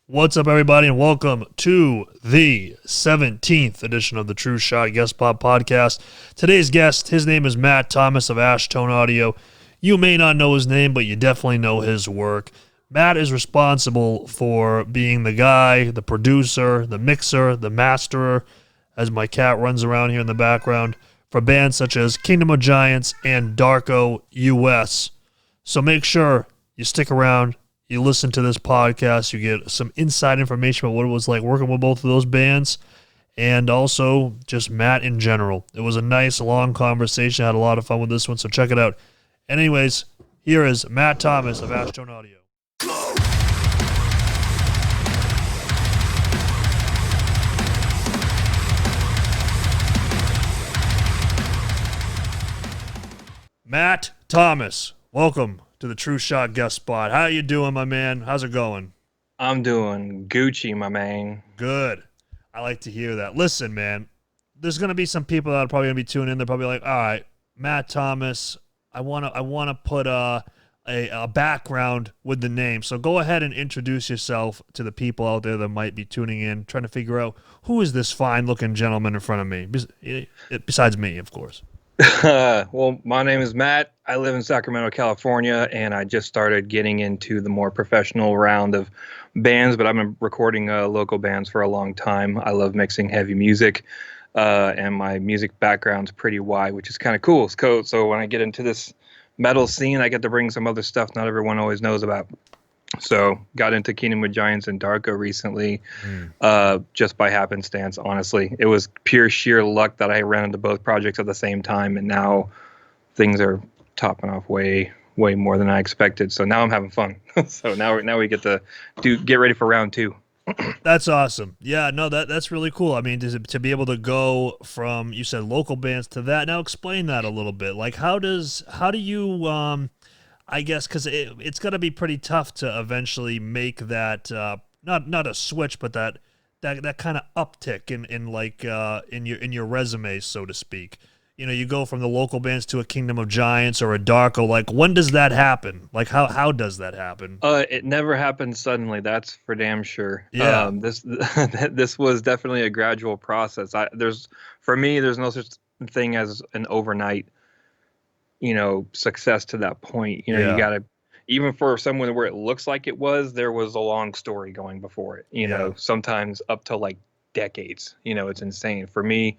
What's up, everybody, and welcome to the 17th edition of the TrueShot Guest Pop Podcast. Today's guest, his name is Matt Thomas of Ashtone Audio. You may not know his name, but you definitely know his work. Matt is responsible for being the guy, the producer, the mixer, the masterer, as my cat runs around here in the background, for bands such as Kingdom of Giants and Darko US. So make sure you stick around. You listen to this podcast, you get some inside information about what it was like working with both of those bands, and also just Matt in general. It was a nice, long conversation. I had a lot of fun with this one, so check it out. And anyways, here is Matt Thomas of Ashtone Audio. Matt Thomas, welcome to the TrueShot guest spot. How you doing, my man? How's it going? I'm doing Gucci, my man. Good. I like to hear that. Listen, man, there's gonna be some people that are probably gonna be tuning in. They're probably like, all right, Matt Thomas, I wanna put a background with the name. So go ahead and introduce yourself to the people out there that might be tuning in, trying to figure out who is this fine looking gentleman in front of me, besides me, of course. Well, my name is Matt. I live in Sacramento, California, and I just started getting into the more professional round of bands, but I've been recording local bands for a long time. I love mixing heavy music, and my music background's pretty wide, which is kind of cool. So when I get into this metal scene, I get to bring some other stuff not everyone always knows about. So got into Kingdom of Giants and Darko recently, just by happenstance, honestly. It was pure sheer luck that I ran into both projects at the same time, and now things are topping off way more than I expected. So now I'm having fun. So now we get to get ready for round two. That's awesome. Yeah, no, that's really cool. I mean, to be able to go from, you said local bands to that. Now explain that a little bit. Like, how do you I guess because it's going to be pretty tough to eventually make that not a switch, but that kind of uptick in your resume, so to speak. You know, you go from the local bands to a Kingdom of Giants or a Darko. Like, when does that happen? Like, how does that happen? It never happened suddenly. That's for damn sure. Yeah. This was definitely a gradual process. For me, there's no such thing as an overnight success to that point. Yeah. You gotta, even for someone where it looks like it was, there was a long story going before it, sometimes up to like decades. It's insane. For me,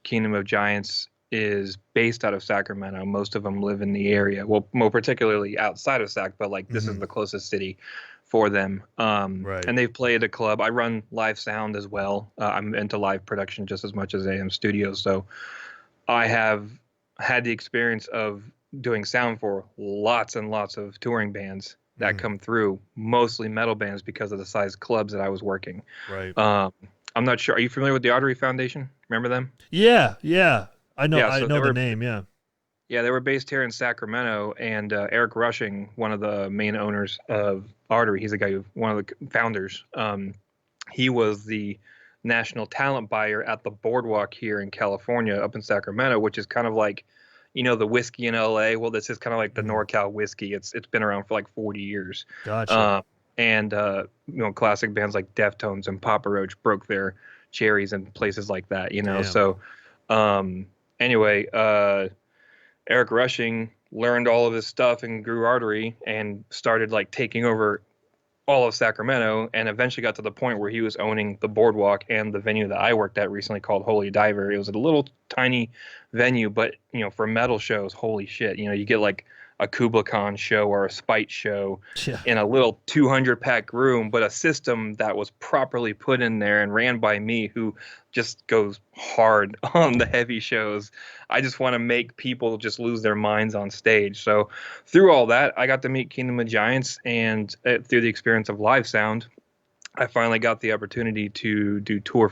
Kingdom of Giants is based out of Sacramento. Most of them live in the area. Well, more particularly outside of Sac, but like this is the closest city for them. Right. And they've played a club. I run live sound as well. I'm into live production just as much as I am studio. So I have had the experience of doing sound for lots and lots of touring bands that come through, mostly metal bands because of the size clubs that I was working. Right. I'm not sure. Are you familiar with the Artery Foundation? Remember them? Yeah. I know. Yeah, I so know the name. Yeah. Yeah, they were based here in Sacramento, and Eric Rushing, one of the main owners of Artery, he's one of the founders. He was the national talent buyer at the Boardwalk here in California, up in Sacramento, which is kind of like, the whiskey in LA. Well, this is kind of like the NorCal whiskey. It's been around for like 40 years. Gotcha. And classic bands like Deftones and Papa Roach broke their cherries in places like that. Damn. So anyway, Eric Rushing learned all of this stuff and grew Artery and started like taking over all of Sacramento, and eventually got to the point where he was owning the Boardwalk and the venue that I worked at recently called Holy Diver. It was a little tiny venue, but for metal shows, holy shit, you get like a Kubla Khan show or a Spite show in a little 200-pack room, but a system that was properly put in there and ran by me, who just goes hard on the heavy shows. I just want to make people just lose their minds on stage. So through all that, I got to meet Kingdom of Giants, and through the experience of live sound, I finally got the opportunity to do tour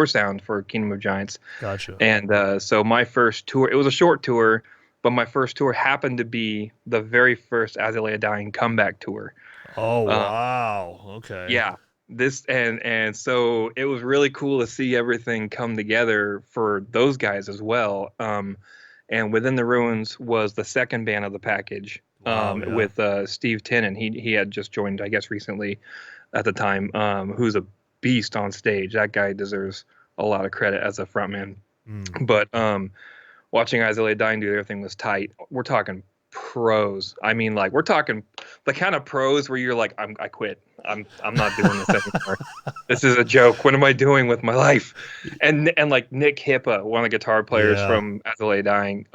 sound for Kingdom of Giants. Gotcha. And so my first tour, it was a short tour, but my first tour happened to be the very first As I Lay a Dying comeback tour. Oh, wow. Okay. Yeah. And so it was really cool to see everything come together for those guys as well. And Within the Ruins was the second band of the package. Wow, yeah. with Steve Tennant. He had just joined, I guess, recently at the time, who's a beast on stage. That guy deserves a lot of credit as a frontman. Mm. But watching As I Lay Dying do their thing was tight. We're talking pros. I mean, like we're talking the kind of pros where you're like, I quit. I'm not doing this anymore. This is a joke. What am I doing with my life? And like Nick Hippa, one of the guitar players Yeah. from As I Lay Dying,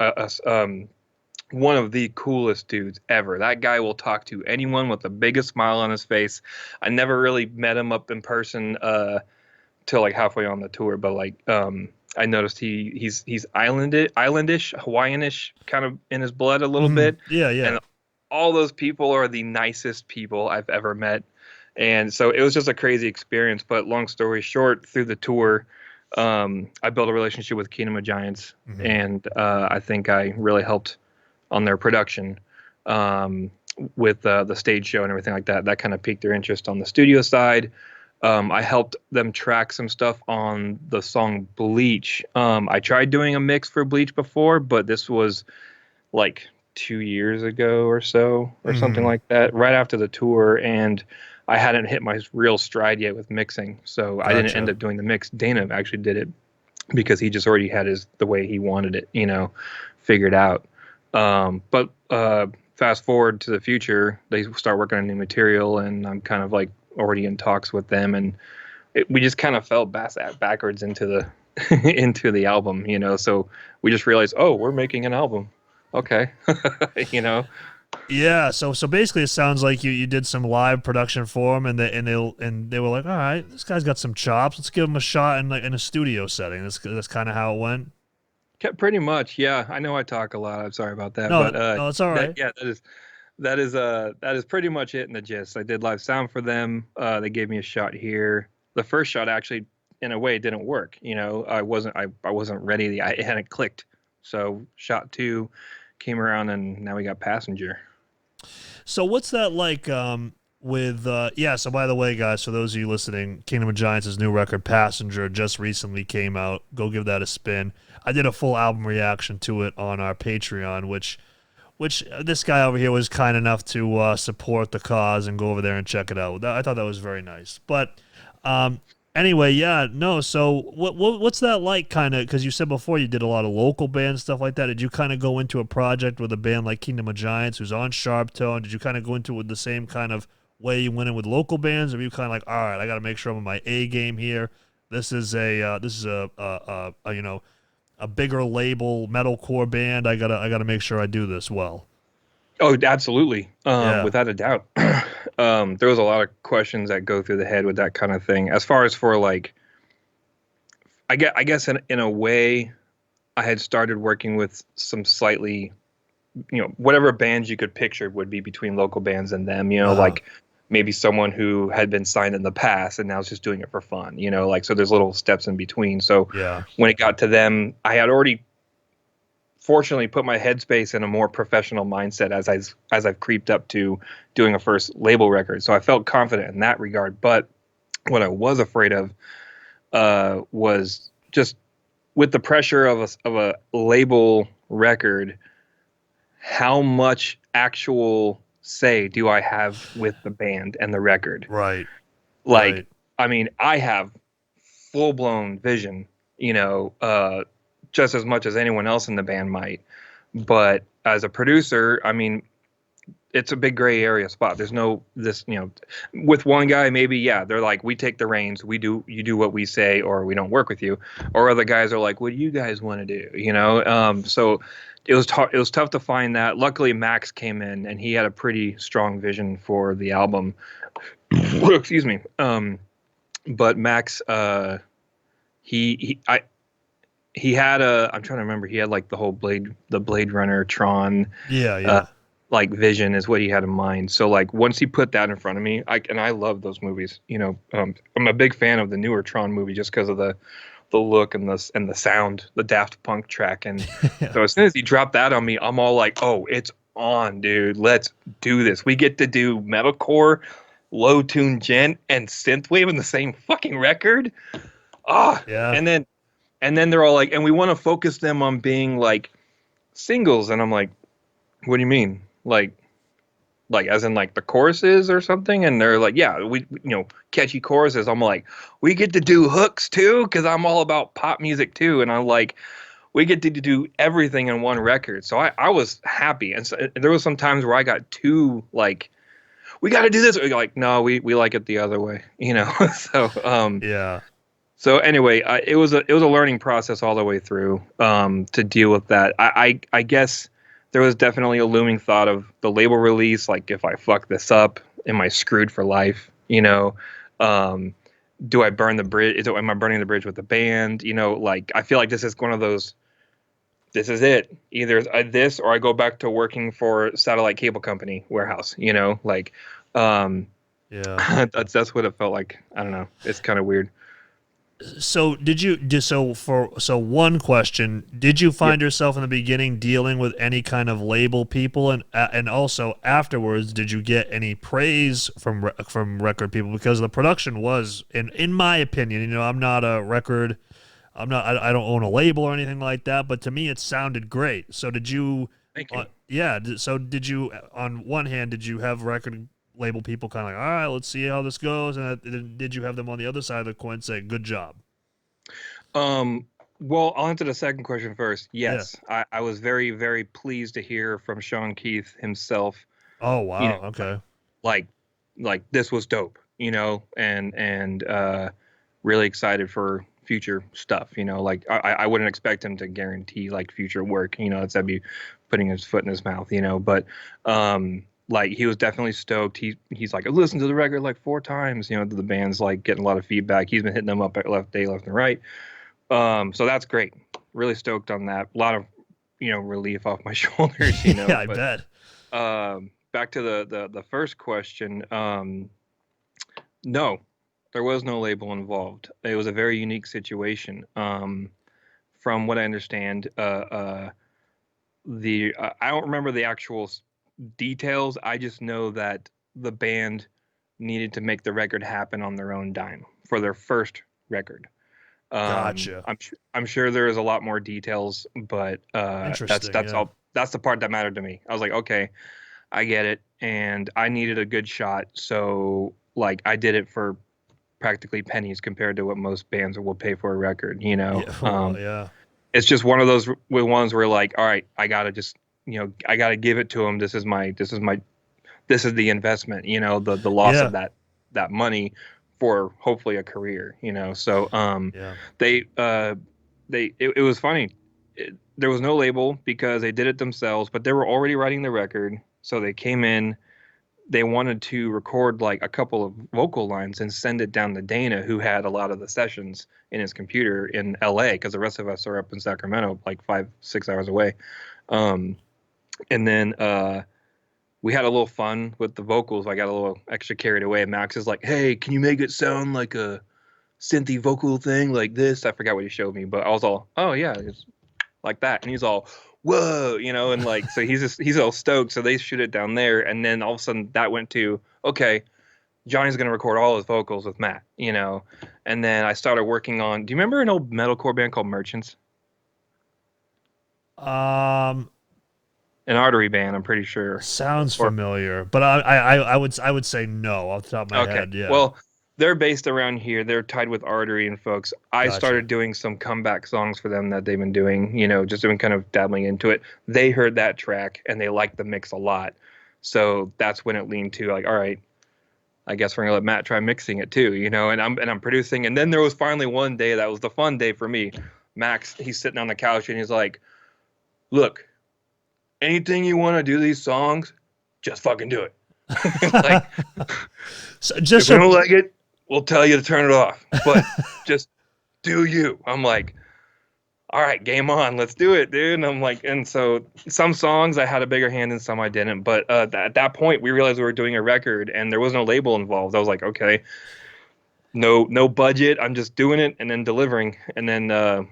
one of the coolest dudes ever. That guy will talk to anyone with the biggest smile on his face. I never really met him up in person till like halfway on the tour, but like I noticed he's islandish, Hawaiianish kind of in his blood a little Mhm. bit. Yeah, yeah. And all those people are the nicest people I've ever met. And so it was just a crazy experience. But long story short, through the tour, I built a relationship with Kingdom of Giants, Mhm. and I think I really helped on their production um, with the stage show and everything like that. That kind of piqued their interest on the studio side. I helped them track some stuff on the song Bleach. I tried doing a mix for Bleach before, but this was like 2 years ago or so, or something Mhm. like that, right after the tour. And I hadn't hit my real stride yet with mixing. So I didn't end Gotcha. up doing the mix. Dana actually did it because he just already had the way he wanted it, figured out. But fast forward to the future, they start working on new material, and I'm kind of like already in talks with them, and we just kind of fell backwards into the into the album, So we just realized, oh, we're making an album, okay, you know. Yeah, so basically, it sounds like you did some live production for them, and they were like, all right, this guy's got some chops. Let's give him a shot in like in a studio setting. That's kind of how it went. Pretty much, yeah. I know I talk a lot. I'm sorry about that, No, but no, it's all that right. yeah, that is pretty much it in the gist. I did live sound for them. They gave me a shot here. The first shot actually, in a way, didn't work. I wasn't ready. It hadn't clicked. So shot two came around, and now we got Passenger. So what's that like? With yeah. So by the way, guys, for those of you listening, Kingdom of Giants' new record "Passenger" just recently came out. Go give that a spin. I did a full album reaction to it on our Patreon, which this guy over here was kind enough to support the cause and go over there and check it out. I thought that was very nice. But um, anyway, yeah, no. So what's that like? Kind of because you said before you did a lot of local band stuff like that. Did you kind of go into a project with a band like Kingdom of Giants, who's on Sharptone? Did you kind of go into it with the same kind of way you went in with local bands, or were you kind of like, all right, I got to make sure I'm on my A game here. This is a bigger label metalcore band. I gotta make sure I do this well. Oh, absolutely. Yeah. Without a doubt. There was a lot of questions that go through the head with that kind of thing. As far as for like, I guess in a way, I had started working with some slightly, whatever bands you could picture would be between local bands and them, Uh-huh. like maybe someone who had been signed in the past and now is just doing it for fun, like, so there's little steps in between. So Yeah. when it got to them, I had already fortunately put my headspace in a more professional mindset as I've creeped up to doing a first label record. So I felt confident in that regard. But what I was afraid of was just with the pressure of a label record, how much actual say do I have with the band and the record? Right. Like, Right. I mean, I have full blown vision, just as much as anyone else in the band might. But as a producer, I mean, it's a big gray area spot. There's no this, with one guy, maybe, yeah, they're like, we take the reins, you do what we say, or we don't work with you. Or other guys are like, what do you guys want to do? So it was tough to find that. Luckily, Max came in and he had a pretty strong vision for the album. Excuse me. But Max, he had I'm trying to remember. He had like the Blade Runner Tron, Yeah. uh, Yeah. like vision is what he had in mind. So like once he put that in front of me, I love those movies. I'm a big fan of the newer Tron movie just because of the look and the sound, the Daft Punk track. And Yeah. so as soon as he dropped that on me, I'm all like, oh, it's on, dude. Let's do this. We get to do metalcore, low tune gent, and synthwave in the same fucking record. Ah, Yeah. and then they're all like, and we want to focus them on being like singles. And I'm like, what do you mean? Like, Like as in like the choruses or something? And they're like, yeah, catchy choruses. I'm like, we get to do hooks too, because I'm all about pop music too. And I'm like, we get to do everything in one record. So I was happy. And so there was some times where I got too like, we got to do this. Like, no, we like it the other way, So Yeah. so anyway, it was a learning process all the way through to deal with that. I guess there was definitely a looming thought of the label release. Like, if I fuck this up, am I screwed for life? Um, do I burn the bridge? Am I burning the bridge with the band? Like, I feel like this is one of those. This is it. Either this or I go back to working for satellite cable company warehouse. Like, um, Yeah. that's what it felt like. I don't know. It's kind of weird. So so one question, did you find yourself in the beginning dealing with any kind of label people, and also afterwards did you get any praise from record people, because the production was, in my opinion, I'm not a record, I don't own a label or anything like that, but to me it sounded great. So did you Thank you. so did you, on one hand, did you have record label people kind of like, all right, let's see how this goes, and then did you have them on the other side of the coin say, good job? Um, well, I'll answer the second question first. Yeah. Yes, I was very, very pleased to hear from Sean Keith himself, Oh you know, wow. Okay. like this was dope, and really excited for future stuff, like I wouldn't expect him to guarantee like future work, that'd be putting his foot in his mouth, like he was definitely stoked. He's like, I listened to the record like 4 times, the band's like getting a lot of feedback. He's been hitting them up at left and right. So that's great. Really stoked on that. A lot of, relief off my shoulders, Yeah, I but bet. back to the first question. No, there was no label involved. It was a very unique situation. From what I understand, the I don't remember the actual details. I just know that the band needed to make the record happen on their own dime for their first record. Gotcha. I'm sure there is a lot more details, but Interesting. that's Yeah. all. That's the part that mattered to me. I was like, okay, I get it, and I needed a good shot, so like I did it for practically pennies compared to what most bands will pay for a record. Yeah. Well, yeah. It's just one of those ones where like, all right, I gotta just I gotta give it to them. This is the investment. The loss of Yeah. that money for hopefully a career. So Yeah. it was funny. There was no label because they did it themselves, but they were already writing the record. So they came in, they wanted to record like a couple of vocal lines and send it down to Dana, who had a lot of the sessions in his computer in LA, because the rest of us are up in Sacramento, like 5-6 hours away. Um, and then we had a little fun with the vocals. I got a little extra carried away. Max is like, hey, can you make it sound like a synthy vocal thing like this? I forgot what he showed me, but I was all, oh yeah, it's like that. And he's all, whoa, and like, so he's all stoked. So they shoot it down there. And then all of a sudden that went to, okay, Johnny's going to record all his vocals with Matt, And then I started working on, do you remember an old metalcore band called Merchants? Um, An Artery band, I'm pretty sure. sounds Or familiar, but I would say no off the top of my okay. head. Yeah. Well, they're based around here. They're tied with Artery and folks. I Gotcha. started doing some comeback songs for them that they've been doing, just doing kind of dabbling into it. They heard that track and they liked the mix a lot. So that's when it leaned to like, all right, I guess we're gonna let Matt try mixing it too, and I'm producing. And then there was finally one day that was the fun day for me. Max, he's sitting on the couch and he's like, look, anything you want to do these songs, just fucking do it. Like, So if we don't like it, we'll tell you to turn it off. But just do you. I'm like, all right, game on, let's do it, dude. And I'm like, and so some songs I had a bigger hand in, some I didn't. But at that point, we realized we were doing a record, and there was no label involved. I was like, okay, no budget. I'm just doing it and then delivering, and then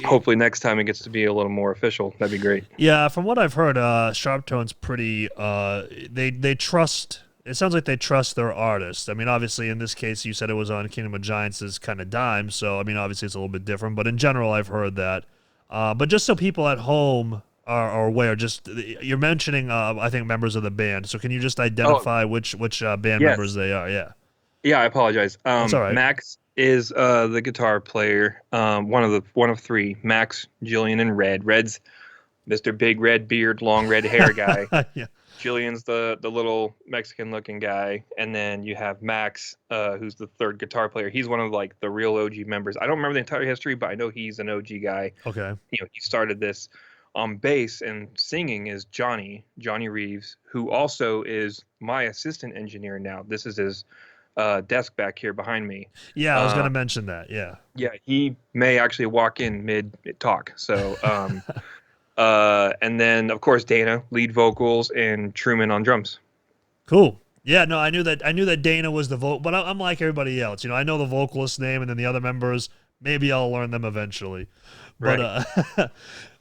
hopefully next time it gets to be a little more official. That'd be great. Yeah, from what I've heard, Sharptone's pretty. They trust. It sounds like they trust their artists. I mean, obviously, in this case, you said it was on Kingdom of Giants' kind of dime, so I mean, obviously, it's a little bit different. But in general, I've heard that. But just so people at home or where? Just you're mentioning, I think members of the band. So can you just Oh, identify which band members yes. they are? Yeah, Yeah, I apologize. that's all right. Max is the guitar player. One of three. Max, Jillian, and Red. Red's Mr. Big Red Beard, long red hair guy. Yeah. Jillian's the little Mexican looking guy, and then you have Max, who's the third guitar player. He's one of like the real OG members. I don't remember the entire history, but I know he's an OG guy. Okay. He started this. On bass and singing is Johnny Reeves, who also is my assistant engineer now. This is his desk back here behind me. Yeah, I was Uh, gonna mention that. Yeah. yeah, he may actually walk in mid talk. So, and then of course Dana, lead vocals, and Truman on drums. Cool. Yeah, no, I knew that. I knew that Dana was the vocal, but I'm like everybody else. I know the vocalist name, and then the other members. Maybe I'll learn them eventually. But Right.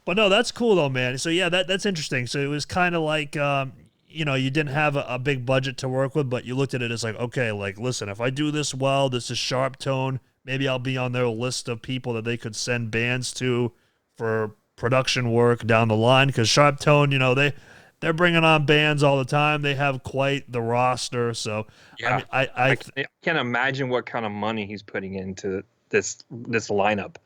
but no, that's cool though, man. So yeah, that's interesting. So it was kind of like, you didn't have a big budget to work with, but you looked at it as like, okay, like listen, if I do this well, this is Sharptone. Maybe I'll be on their list of people that they could send bands to for production work down the line. Because Sharptone, they're bringing on bands all the time. They have quite the roster. So I Yeah, mean, I I can't imagine what kind of money he's putting into this lineup.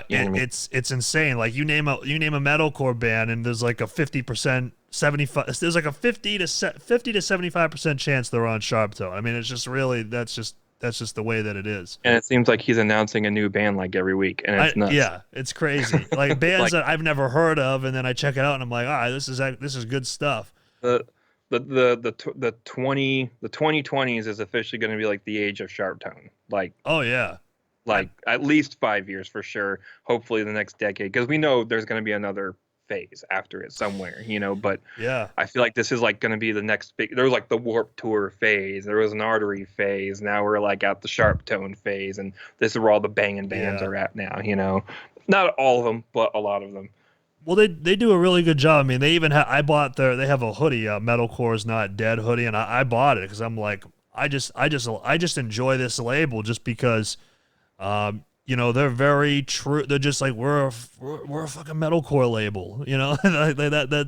You know what I mean? it's insane. Like you name a metalcore band, and there's like a 50%, 75. There's like a 50 to 75% chance they're on Sharptone. I mean, it's just really that's just the way that it is. And it seems like he's announcing a new band like every week, and it's nuts. Yeah, it's crazy. Like bands Like that I've never heard of, and then I check it out, and I'm like, this is good stuff. the the 2020s is officially going to be like the age of Sharptone. Oh yeah, I, Like at least 5 years for sure. Hopefully the next decade, because we know there's going to be another phase after it somewhere, But yeah, I feel like this is like going to be the next big. There was like the Warp Tour phase. There was an Artery phase. Now we're like at the Sharptone phase, and this is where all the banging bands yeah. are at now. Not all of them, but a lot of them. Well, they do a really good job. I mean, they even they have a hoodie, Metalcore is Not Dead hoodie, and I bought it because I'm like, I just enjoy this label just because, they're very true. They're just like we're a fucking metalcore label,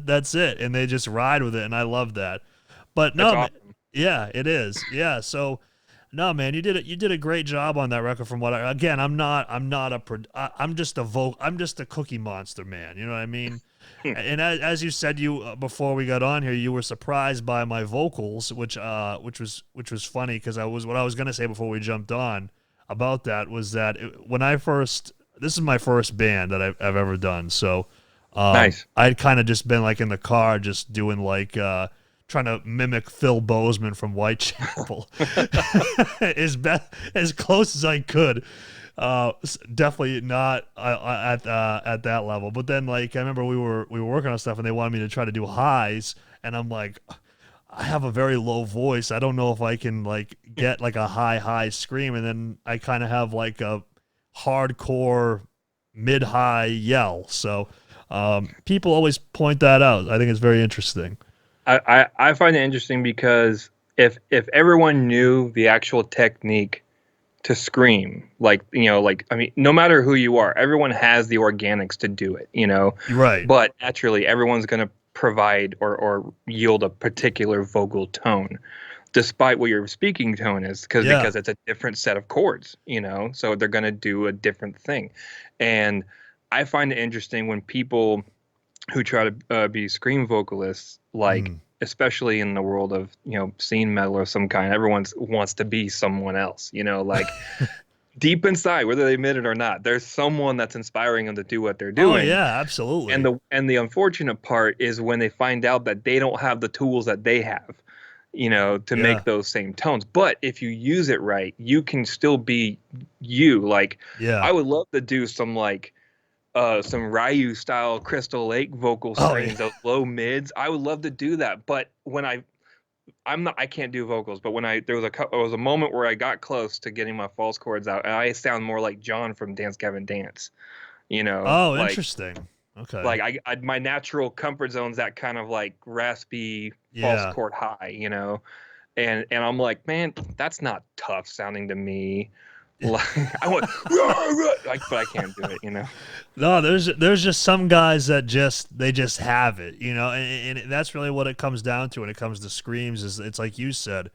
that's it, and they just ride with it, and I love that. But That's no, awesome. yeah, it is, yeah. So no, man, you did a great job on that record. From what again, I'm just a cookie monster, man. You know what I mean? And as you said, before we got on here, you were surprised by my vocals, which was funny because what I was gonna say before we jumped on about that was that this is my first band that I've ever done, so Nice. I'd kind of just been like in the car just doing like trying to mimic Phil Bozeman from Whitechapel as close as I could. Definitely not at that level. But then, like, I remember we were working on stuff, and they wanted me to try to do highs, and I'm like, I have a very low voice. I don't know if I can like get like a high scream, and then I kind of have like a hardcore mid high yell. So people always point that out. I think it's very interesting. I find it interesting because if everyone knew the actual technique to scream, like I mean, no matter who you are, everyone has the organics to do it. You're right. But naturally, everyone's going to provide or yield a particular vocal tone, despite what your speaking tone is, Yeah. because it's a different set of chords. So they're going to do a different thing, and I find it interesting when people who try to be scream vocalists, like Mm. especially in the world of scene metal or some kind, everyone wants to be someone else. Like deep inside, whether they admit it or not, there's someone that's inspiring them to do what they're Oh doing. yeah, absolutely. And the unfortunate part is when they find out that they don't have the tools that they have, to Yeah. make those same tones. But if you use it right, you can still be you. Like Yeah. I would love to do some Ryu style Crystal Lake vocal Oh screens, yeah. those low mids. I would love to do that, but I can't do vocals. But there was a moment where I got close to getting my false chords out, and I sound more like John from Dance Gavin Dance. Oh, Like interesting. Okay. my natural comfort zone's that kind of like raspy false Yeah. chord high. And I'm like, man, that's not tough sounding to me. Like, I want, like, but I can't do it, you know. No, there's just some guys that they just have it, you know, and that's really what it comes down to when it comes to screams. Is it's like you said,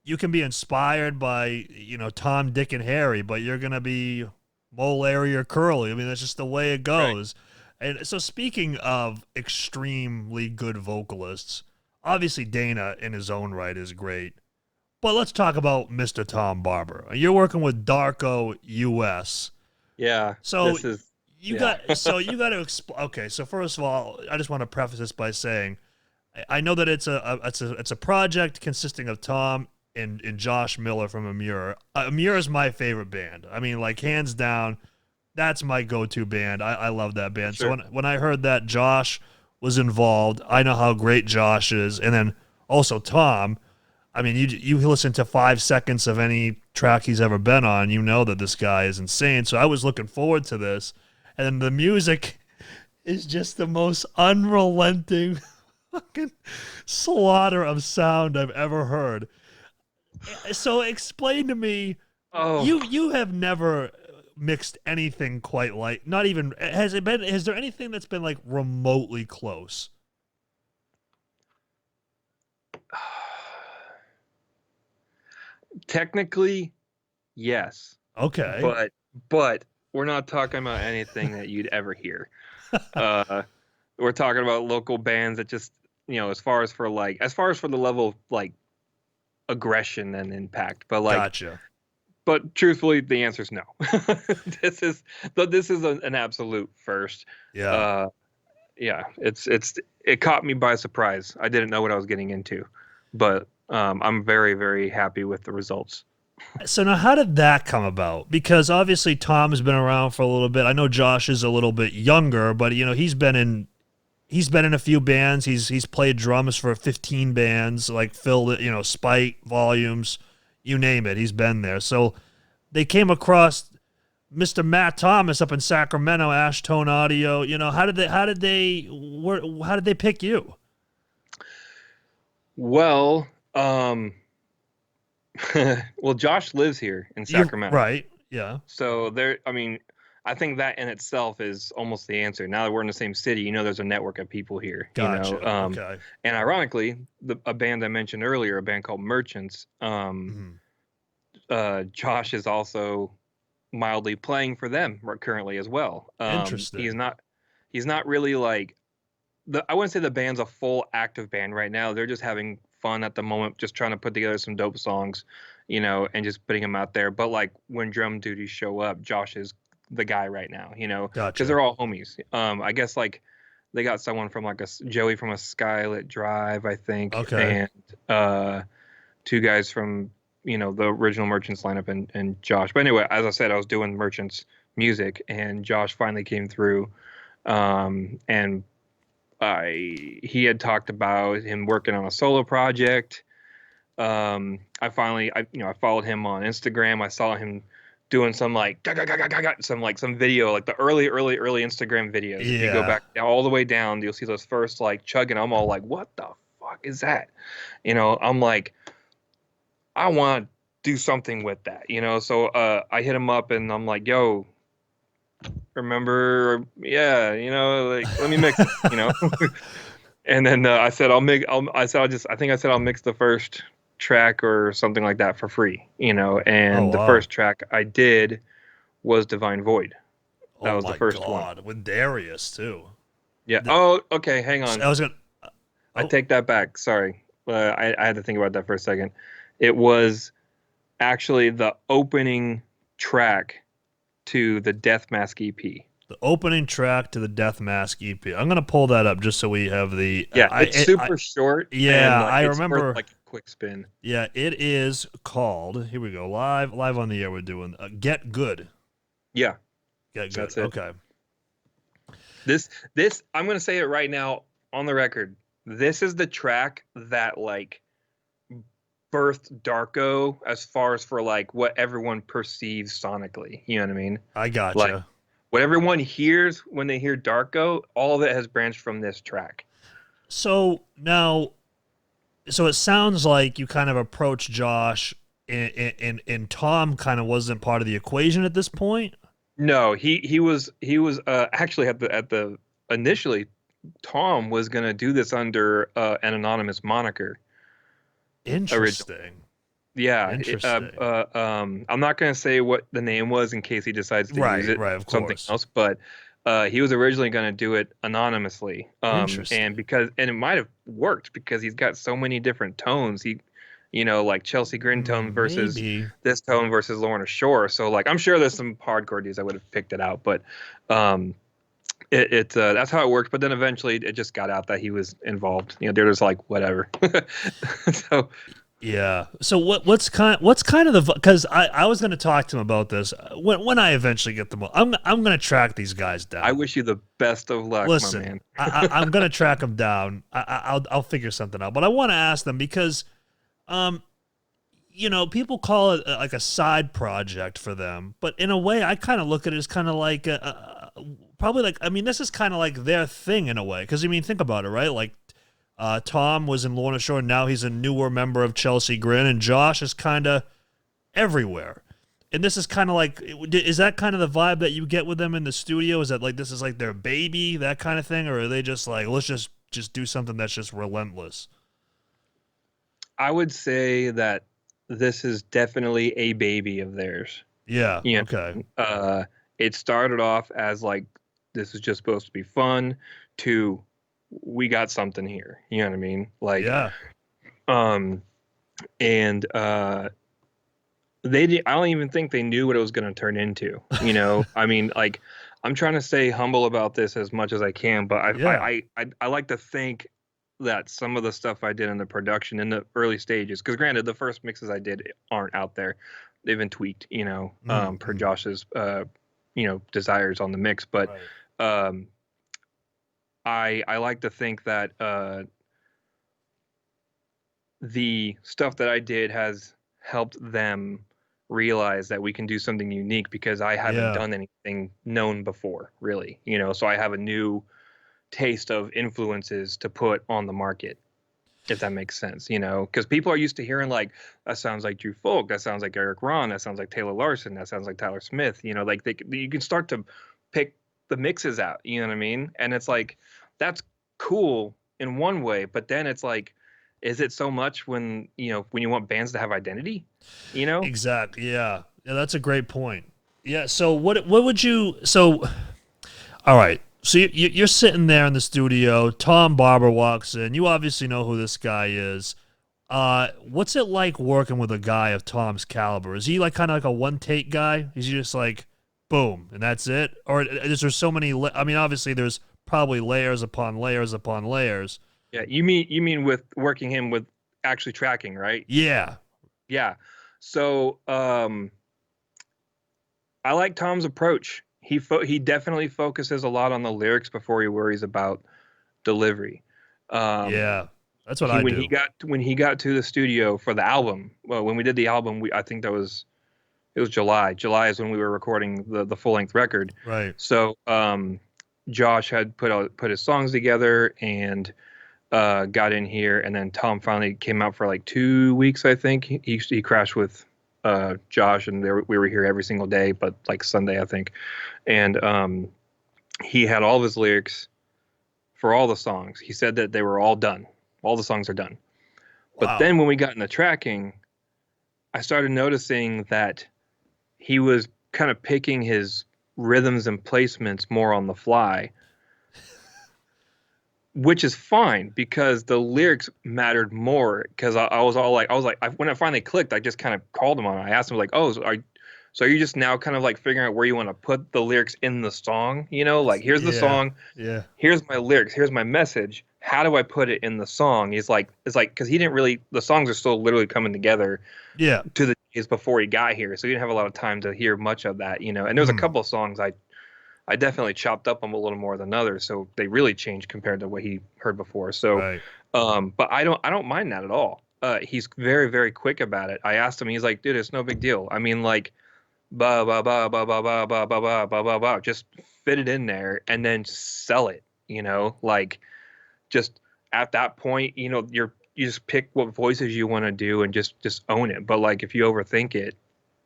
you can be inspired by, you know, Tom, Dick, and Harry, but you're gonna be Mo, Larry, or Curly. I mean, that's just the way it Right. goes. And so, speaking of extremely good vocalists, obviously Dana in his own right is great. But let's talk about Mr. Tom Barber. You're working with Darko US. Yeah, So this is, you yeah. got to explain. Okay, so first of all, I just want to preface this by saying I know that it's a project consisting of Tom and Josh Miller from EMMURE. EMMURE is my favorite band. I mean, like hands down, that's my go-to band. I love that band. Sure. So when I heard that Josh was involved, I know how great Josh is, and then also Tom. I mean, you listen to 5 seconds of any track he's ever been on, you know that this guy is insane. So I was looking forward to this, and then the music is just the most unrelenting fucking slaughter of sound I've ever heard. So explain to me, Oh, you have never mixed anything quite like, not even, has there anything that's been like remotely close? technically, yes, Okay. but we're not talking about anything that you'd ever hear. Uh, we're talking about local bands that just, you know, as far as for the level of like aggression and impact, but like, Gotcha. but truthfully, the answer is no. this is an absolute first. Yeah. Uh, yeah, it caught me by surprise. I didn't know what I was getting into, but I'm very, very happy with the results. So now, how did that come about? Because obviously Tom's been around for a little bit. I know Josh is a little bit younger, but you know he's been in a few bands. He's played drums for 15 bands, like Phil, you know, Spike, Volumes, you name it. He's been there. So they came across Mr. Matt Thomas up in Sacramento, Ashtone Audio. You know, how did they pick you? Well, well, Josh lives here in Sacramento. Right. Yeah. So there, I mean, I think that in itself is almost the answer. Now that we're in the same city, you know, there's a network of people here, you know. Gotcha. Okay. And ironically, a band I mentioned earlier, a band called Merchants, Mhm. Josh is also mildly playing for them currently as well. Interesting. He's not really like I wouldn't say the band's a full active band right now. They're just having fun at the moment, just trying to put together some dope songs, you know, and just putting them out there. But like when drum duties show up, Josh is the guy right now, you know, because Gotcha. they're all homies. I guess like they got someone from like Joey from a Skylit Drive, I think, Okay. and two guys from, you know, the original Merchants lineup, and Josh. But anyway, as I said, I was doing Merchants music, and Josh finally came through, and he had talked about him working on a solo project. I finally, I followed him on Instagram. I saw him doing some like some video, like the early Instagram videos. If you go Yeah. back all the way down, you'll see those first like chugging. I'm all like, what the fuck is that? You know, I'm like, I want to do something with that, you know? So I hit him up and I'm like, yo, remember, yeah, you know, like, let me mix it, you know? And then I said, I think I said I'll mix the first track or something like that for free, you know? Oh And the wow. first track I did was Divine Void. That Oh was the my first one. God. With Darius too. Yeah. The- Oh, okay. Hang on. I was gonna. I Oh, take that back. Sorry. I had to think about that for a second. It was actually the opening track to the Death Mask EP. the opening track to the Death Mask EP. I'm gonna pull that up just so we have the. Yeah, it's super short. Yeah, And I it's worth remember. like a quick spin. Yeah, it is called. Here we go. Live on the air. We're doing Get Good. Yeah, Get Good. that's it. Okay. This I'm gonna say it right now on the record. This is the track that like birthed Darko as far as for like what everyone perceives sonically. You know what I mean? I Like gotcha. what everyone hears when they hear Darko, all of it has branched from this track. So now, so it sounds like you kind of approach Josh and Tom kind of wasn't part of the equation at this point. No, he was actually at the initially Tom was gonna do this under an anonymous moniker originally. Interesting. Yeah, Interesting. I'm not gonna say what the name was in case he decides to use Right, it right, of for something course. else, but he was originally gonna do it anonymously. And Interesting. because and it might have worked because he's got so many different tones. Like Chelsea Grin tone versus Maybe. this tone versus Lorna Shore. So like I'm sure there's some hardcore dudes that would have picked it out, but um that's how it worked. But then eventually it just got out that he was involved. They're just like whatever. So Yeah. So what's kind of the because I was going to talk to him about this when I eventually get them. I'm going to track these guys I down. wish you the best of luck, my Listen, man. I'm going to track them down. I'll figure something out. But I want to ask them because um people call it like a side project for them, but in a way, I kind of look at it as kind of like probably like I mean, this is kind of like their thing in a way. Because I mean, think about it, right? Like Tom was in Lorna Shore, now he's a newer member of Chelsea Grin, and Josh is kind of everywhere. And this is kind of like, is that kind of the vibe that you get with them in the studio? Is that like this is like their baby, that kind of thing, or are they just like let's just do something that's just relentless? I would say that this is definitely a baby of theirs. Yeah. You Okay. it started off as like this is just supposed to be fun to we got something here. You know what I mean? Like, Yeah. um, and I don't even think they knew what it was going to turn into. I mean, like, I'm trying to stay humble about this as much as I can, but Yeah. I like to think that some of the stuff I did in the production in the early stages, because granted, the first mixes I did aren't out there. They've been tweaked, per Mm-hmm. Josh's, desires on the mix. But Right. um, I like to think that the stuff that I did has helped them realize that we can do something unique because I haven't Yeah. done anything known before, really. So I have a new taste of influences to put on the market, if that makes sense, because people are used to hearing like that sounds like Drew Folk, that sounds like Eric Ron, that sounds like Taylor Larson, that sounds like Tyler Smith, like you can start to pick the mixes out, you know what I mean? And it's like that's cool in one way, but then it's like, is it so much when you want bands to have identity, you know? Exactly. Yeah. Yeah. That's a great point. Yeah. So what would you so all right. So you're sitting there in the studio. Tom Barber walks in. You obviously know who this guy is. What's it like working with a guy of Tom's caliber? Is he like kind of like a one take guy? Is he just like, boom, and that's it? Or is there so many? I mean, obviously there's probably layers upon layers upon layers. Yeah, you mean with working him with actually tracking, right? Yeah. Yeah. So I like Tom's approach. He definitely focuses a lot on the lyrics before he worries about delivery. Um, Yeah. That's what he I when he do. got to the studio for the album. Well, when we did the album, I think it was July. July is when we were recording the full length record. Right. So Josh had put his songs together and got in here, and then Tom finally came out for like 2 weeks. I think he crashed with Josh, and we were here every single day, but like Sunday, I think. And he had all of his lyrics for all the songs. He said that they were all done. All the songs are done. But Wow. then when we got into tracking, I started noticing that he was kind of picking his rhythms and placements more on the fly, which is fine because the lyrics mattered more. Because I was all like, when it finally clicked, I just kind of called him on it. I asked him like, oh, so are you just now kind of like figuring out where you want to put the lyrics in the song? Like here's the Yeah. song, Yeah. here's my lyrics, here's my message. How do I put it in the song? It's like because he didn't really. The songs are still literally coming together Yeah. to the days before he got here, so he didn't have a lot of time to hear much of that. And there was a Mm. couple of songs I definitely chopped up them a little more than others, so they really changed compared to what he heard before. So, Right. but I don't mind that at all. He's very very quick about it. I asked him, he's like, dude, it's no big deal. I mean, like, ba ba ba ba ba ba ba ba ba ba ba ba, just fit it in there and then sell it. Like, just at that point, just pick what voices you want to do and just own it. But like if you overthink it,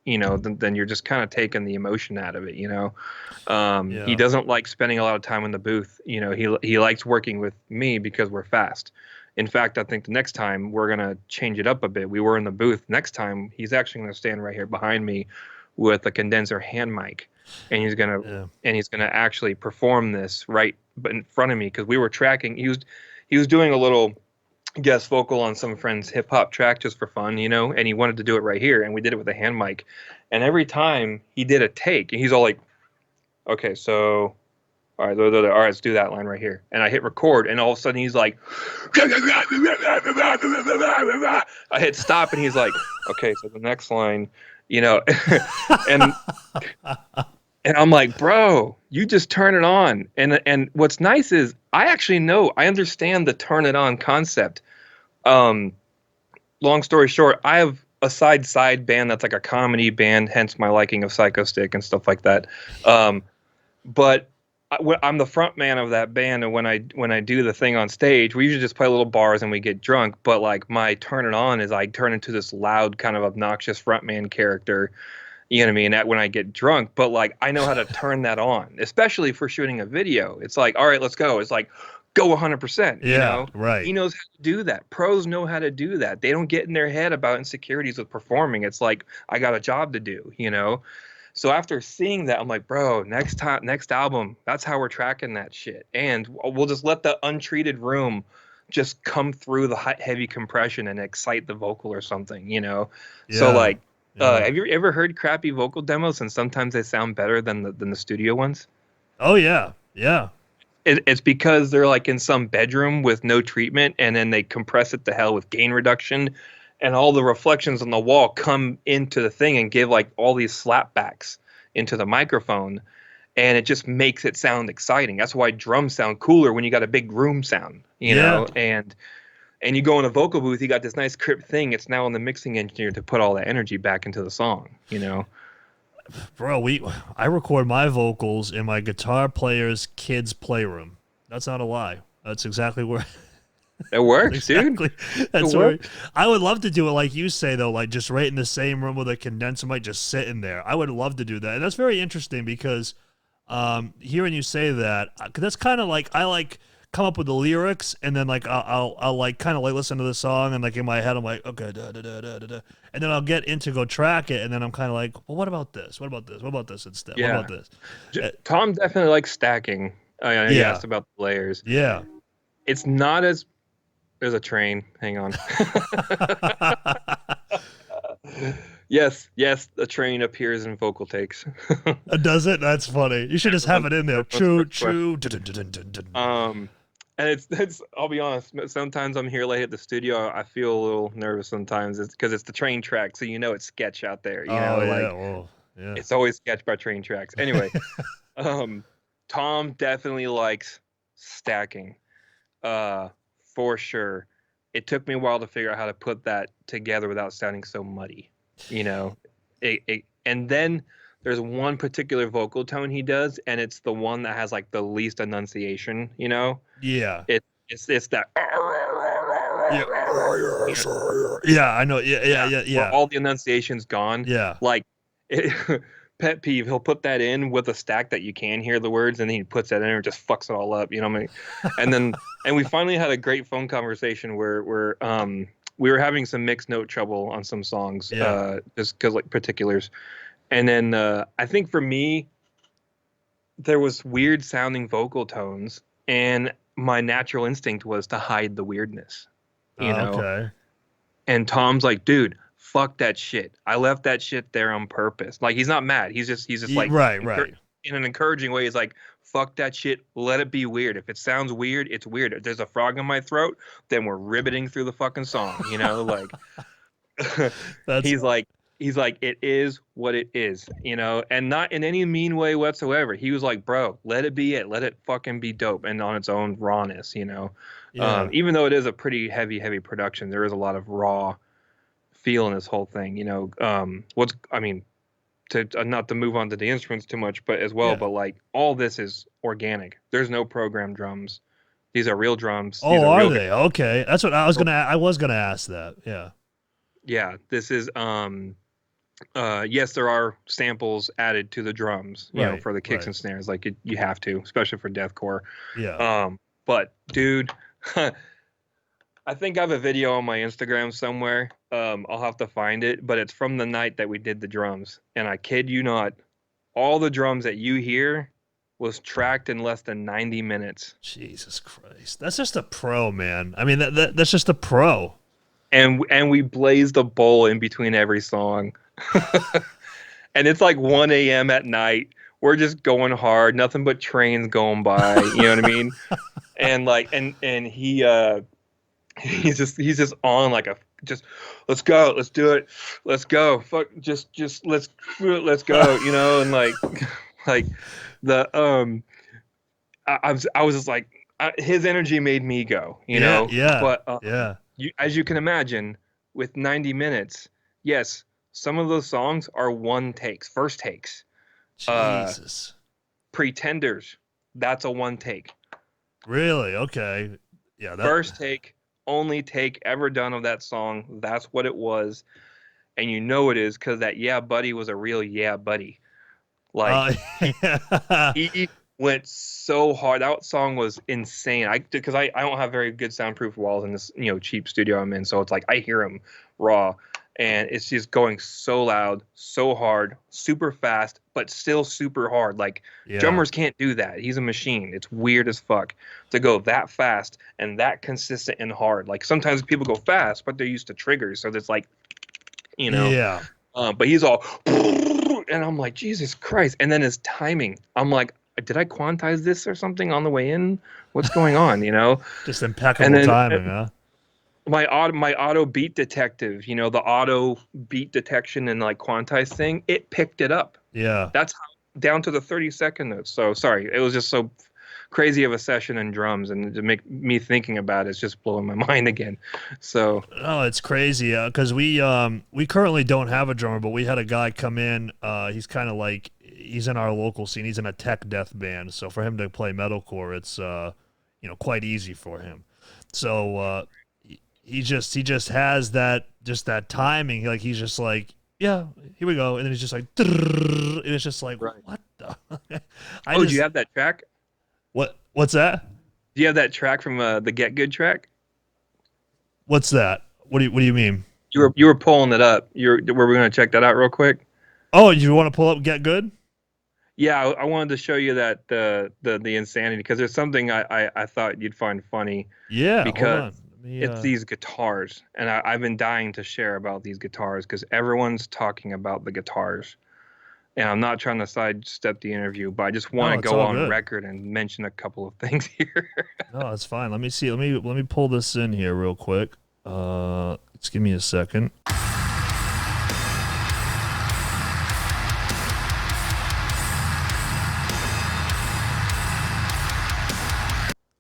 then you're just kind of taking the emotion out of it. He Yeah. doesn't like spending a lot of time in the booth. He likes working with me because we're fast. In fact, I think the next time we're gonna change it up a bit. We were in the booth. Next time he's actually gonna stand right here behind me with a condenser hand mic, and Yeah. he's gonna actually perform this right in front of me because we were tracking. He was doing a little guest vocal on some friend's hip hop track just for fun, and he wanted to do it right here, and we did it with a hand mic. And every time he did a take, and he's all like, "Okay, so all right, all right, let's do that line right here." And I hit record, and all of a sudden he's like, I hit stop, and he's like, "Okay, so the next line, and and I'm like, "Bro, you just turn it on." And what's nice is I actually know, I understand the turn it on concept. Um, Long story short, I have a side band that's like a comedy band, hence my liking of Psycho Stick and stuff like that. But I'm the front man of that band, and when I do the thing on stage, we usually just play little bars and we get drunk. But like my turn it on is I turn into this loud, kind of obnoxious frontman character. You know what I mean? That when I get drunk, but like I know how to turn that on, especially for shooting a video. It's like, all right, let's go. It's like, go 100%. Yeah. Right. He knows how to do that. Pros know how to do that. They don't get in their head about insecurities with performing. It's like, I got a job to do. So after seeing that, I'm like, bro, next album, that's how we're tracking that shit. And we'll just let the untreated room just come through the heavy compression and excite the vocal or something. So Yeah. like, have you ever heard crappy vocal demos and sometimes they sound better than the studio ones? Oh yeah. Yeah. It's because they're like in some bedroom with no treatment, and then they compress it to hell with gain reduction, and all the reflections on the wall come into the thing and give like all these slapbacks into the microphone, and it just makes it sound exciting. That's why drums sound cooler when you got a big room sound, Yeah. and you go in a vocal booth, you got this nice crypt thing. It's now on the mixing engineer to put all that energy back into the song. Bro, I record my vocals in my guitar player's kid's playroom. That's not a lie. That's exactly where. It works, Exactly. dude. That's It where works. I would love to do it like you say though, like just right in the same room with a condenser mic, just sitting there. I would love to do that, and that's very interesting because hearing you say that, 'cause that's kind of like I like come up with the lyrics and then like I'll like kind of like listen to the song and like in my head I'm like okay da, da, da, da, da, da. And then I'll get into go track it and then I'm kind of like well what about this what about this instead what Yeah. about this Tom definitely likes stacking. I know you yeah asked about the layers. yeah It's not as there's a train. Hang on. Yes, the train appears in vocal takes. does it that's funny you should just have it in there Everyone's true first question. true dun, dun, dun, dun, dun, dun. And it's I'll be honest, sometimes I'm here late at the studio, I feel a little nervous sometimes. It's because it's the train track, so it's sketch out there, Oh yeah like well yeah it's always sketch by train tracks. Anyway, Tom definitely likes stacking. For sure. It took me a while to figure out how to put that together without sounding so muddy. You know, and then there's one particular vocal tone he does, and it's the one that has like the least enunciation. yeah It's that. yeah yeah I know Where yeah all the enunciation's gone. yeah Like, pet peeve, he'll put that in with a stack that you can hear the words, and then he puts that in and just fucks it all up. You know what I mean? And we finally had a great phone conversation where we were having some mixed note trouble on some songs, Yeah. just because like particulars. And then I think for me, there was weird sounding vocal tones, and my natural instinct was to hide the weirdness. You know, Okay. and Tom's like, dude, fuck that shit. I left that shit there on purpose. Like he's not mad. He's just like Right. in an encouraging way. He's like, fuck that shit. Let it be weird. If it sounds weird, it's weird. If there's a frog in my throat, then we're riveting through the fucking song. Like That's he's like it is what it is, and not in any mean way whatsoever. He was like, bro, let it be it. Let it fucking be dope and on its own rawness. yeah. Even though it is a pretty heavy production, there is a lot of raw feel in this whole thing. To not to move on to the instruments too much, but as well, Yeah. but like all this is organic. There's no programmed drums. These are real drums. These Oh, are are real. they? Okay, that's what I was gonna ask that. Yeah. Yeah, this is yes, there are samples added to the drums, Right. for the kicks Right. and snares, like you have to, especially for deathcore. Yeah. But dude, I think I have a video on my Instagram somewhere. I'll have to find it, but it's from the night that we did the drums, and I kid you not, all the drums that you hear was tracked in less than 90 minutes. Jesus Christ, that's just a pro, man. I mean, that's just a pro. And we blazed a bowl in between every song. And it's like 1 a.m. at night. We're just going hard, nothing but trains going by. You know what I mean? And like, and he's just on like a just let's go, let's do it, let's go, fuck, just let's go. And like the I was just like his energy made me go. Yeah. But Yeah. as you can imagine, with 90 minutes, yes, some of those songs are first takes. Jesus. Pretenders, that's a one take. Really? Okay. Yeah. First take, only take ever done of that song. That's what it was. And it is because that Yeah Buddy was a real Yeah Buddy. Like, he went so hard. That song was insane. Because I don't have very good soundproof walls in this cheap studio I'm in, so it's like I hear him raw, and it's just going so loud, so hard, super fast, but still super hard. Like, drummers can't do that. He's a machine. It's weird as fuck to go that fast and that consistent and hard. Like, sometimes people go fast, but they're used to triggers, so it's like, Yeah. But he's all, and I'm like, Jesus Christ. And then his timing, I'm like, did I quantize this or something on the way in? What's going on? Just impeccable timing, huh? My auto beat detective, the auto beat detection and like quantize thing, it picked it up. Yeah. That's how, down to the 30-second notes. So sorry, it was just so crazy of a session in drums, and to make me thinking about it's just blowing my mind again. So it's crazy because we currently don't have a drummer, but we had a guy come in. He's kind of like, he's in our local scene. He's in a tech death band, so for him to play metalcore, it's quite easy for him. So he just has that timing. Like, he's just like, yeah, here we go, and then he's just like, and it's just like, right. What the? do you have that track? What's that? Do you have that track from the Get Good track? What's that? What do you mean? You were pulling it up. Were we going to check that out real quick? Oh, you want to pull up Get Good? Yeah, I wanted to show you that the insanity, because there's something I thought you'd find funny. Yeah, because it's these guitars, and I've been dying to share about these guitars because everyone's talking about the guitars. And I'm not trying to sidestep the interview, but I just want to go on record and mention a couple of things here. No, that's fine. Let me see. Let me pull this in here real quick. Just give me a second.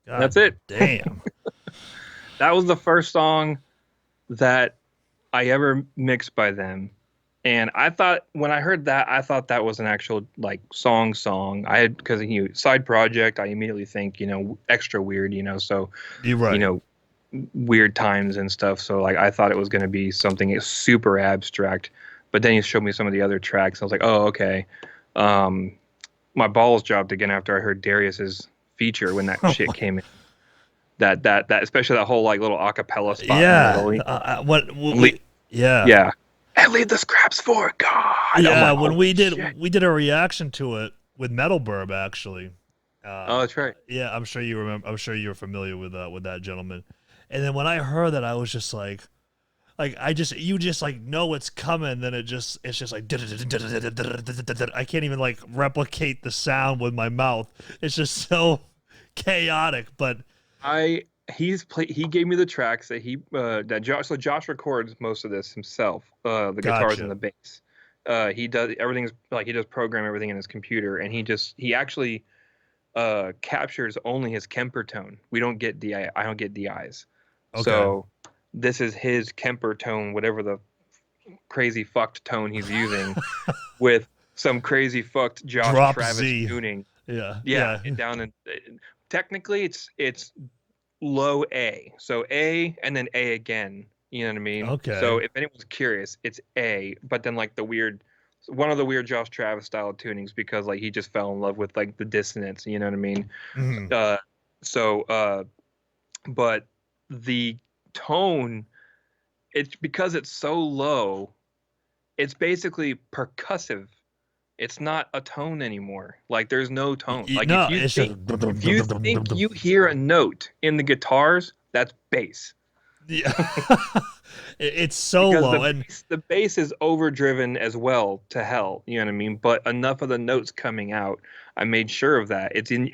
God, that's it. Damn. That was the first song that I ever mixed by them. And I thought, when I heard that, I thought that was an actual like song. I had, because side project, I immediately think extra weird, so you're right. Weird times and stuff. So like I thought it was going to be something super abstract, but then he showed me some of the other tracks. I was like, oh, okay. My balls dropped again after I heard Darius's feature when that shit came in. That especially that whole like little acapella spot. Yeah. In the middle. Yeah. And leave the scraps for God. Yeah, like, when we did a reaction to it with Metal Burb, actually. Oh, that's right. Yeah, I'm sure you remember. I'm sure you're familiar with that gentleman. And then when I heard that, I was just like you just like know it's coming. Then it's just like I can't even like replicate the sound with my mouth. It's just so chaotic. But he gave me the tracks that Josh records most of this himself, the guitars and the bass. He does everything's like, he does program everything in his computer, and he actually captures only his Kemper tone. We don't get DI. I don't get DIs. Okay. So this is his Kemper tone, whatever the crazy fucked tone he's using, with some crazy fucked Josh Drop Travis Z tuning. Yeah. And down in technically it's low A. So A and then A again. You know what I mean? So Okay. if anyone's curious, it's A, but then like one of the weird Josh Travis style tunings because like he just fell in love with like the dissonance. You know what I mean? Mhm. Uh, so, but the tone, it's because it's so low, it's basically percussive. It's not a tone anymore. Like there's no tone. Like No, it's just if you think you hear a note in the guitars, that's bass. yeah. It's so Because low, and the bass is overdriven as well to hell, you know what I mean? But enough of the notes coming out, I made sure of that. It's in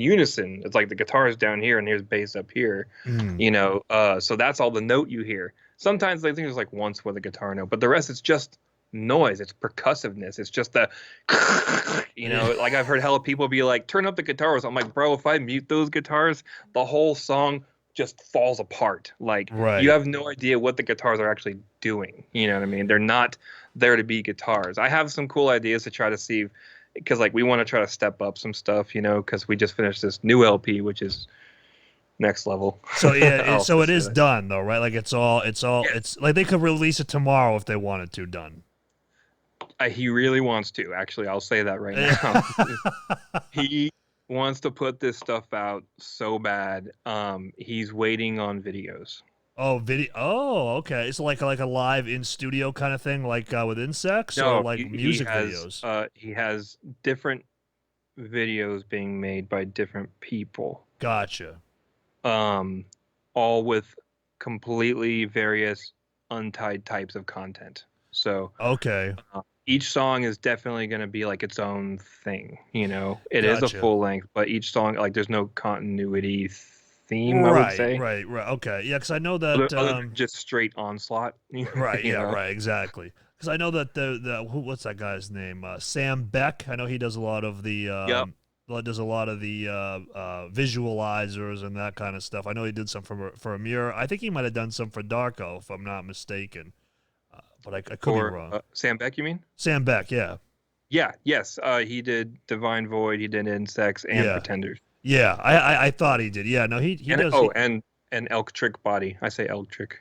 unison. It's like the guitar is down here and here's bass up here, mm, you know. So that's all the note you hear. Sometimes I think there's like once with a guitar note, but the rest it's just noise. It's percussiveness. It's just the, you know, like I've heard hella people be like, turn up the guitars. I'm like, bro, if I mute those guitars, the whole song just falls apart. Like you right. have no idea what the guitars are actually doing. You know what I mean? They're not there to be guitars. I have some cool ideas to try to see because like we want to try to step up some stuff, you know, because we just finished this new LP, which is next level. So yeah, I'll so it just say is that. done though, right? Like it's like they could release it tomorrow if they wanted to. Done. He really wants to. Actually, I'll say that right now. He wants to put this stuff out so bad. He's waiting on videos. Oh, video. Oh, okay. It's like a live in studio kind of thing, like with insects, or No, like music videos. he has different videos being made by different people. Gotcha. Um, all with completely various untied types of content. So Okay. each song is definitely going to be like its own thing. You know, it is a Gotcha. full length, but each song like there's no continuity theme. I would Right. say. Right. Right. Okay. Yeah, because I know that. Other than just straight onslaught, Right. you Yeah. know. Right. Exactly. Because I know that what's that guy's name? Sam Beck. I know he does a lot of the Yep. does a lot of the visualizers and that kind of stuff. I know he did some for EMMURE. I think he might have done some for Darko, if I'm not mistaken. But I could be Or wrong. Sam Beck, you mean? Sam Beck. Yeah. Yeah. Yes. He did Divine Void. He did Insects and Yeah. Pretenders. Yeah. I thought he did. Yeah. No, he And does. and Elk Trick Body. I say Elk Trick.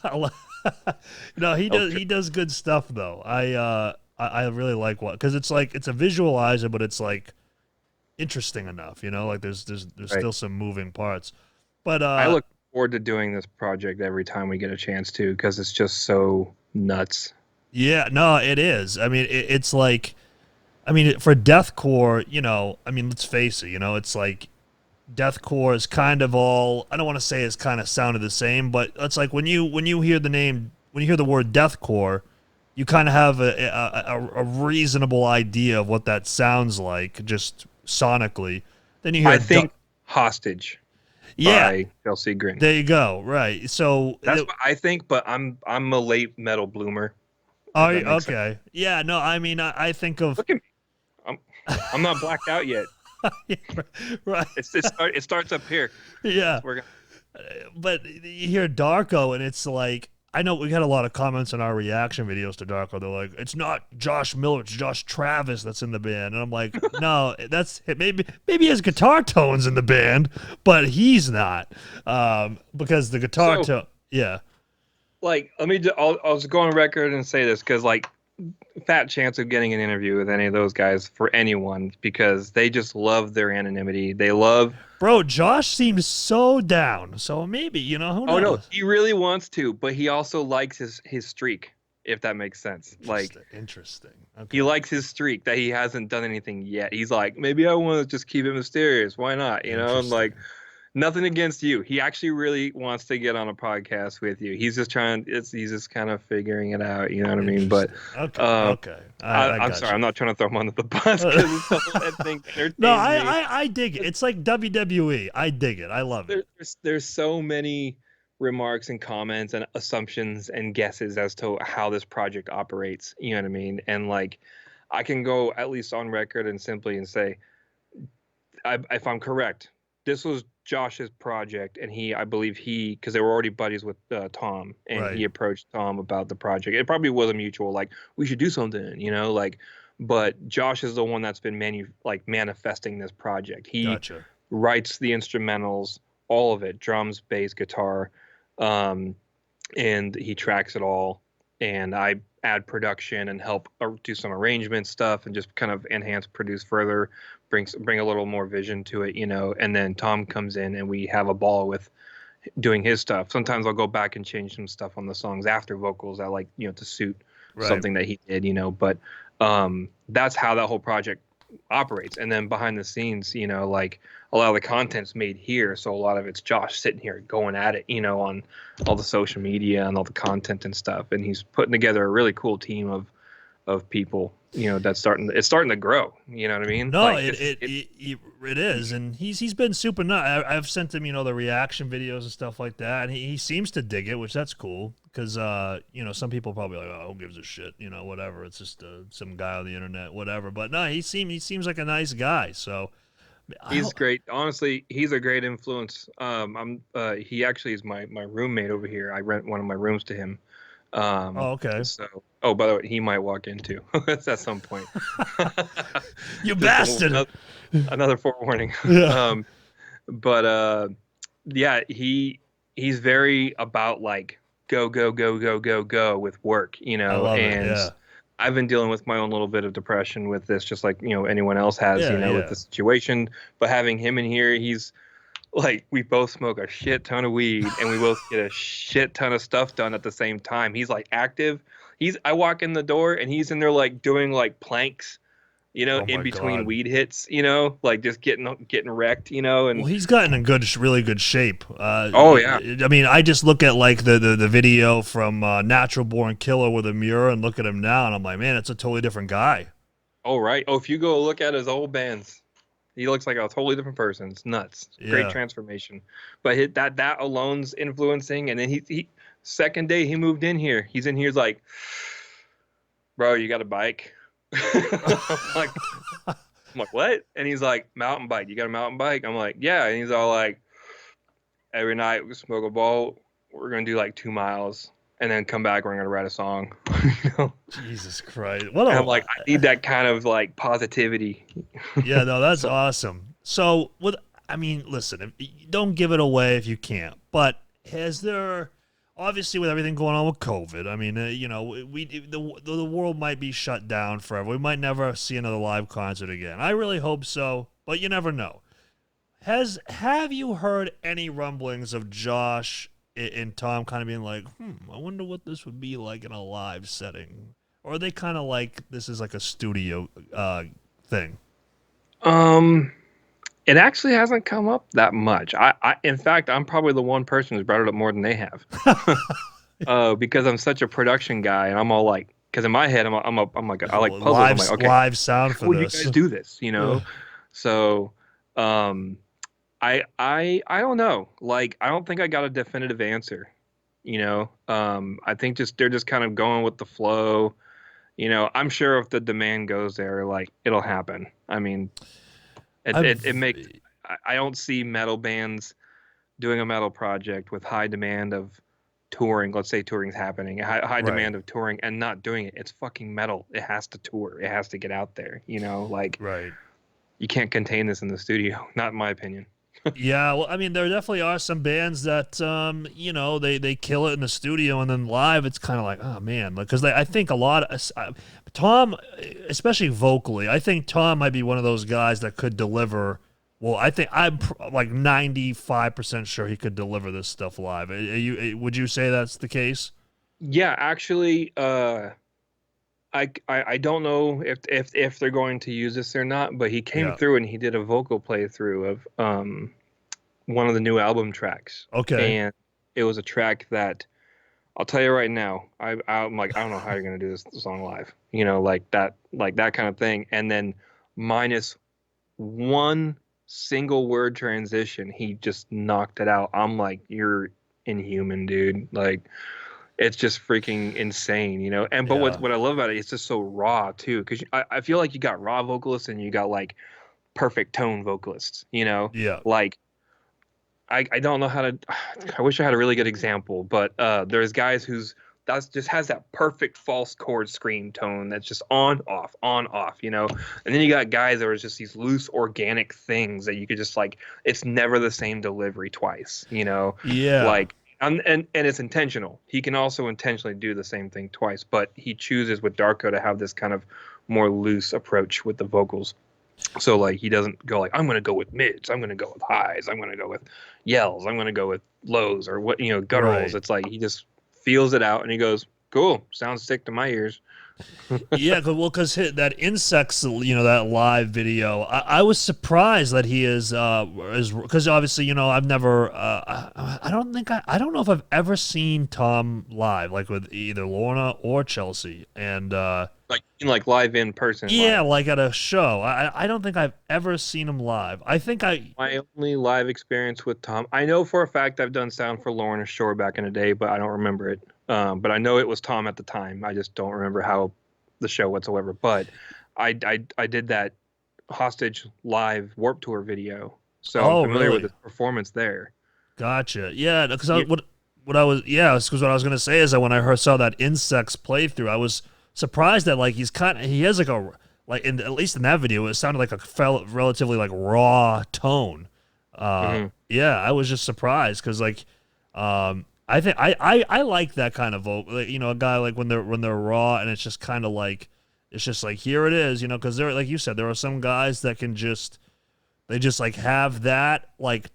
No, Elk he Trick. does good stuff though. I really like what because it's like it's a visualizer, but it's like interesting enough, you know. Like there's Right. still some moving parts, but I look forward to doing this project every time we get a chance to because it's just so nuts. yeah, no, it is. I mean, it's like, I mean, for deathcore, you know, I mean, let's face it, you know, it's like deathcore is kind of all. I don't want to say it's kind of sounded the same, but it's like when you hear the name when you hear the word deathcore, you kind of have a reasonable idea of what that sounds like just sonically. Then you I hear think Hostage yeah, by Chelsea Grin. there you go. Right. So, That's what I think, but I'm a late metal bloomer, if are you that makes sense. okay? Yeah. No. I mean, I think of Look at me. I'm I'm not blacked out yet. right. It starts up here. Yeah. We're But you hear Darko, and it's like I know we got a lot of comments in our reaction videos to Darko. They're like, "It's not Josh Miller, it's Josh Travis that's in the band," and I'm like, "No, that's maybe he has guitar tones in the band, but he's not because the guitar so tone, yeah, like I'll just go on record and say this because like fat chance of getting an interview with any of those guys for anyone because they just love their anonymity. They love. bro, Josh seems so down, so maybe you know who Oh no, knows." he really wants to, but he also likes his streak, if that makes sense. Like Interesting. he Okay. likes his streak that he hasn't done anything yet. He's like, maybe I want to just keep it mysterious. Why not? You know, and Interesting. like nothing against you. He actually really wants to get on a podcast with you. He's just he's just kind of figuring it out. You know what I mean? But Interesting. Okay. um, Okay. I I'm got sorry, you. I'm not trying to throw him under the bus because it's something that thing No, entertains me. I dig it. It's like WWE. I dig it. I love it. There's so many remarks and comments and assumptions and guesses as to how this project operates. You know what I mean? And like, I can go at least on record and simply and say, if I'm correct, this was Josh's project, and I believe because they were already buddies with Tom, and Right. he approached Tom about the project. It probably was a mutual, like, we should do something, you know, like, but Josh is the one that's been manifesting this project. He Gotcha. writes the instrumentals, all of it, drums, bass, guitar, um, and he tracks it all. And I add production and help do some arrangement stuff and just kind of enhance, produce further, bring a little more vision to it, And then Tom comes in and we have a ball with doing his stuff. Sometimes I'll go back and change some stuff on the songs after vocals. I like, to suit Right. something that he did, But that's how that whole project operates. And then behind the scenes, like a lot of the content's made here, so a lot of it's Josh sitting here going at it, on all the social media and all the content and stuff. And he's putting together a really cool team of people, that's starting to grow. You know what I mean? No, Like it is, and he's been super nice. I've sent him, the reaction videos and stuff like that, and he seems to dig it, which that's cool. Because some people probably like, oh, who gives a shit, whatever. It's just some guy on the internet, whatever. But no, he seems like a nice guy. So he's great. Honestly, he's a great influence. He actually is my roommate over here. I rent one of my rooms to him. Oh, okay. So, by the way, he might walk in too. That's at some point. You bastard. Another forewarning. Yeah. Yeah, he's very about like go with work, I love and it, yeah. I've been dealing with my own little bit of depression with this, just like, anyone else has, Yeah, with the situation. But having him in here, he's like, we both smoke a shit ton of weed and we both get a shit ton of stuff done at the same time. He's like active. I walk in the door and he's in there like doing like planks, in between weed hits, like just getting wrecked, and well, he's gotten in really good shape. Oh yeah. I mean, I just look at like the video from Natural Born Killer with EMMURE and look at him now, and I'm like, man, it's a totally different guy. Oh right. Oh, if you go look at his old bands, he looks like a totally different person. It's nuts. Yeah. Great transformation. But that alone's influencing. And then he second day he moved in here. He's in here. He's like, bro, you got a bike? I'm like, what? And he's like, mountain bike. You got a mountain bike? I'm like, yeah. And he's all like, every night we smoke a bowl. We're gonna do like 2 miles. And then come back. We're gonna write a song. Jesus Christ! I'm like, I need that kind of like positivity. Yeah, no, that's awesome. So, listen, don't give it away if you can't. But has there, obviously, with everything going on with COVID, I mean, the world might be shut down forever. We might never see another live concert again. I really hope so, but you never know. Have you heard any rumblings of Josh and Tom kind of being like, I wonder what this would be like in a live setting? Or are they kind of like, this is like a studio thing? It actually hasn't come up that much. In fact, I'm probably the one person who's brought it up more than they have. Because I'm such a production guy, and I'm all like, because in my head, I'm like, I like puzzles. I'm like, okay, live sound for how would this. you guys do this? So, I don't know. Like, I don't think I got a definitive answer. I think they're just kind of going with the flow. I'm sure if the demand goes there, like, it'll happen. I mean, it makes. I don't see metal bands doing a metal project with high demand of touring. Let's say touring's happening, high demand of touring, and not doing it. It's fucking metal. It has to tour. It has to get out there. Like, right. You can't contain this in the studio. Not in my opinion. Yeah, well, I mean, there definitely are some bands that, they kill it in the studio, and then live, it's kind of like, oh man, because I think a lot of Tom, especially vocally, I think Tom might be one of those guys that could deliver. Well, I think I'm like 95% sure he could deliver this stuff live. Would you say that's the case? Yeah, actually, I don't know if they're going to use this or not, but he came through and he did a vocal playthrough of one of the new album tracks. Okay. And it was a track that, I'll tell you right now, I'm like, I don't know how you're gonna do this song live. Like that kind of thing. And then minus one single word transition, he just knocked it out. I'm like, you're inhuman, dude. Like, it's just freaking insane, but what I love about it, it's just so raw too, because I feel like you got raw vocalists and you got like perfect tone vocalists, Yeah. Like, I don't know how to. I wish I had a really good example, but there's guys whose that's just has that perfect false chord scream tone that's just on off, you know. And then you got guys that are just these loose organic things that you could just like, it's never the same delivery twice, you know. Yeah. Like and it's intentional. He can also intentionally do the same thing twice, but he chooses with Darko to have this kind of more loose approach with the vocals. So like he doesn't go like, I'm gonna go with mids, I'm gonna go with highs, I'm gonna go with yells, I'm gonna go with lows, or what, you know, gutturals. Right. It's like he just feels it out and he goes, cool, sounds sick to my ears. Yeah, well, because that insects, you know, that live video, I was surprised that he is because obviously, you know, I've never, I don't think I don't know if I've ever seen Tom live, like with either Lorna or Chelsea, and Like live in person. yeah, Live. like at a show. I don't think I've ever seen him live. I think My only live experience with Tom, I know for a fact I've done sound for Lorna Shore back in the day, but I don't remember it. But I know it was Tom at the time. I just don't remember how the show whatsoever. But I did that Hostage live Warp Tour video, so I'm oh familiar with really? his performance there. Gotcha. Yeah, because You, what I was yeah, because what I was gonna say is that when I saw that insects playthrough, I was surprised that like he has like a like in at least in that video, it sounded like a relatively like raw tone. mhm. Yeah, I was just surprised because like I think I like that kind of vocal. Like, you know, a guy like when they're raw and it's just kind of like it's just like here it is, you know, because there like you said there are some guys that can just they just like have that like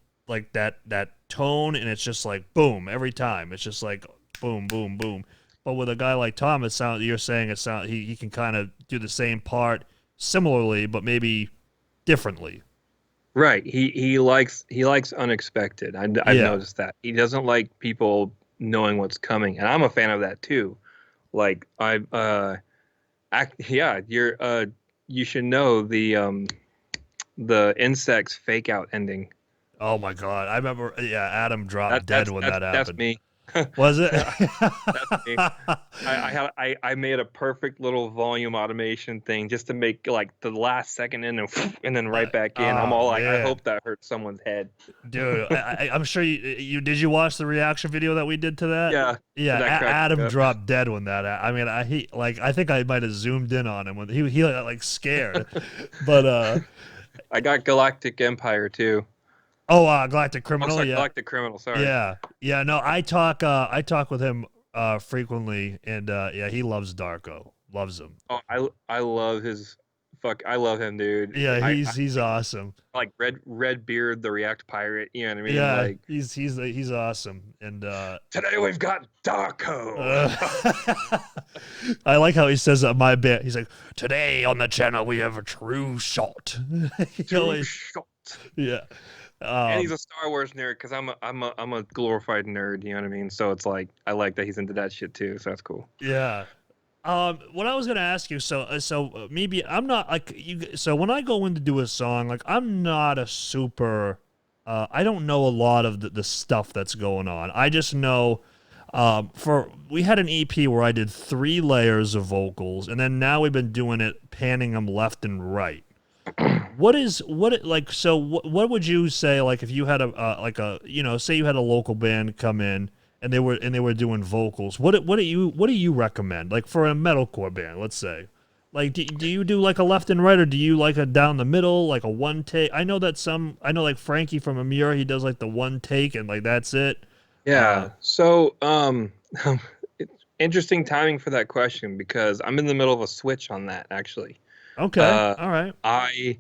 that tone and it's just like boom every time. It's just like boom boom boom. But with a guy like Tom, you're saying he can kind of do the same part similarly, but maybe differently. Right. He likes unexpected. I've Yeah. noticed that. He doesn't like people knowing what's coming, and I'm a fan of that too. Like yeah, you should know the insect's fake out ending. Oh my God. I remember. Yeah, Adam dropped dead when that That's happened. me. Was it? That's me. I made a perfect little volume automation thing just to make like the last second in and then right back in. I'm Oh all like, I man, hope that hurt someone's head. dude. I'm sure you did. You watch the reaction video that we did to that? Yeah, Yeah, that cracked me Adam up. dropped dead when that. I mean, I think I might have zoomed in on him when he like scared, but I got Galactic Empire too. oh, Galactic Oh, Criminal. sorry, Yeah, Galactic Criminal. Sorry. yeah. No, I talk with him frequently, and yeah, he loves Darko, loves him. Oh, I love his fuck. I love him, dude. Yeah, I he's awesome. like Red Beard, the React Pirate. You know what I mean? Yeah, Like he's awesome, and today we've got Darko. uh, I like how he says my bit. He's like, today on the channel we have a true shot. You know, True shot. yeah. And he's Um, a Star Wars nerd because I'm a glorified nerd. You know what I mean? So it's like I like that he's into that shit too. So that's cool. yeah. What I was gonna ask you, so maybe I'm not like you. So when I go in to do a song, like I'm not a super. I don't know a lot of the stuff that's going on. I just know. We had an EP where I did 3 layers of vocals, and then now we've been doing it, panning them left and right. What would you say like if you had a you know, say you had a local band come in and they were doing vocals, what do you recommend like for a metalcore band, let's say, like do you do like a left and right, or do you like a down the middle, like a one take? I know like Frankie from EMMURE, he does like the one take and like that's it. Yeah. So it's interesting timing for that question because I'm in the middle of a switch on that actually. Okay, Uh, all right. I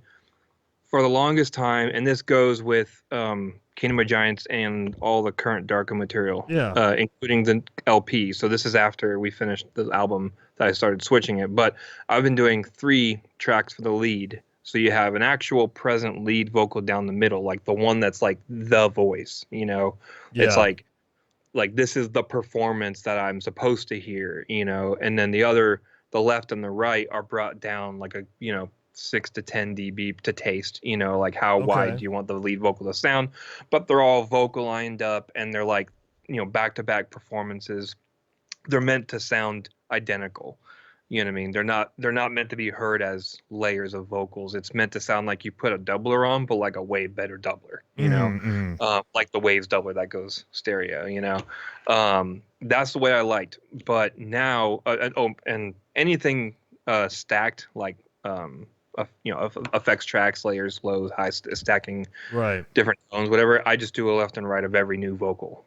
for the longest time, and this goes with Kingdom of Giants and all the current Darko material, Yeah. including the LP. So this is after we finished the album that I started switching it. But I've been doing 3 tracks for the lead. So you have an actual present lead vocal down the middle, like the one that's like the voice, you know. It's Yeah. like this is the performance that I'm supposed to hear, you know, and then the left and the right are brought down like a, you know, 6 to 10 dB to taste, you know, like how wide Okay. do you want the lead vocal to sound, but they're all vocal lined up and they're like, you know, back to back performances. They're meant to sound identical, You know what I mean? They're not meant to be heard as layers of vocals. It's meant to sound like you put a doubler on, but like a way better doubler. You know, like the Waves doubler that goes stereo. You know, that's the way I liked. But now, and anything stacked like effects tracks, layers, lows, high, stacking, Right. different tones, whatever. I just do a left and right of every new vocal.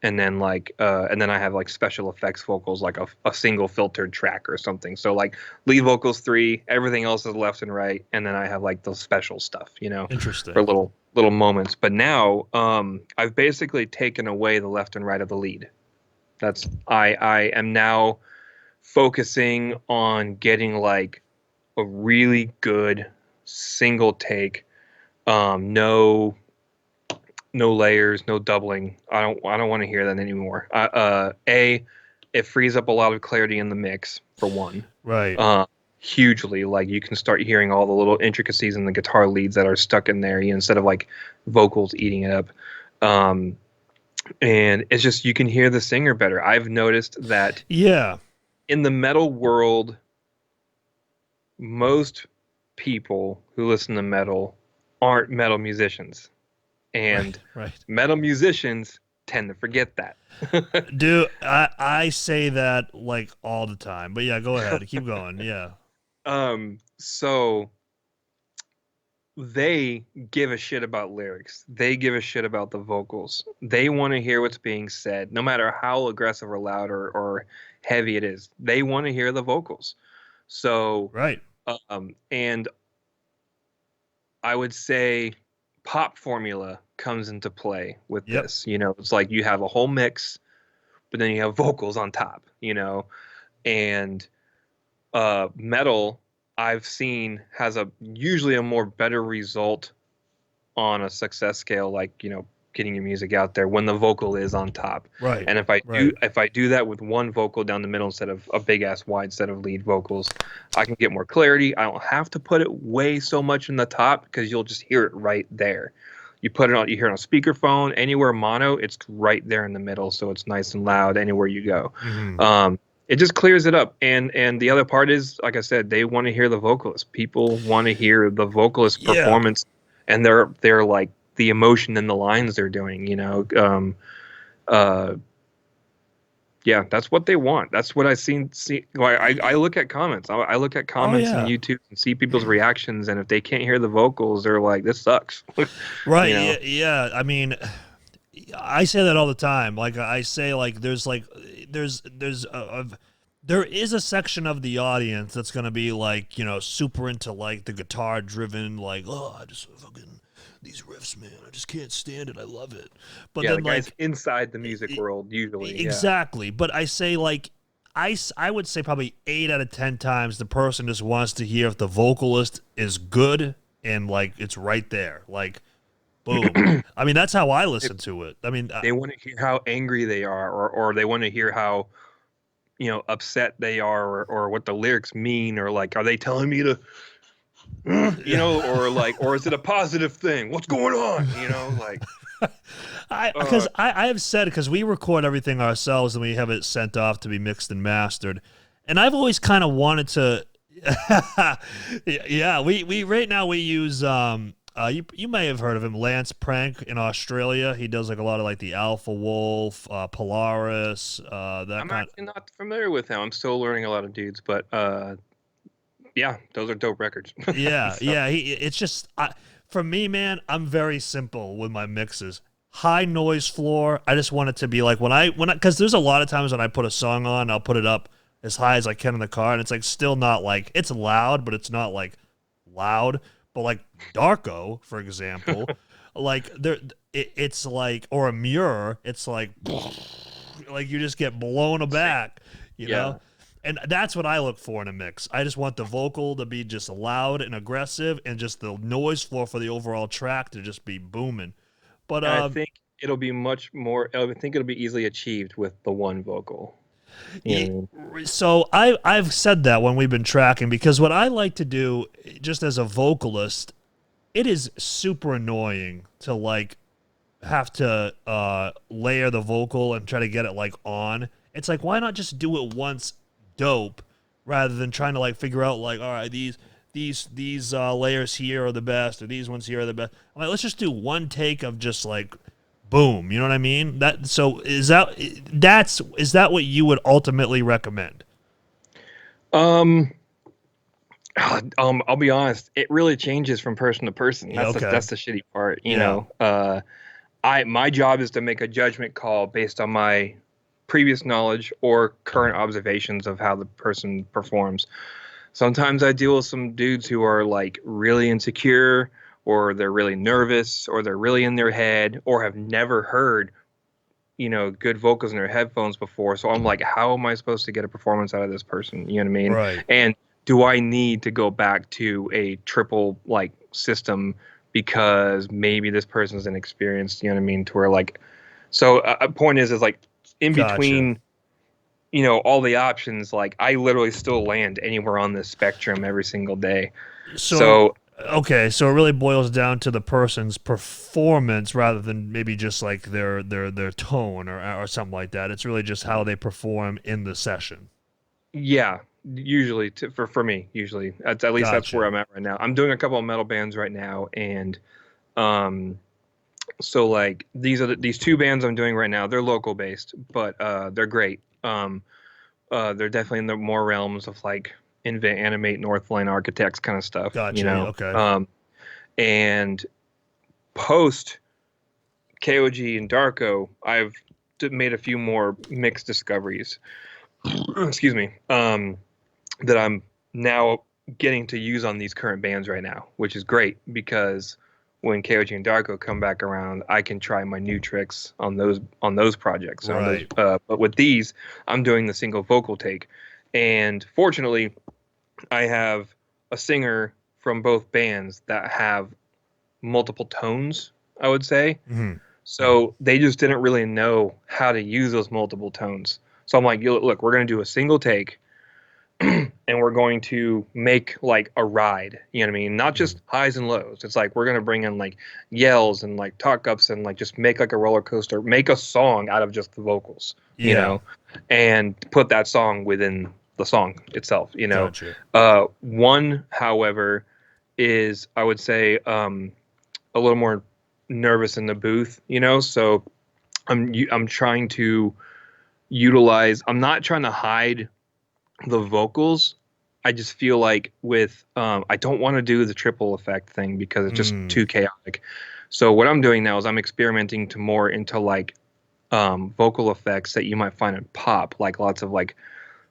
And then and then I have like special effects vocals, like a single filtered track or something. So like lead vocals 3, everything else is left and right, and then I have like the special stuff, you know, Interesting. for little moments. But now I've basically taken away the left and right of the lead. I am now focusing on getting like a really good single take, no layers, no doubling. I don't want to hear that anymore. It frees up a lot of clarity in the mix for one. Right. Hugely. Like you can start hearing all the little intricacies in the guitar leads that are stuck in there, instead of like vocals eating it up. And it's just, you can hear the singer better. I've noticed that in the metal world, most people who listen to metal aren't metal musicians. And right. metal musicians tend to forget that. Dude, I say that like all the time. But yeah, go ahead. Keep going. Yeah. So they give a shit about lyrics. They give a shit about the vocals. They want to hear what's being said, no matter how aggressive or loud or heavy it is. They want to hear the vocals. So right. And I would say pop formula comes into play with this. It's like you have a whole mix, but then you have vocals on top, and metal I've seen has usually a more better result on a success scale, like, getting your music out there when the vocal is on top. Right. And if I do that with one vocal down the middle instead of a big ass wide set of lead vocals, I can get more clarity. I don't have to put it way so much in the top because you'll just hear it right there. You put it on, you hear it on speakerphone, anywhere mono, it's right there in the middle, so it's nice and loud anywhere you go. It just clears it up. And the other part is, like I said, they want to hear the vocalist. People want to hear the vocalist performance, and they're like the emotion in the lines they're doing, yeah, that's what they want. That's what I see. I look at comments. I look at comments on YouTube and see people's reactions, and if they can't hear the vocals, they're like, "This sucks." Right? Yeah. I mean, I say that all the time. Like I say, like there is a section of the audience that's gonna be like, super into like the guitar driven, like, oh, I just fucking these riffs, man, I just can't stand it. I love it. But then, the guys inside the music world usually. Exactly. Yeah. But I say, like, I would say probably 8 out of 10 times the person just wants to hear if the vocalist is good and like it's right there. Like, boom. I mean, that's how I listen to it. I mean, they want to hear how angry they are, or they want to hear how, upset they are, or what the lyrics mean, or like, are they telling me to, or is it a positive thing? What's going on? Like. Because I have said, because we record everything ourselves and we have it sent off to be mixed and mastered, and I've always kind of wanted to. We right now we use you may have heard of him, Lance Prank in Australia. He does like a lot of like the Alpha Wolf, Polaris. I'm actually not familiar with him. I'm still learning a lot of dudes, but yeah, those are dope records. Yeah, so. Yeah. It's just for me, man. I'm very simple with my mixes. High noise floor. I just want it to be like because there's a lot of times when I put a song on, I'll put it up as high as I can in the car, and it's like still not like it's loud, but it's not like loud. But like Darko, for example, like it's like, or EMMURE, it's like you just get blown aback, you know. And that's what I look for in a mix. I just want the vocal to be just loud and aggressive, and just the noise floor for the overall track to just be booming. But I think it'll be much more. I think it'll be easily achieved with the one vocal. So I've said that when we've been tracking, because what I like to do, just as a vocalist, it is super annoying to like have to layer the vocal and try to get it like on. It's like, why not just do it once dope, rather than trying to like figure out like, all right, these layers here are the best, or these ones here are the best. I'm like, let's just do one take of just like boom. You know what I mean? That so is that what you would ultimately recommend? Um, I'll be honest, it really changes from person to person. Yeah, okay. That's the shitty part, you Yeah. know. My job is to make a judgment call based on my previous knowledge or current observations of how the person performs. Sometimes I deal with some dudes who are like really insecure, or they're really nervous, or they're really in their head, or have never heard, good vocals in their headphones before. So I'm like, how am I supposed to get a performance out of this person? You know what I mean? Right. And do I need to go back to a triple like system because maybe this person's inexperienced? You know what I mean? To where like, so a point is like in Gotcha. between, all the options, like I literally still land anywhere on this spectrum every single day. So So okay, so it really boils down to the person's performance rather than maybe just like their tone or something like that. It's really just how they perform in the session. yeah, usually for me, usually at least that's where Gotcha. I'm at right now. I'm doing a couple of metal bands right now, and um, so like these two bands I'm doing right now. They're local based, but they're great. They're definitely in the more realms of like invent, animate, Northline architects kind of stuff, Gotcha. Yeah, okay. and post KOG and Darko, I've made a few more mixed discoveries. Excuse me. That I'm now getting to use on these current bands right now, which is great because when KOG and Darko come back around, I can try my new tricks on those projects. On those, Right. but with these, I'm doing the single vocal take, and fortunately, I have a singer from both bands that have multiple tones, I would say. Hmm. So they just didn't really know how to use those multiple tones. So I'm like, look, we're going to do a single take and we're going to make like a ride, you know what I mean? Not Hmm. just highs and lows. It's like we're going to bring in like yells and like talk ups and like just make like a roller coaster, make a song out of just the vocals, Yeah. and put that song within the song itself, Gotcha. One, however, is I would say a little more nervous in the booth, so I'm trying to utilize, I'm not trying to hide the vocals. I just feel like with I don't want to do the triple effect thing because it's just Mm. too chaotic. So what I'm doing now is I'm experimenting to more into like vocal effects that you might find in pop, like lots of like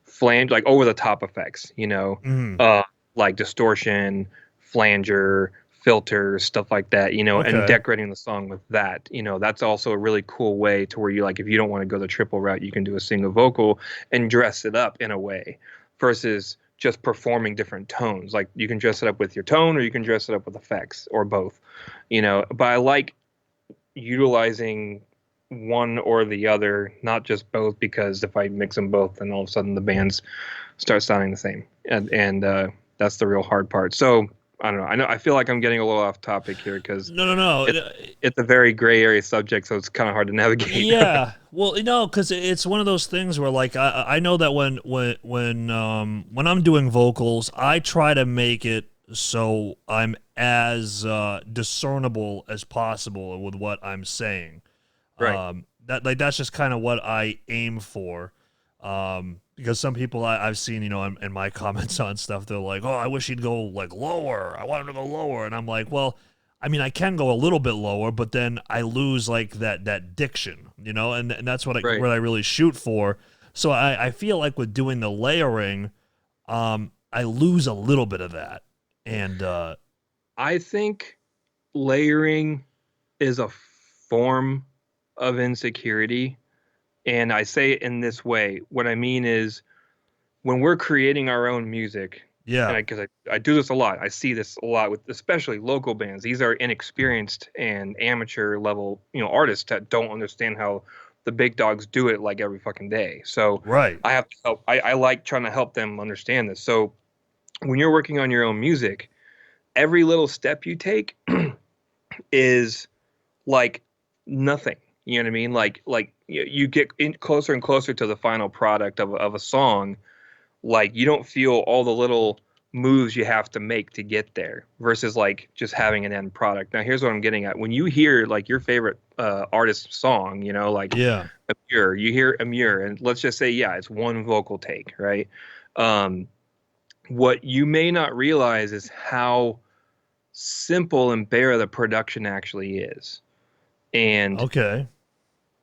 flange, like over the top effects, Mm. uh, like distortion, flanger, filters, stuff like that, and Okay. decorating the song with that. That's also a really cool way to where you like, if you don't want to go the triple route, you can do a single vocal and dress it up in a way versus just performing different tones. Like you can dress it up with your tone or you can dress it up with effects or both, but I like utilizing one or the other, not just both, because if I mix them both, then all of a sudden the bands start sounding the same, and that's the real hard part. So I don't know. I feel like I'm getting a little off topic here because No, no, no. it's it's a very gray area subject, so it's kind of hard to navigate. Yeah, well, because it's one of those things where, like, I know that when I'm doing vocals, I try to make it so I'm as discernible as possible with what I'm saying. Right. That's just kind of what I aim for. Because some people I've seen, in my comments on stuff, they're like, "Oh, I wish he'd go like lower. I want him to go lower," and I'm like, "Well." I mean, I can go a little bit lower, but then I lose like that diction, and that's Right. what I really shoot for. So I feel like with doing the layering, I lose a little bit of that, and I think layering is a form of insecurity, and I say it in this way. What I mean is when we're creating our own music, and yeah, I do this a lot, I see this a lot with especially local bands. These are inexperienced and amateur level, artists that don't understand how the big dogs do it like every fucking day. So right, I have to help. I like trying to help them understand this. So when you're working on your own music, every little step you take is like nothing. You know what I mean? Like you get in closer and closer to the final product of a song, Like you don't feel all the little moves you have to make to get there versus like just having an end product. Now here's what I'm getting at. When you hear like your favorite artist's song, you know, like Yeah. EMMURE, you hear EMMURE, and let's just say, yeah, it's one vocal take, right? What you may not realize is how simple and bare the production actually is. And Okay.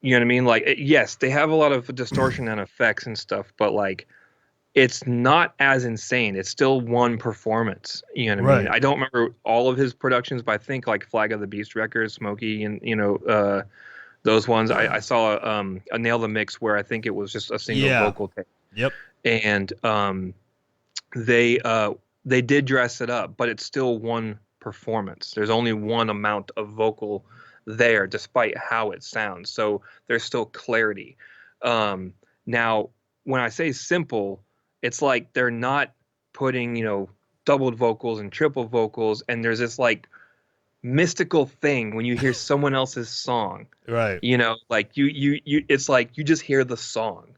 you know what I mean? Like, yes, they have a lot of distortion and effects and stuff, but like, it's not as insane. It's still one performance. You know what I mean? Right. I don't remember all of his productions, but I think like Flag of the Beast Records, Smokey, and those ones. I saw a Nail the Mix where I think it was just a single Yeah. vocal take, Yep. and they did dress it up, but it's still one performance. There's only one amount of vocal there, despite how it sounds. So there's still clarity. Now, when I say simple, it's like they're not putting, doubled vocals and triple vocals, and there's this like mystical thing when you hear someone else's song. Right. Like it's like you just hear the song.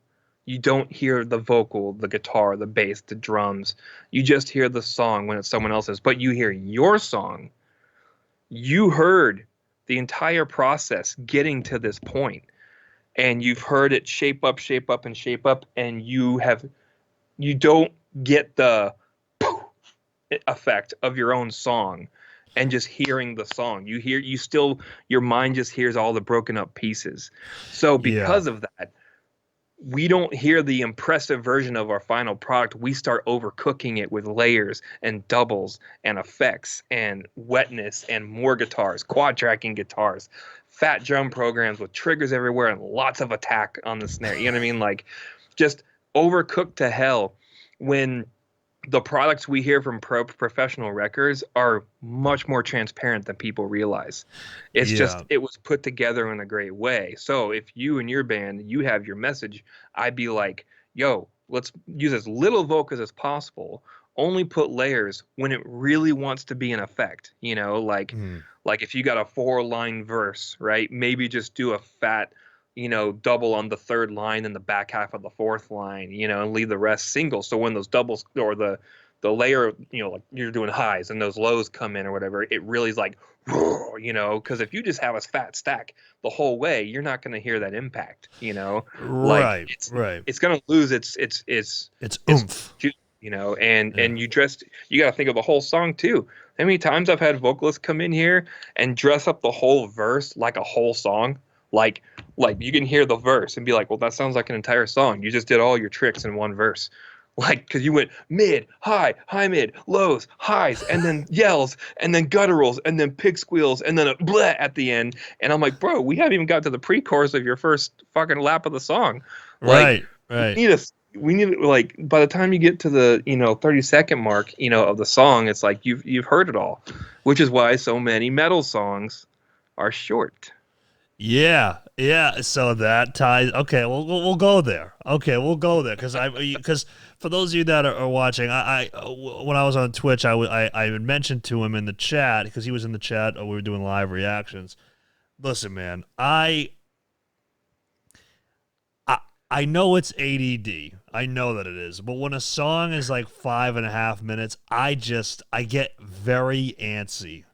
You don't hear the vocal, the guitar, the bass, the drums. You just hear the song when it's someone else's, but you hear your song. You heard the entire process getting to this point, and you've heard it shape up, and shape up, and you don't get the poof effect of your own song and just hearing the song. Your mind just hears all the broken up pieces. So Yeah. because of that, we don't hear the impressive version of our final product. We start overcooking it with layers and doubles and effects and wetness and more guitars, quad tracking guitars, fat drum programs with triggers everywhere and lots of attack on the snare. You know what I mean? Like just overcooked to hell when the products we hear from professional records are much more transparent than people realize. It's just, Yeah. it was put together in a great way. So if you and your band, you have your message, I'd be like, yo, let's use as little vocals as possible. Only put layers when it really wants to be an effect, Mm. like if you got a 4-line verse, right? Maybe just do a fat, double on the third line in the back half of the fourth line, and leave the rest single. So when those doubles or the layer, like you're doing highs and those lows come in or whatever, it really is like, because if you just have a fat stack the whole way, you're not going to hear that impact, like Right. Right. it's going to lose its It's oomph. juice, and Yeah. you got to think of the whole song too. How many times I've had vocalists come in here and dress up the whole verse like a whole song, like you can hear the verse and be like, well, that sounds like an entire song. You just did all your tricks in one verse. Like, because you went mid, high, mid, lows, highs, and then yells, and then gutturals, and then pig squeals, and then a bleh at the end. And I'm like, bro, we haven't even got to the pre-chorus of your first fucking lap of the song. Like, Right. Right. we need like by the time you get to the 30-second mark of the song, it's like you've heard it all, which is why so many metal songs are short. Yeah, yeah. So that ties. Okay, we'll go there. Okay, we'll go there because for those of you that are watching, when I was on Twitch, I had mentioned to him in the chat because he was in the chat. We were doing live reactions. Listen, man, I know it's ADD. I know that it is, but when a song is like 5.5 minutes, I get very antsy,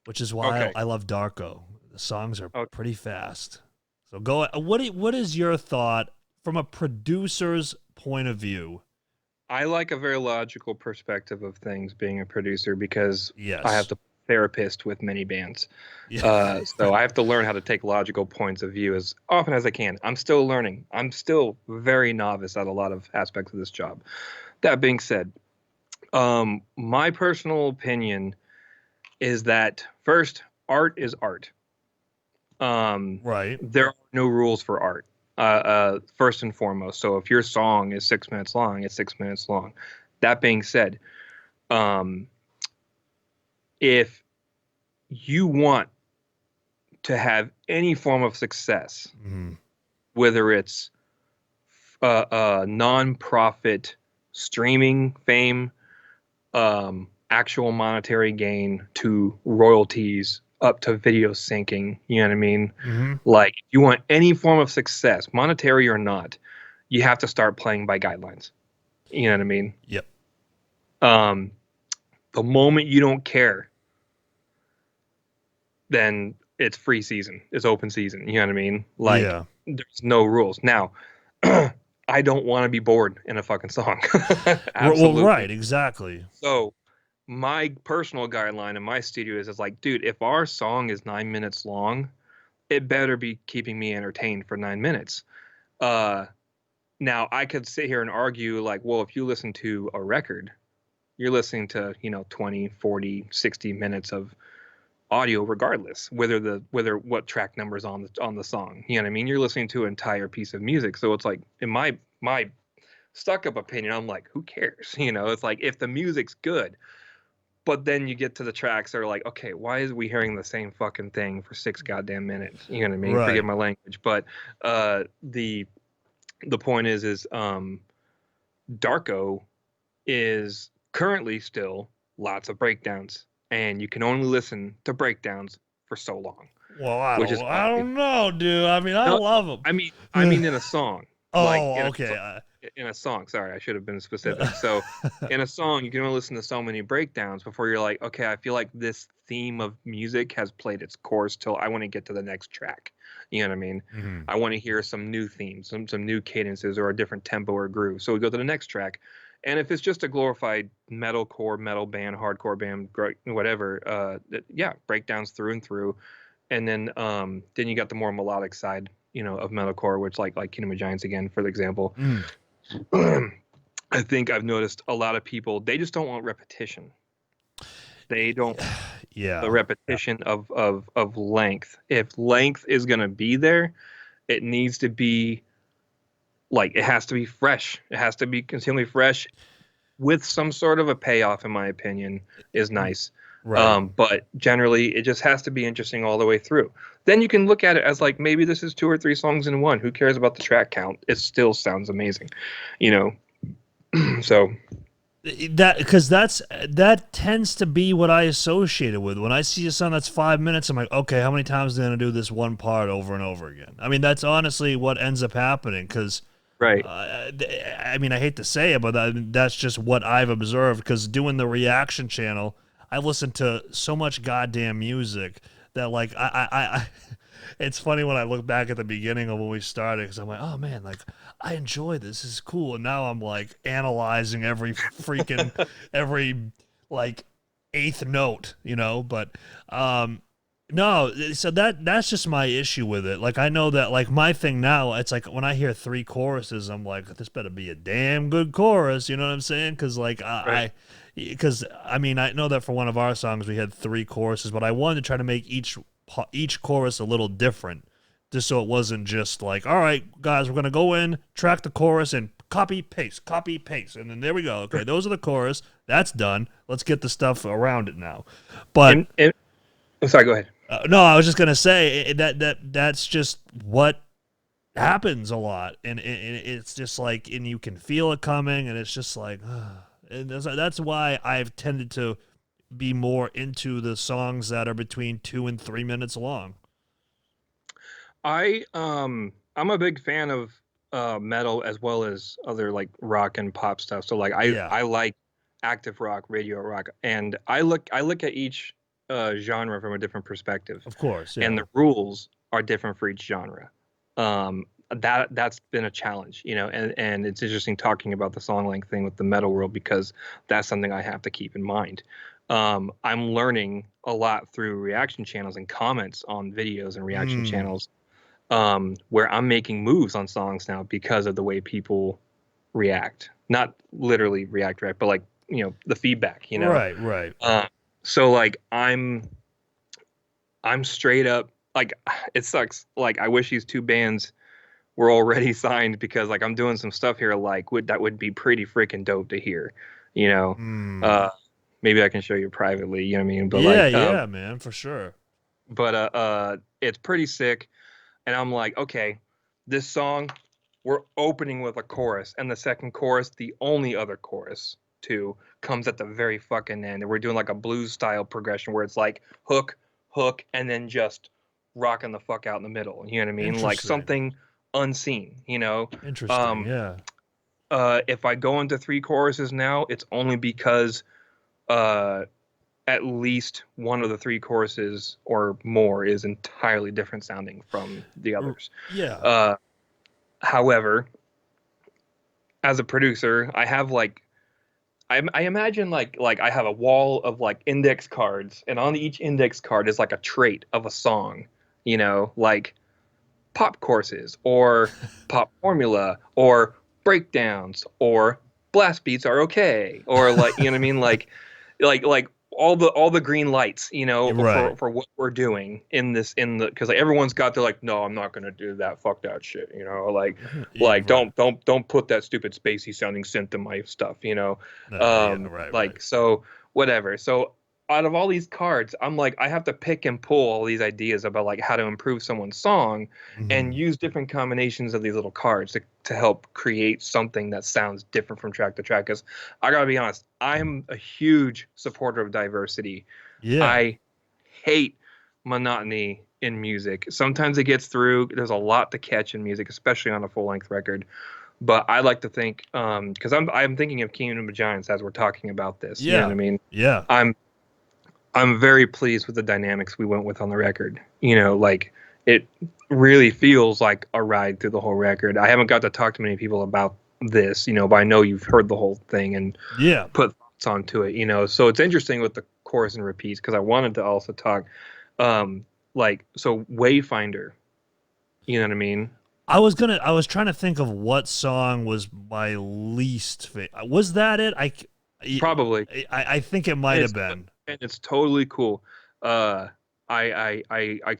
which is why Okay. I love Darko. The songs are Okay. pretty fast. So go. What is your thought from a producer's point of view? I like a very logical perspective of things being a producer because Yes. I have to therapist with many bands. Yeah. So I have to learn how to take logical points of view as often as I can. I'm still learning. I'm still very novice at a lot of aspects of this job. That being said, my personal opinion is that first, art is art. Right. There are no rules for art. First and foremost. So if your song is 6 minutes long, it's 6 minutes long. That being said, if you want to have any form of success, whether it's non-profit streaming fame, actual monetary gain to royalties, up to video syncing, you know what I mean? Like, if you want any form of success, monetary or not, you have to start playing by guidelines. You know what I mean? Yep. The moment you don't care, then it's free season. It's open season. You know what I mean? Like Yeah. there's no rules. Now, I don't want to be bored in a fucking song. Well, Absolutely. right, exactly. So my personal guideline in my studio is like, dude, if our song is 9 minutes long, it better be keeping me entertained for 9 minutes. Now I could sit here and argue like, well, if you listen to a record, you're listening to, 20, 40, 60 minutes of audio regardless, whether what track number's on the song. You know what I mean? You're listening to an entire piece of music. So it's like in my stuck up opinion, I'm like, who cares? It's like if the music's good, but then you get to the tracks that are like, okay, why is we hearing the same fucking thing for 6 goddamn minutes? You know what I mean? Forgive Right. my language, but the point is Darko is currently still lots of breakdowns, and you can only listen to breakdowns for so long, Well, I which don't is I why. don't know, dude. I mean, I No, love them. I mean in a song, like Oh, okay. in a song. Sorry, I should have been specific. So, in a song, you can only listen to so many breakdowns before you're like, okay, I feel like this theme of music has played its course till I want to get to the next track. You know what I mean? Mhm. I want to hear some new themes, some new cadences, or a different tempo or groove. So we go to the next track, and if it's just a glorified metalcore, metal band, hardcore band, whatever, yeah, breakdowns through and through, and then you got the more melodic side, of metalcore, which like Kingdom of Giants again, for example. Mm. I think I've noticed a lot of people, they just don't want repetition. They don't the Yeah. repetition of length. If length is gonna be there, it needs to be like it has to be fresh. It has to be continually fresh with some sort of a payoff, in my opinion, is nice. Right. But generally, it just has to be interesting all the way through. Then you can look at it as like maybe this is 2 or 3 songs in one. Who cares about the track count? It still sounds amazing, you know. So that tends to be what I associate it with. When I see a song that's 5 minutes, I'm like, okay, how many times are they gonna do this one part over and over again? I mean, that's honestly what ends up happening. Because right, I mean, I hate to say it, but that's just what I've observed. Because doing the reaction channel, I listen to so much goddamn music that like it's funny when I look back at the beginning of when we started, because I'm like, oh man, like I enjoy this. This is cool. And now I'm like analyzing every like eighth note, But no, so that's just my issue with it. Like I know that like my thing now, it's like when I hear 3 choruses, I'm like, this better be a damn good chorus. You know what I'm saying? Because like right. because I mean I know that for one of our songs we had 3 choruses, but I wanted to try to make each chorus a little different, just so it wasn't just like, all right, guys, we're gonna go in, track the chorus, and copy paste, and then there we go. Okay, those are the chorus. That's done. Let's get the stuff around it now. But I'm sorry. Go ahead. no, I was just gonna say that's just what happens a lot, and it's just like, and you can feel it coming, and it's just like, and that's why I've tended to be more into the songs that are between 2 and 3 minutes long. I'm a big fan of metal as well as other like rock and pop stuff. So like Yeah, I like active rock, radio rock, and I look at each genre from a different perspective, of course. and Yeah. the rules are different for each genre. That's been a challenge, and it's interesting talking about the song length thing with the metal world because that's something I have to keep in mind. I'm learning a lot through reaction channels and comments on videos and reaction Mm, channels, where I'm making moves on songs now because of the way people react. Not literally react, right? But like, the feedback. right, right. Uh, so like I'm straight up like it sucks. Like I wish these two bands were already signed because like I'm doing some stuff here like that would be pretty freaking dope to hear, you know. Mm. Uh maybe I can show you privately, you know what I mean? But Yeah, like yeah, man, for sure. it's pretty sick. And I'm like, okay, this song, we're opening with a chorus, and the second chorus, the only other chorus too, comes at the very fucking end. And we're doing like a blues style progression where it's like hook, hook, and then just rocking the fuck out in the middle. You know what I mean? Like Interesting. something unseen, Interesting. Um, Yeah. if I go into 3 choruses now, it's only because at least one of the 3 choruses or more is entirely different sounding from the others. Yeah. However, as a producer, I have like I imagine like I have a wall of like index cards, and on each index card is like a trait of a song, like pop courses or pop formula or breakdowns or blast beats are okay, or like you know what I mean, like all the green lights, Right. for what we're doing because like everyone's got to like, no, I'm not gonna do that, fuck that shit, like Right. don't put that stupid spacey sounding synth in my stuff, Yeah, right, right. like so whatever. So out of all these cards, I'm like, I have to pick and pull all these ideas about like how to improve someone's song and Mhm. use different combinations of these little cards to help create something that sounds different from track to track. Because I gotta be honest, I'm a huge supporter of diversity. Yeah. I hate monotony in music. Sometimes it gets through. There's a lot to catch in music, especially on a full length record. But I like to think, because I'm thinking of Kingdom of Giants as we're talking about this. You know what I Yeah. mean? Yeah. I'm very pleased with the dynamics we went with on the record. Like it really feels like a ride through the whole record. I haven't got to talk to many people about this, but I know you've heard the whole thing and Yeah. put thoughts onto it, So it's interesting with the chorus and repeats because I wanted to also talk, so Wayfinder, you know what I mean? I was trying to think of what song was my least favorite. Was that it? Probably. I think it might have been. And it's totally cool. I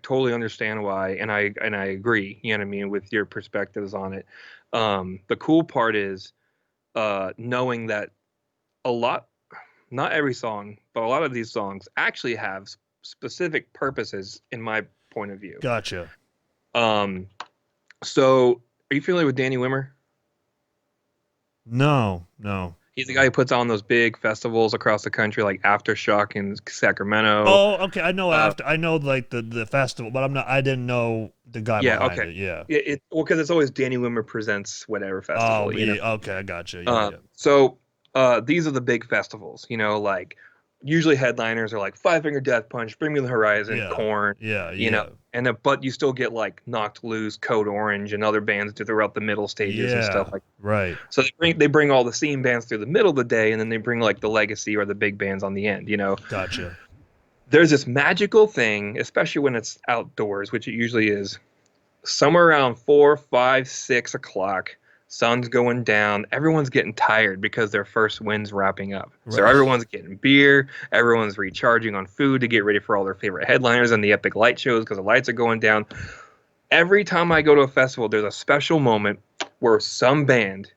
totally understand why, and I agree. You know what I mean with your perspectives on it. The cool part is knowing that a lot, not every song, but a lot of these songs actually have specific purposes in my point of view. Gotcha. Um, so are you familiar with Danny Wimmer? No, no. He's the guy who puts on those big festivals across the country, like Aftershock in Sacramento. Oh, okay. I know Uh, I know like the festival, but I didn't know the guy yeah, behind okay. it. Yeah. Well, because it's always Danny Wimmer presents whatever Oh, festival, yeah, okay, I gotcha. Yeah, yeah. So these are the big festivals, like usually headliners are like Five Finger Death Punch, Bring Me the Horizon, Yeah. Korn, Yeah, yeah. but you still get like Knocked Loose, Code Orange, and other bands throughout the middle stages and stuff Yeah. like. Right. So they bring all the scene bands through the middle of the day, and then they bring like the legacy or the big bands on the end. Gotcha. There's this magical thing, especially when it's outdoors, which it usually is, somewhere around 4, 5, 6 o'clock. Sun's going down. Everyone's getting tired because their first wind's wrapping up. So Right. everyone's getting beer. Everyone's recharging on food to get ready for all their favorite headliners and the epic light shows because the lights are going down. Every time I go to a festival, there's a special moment where some band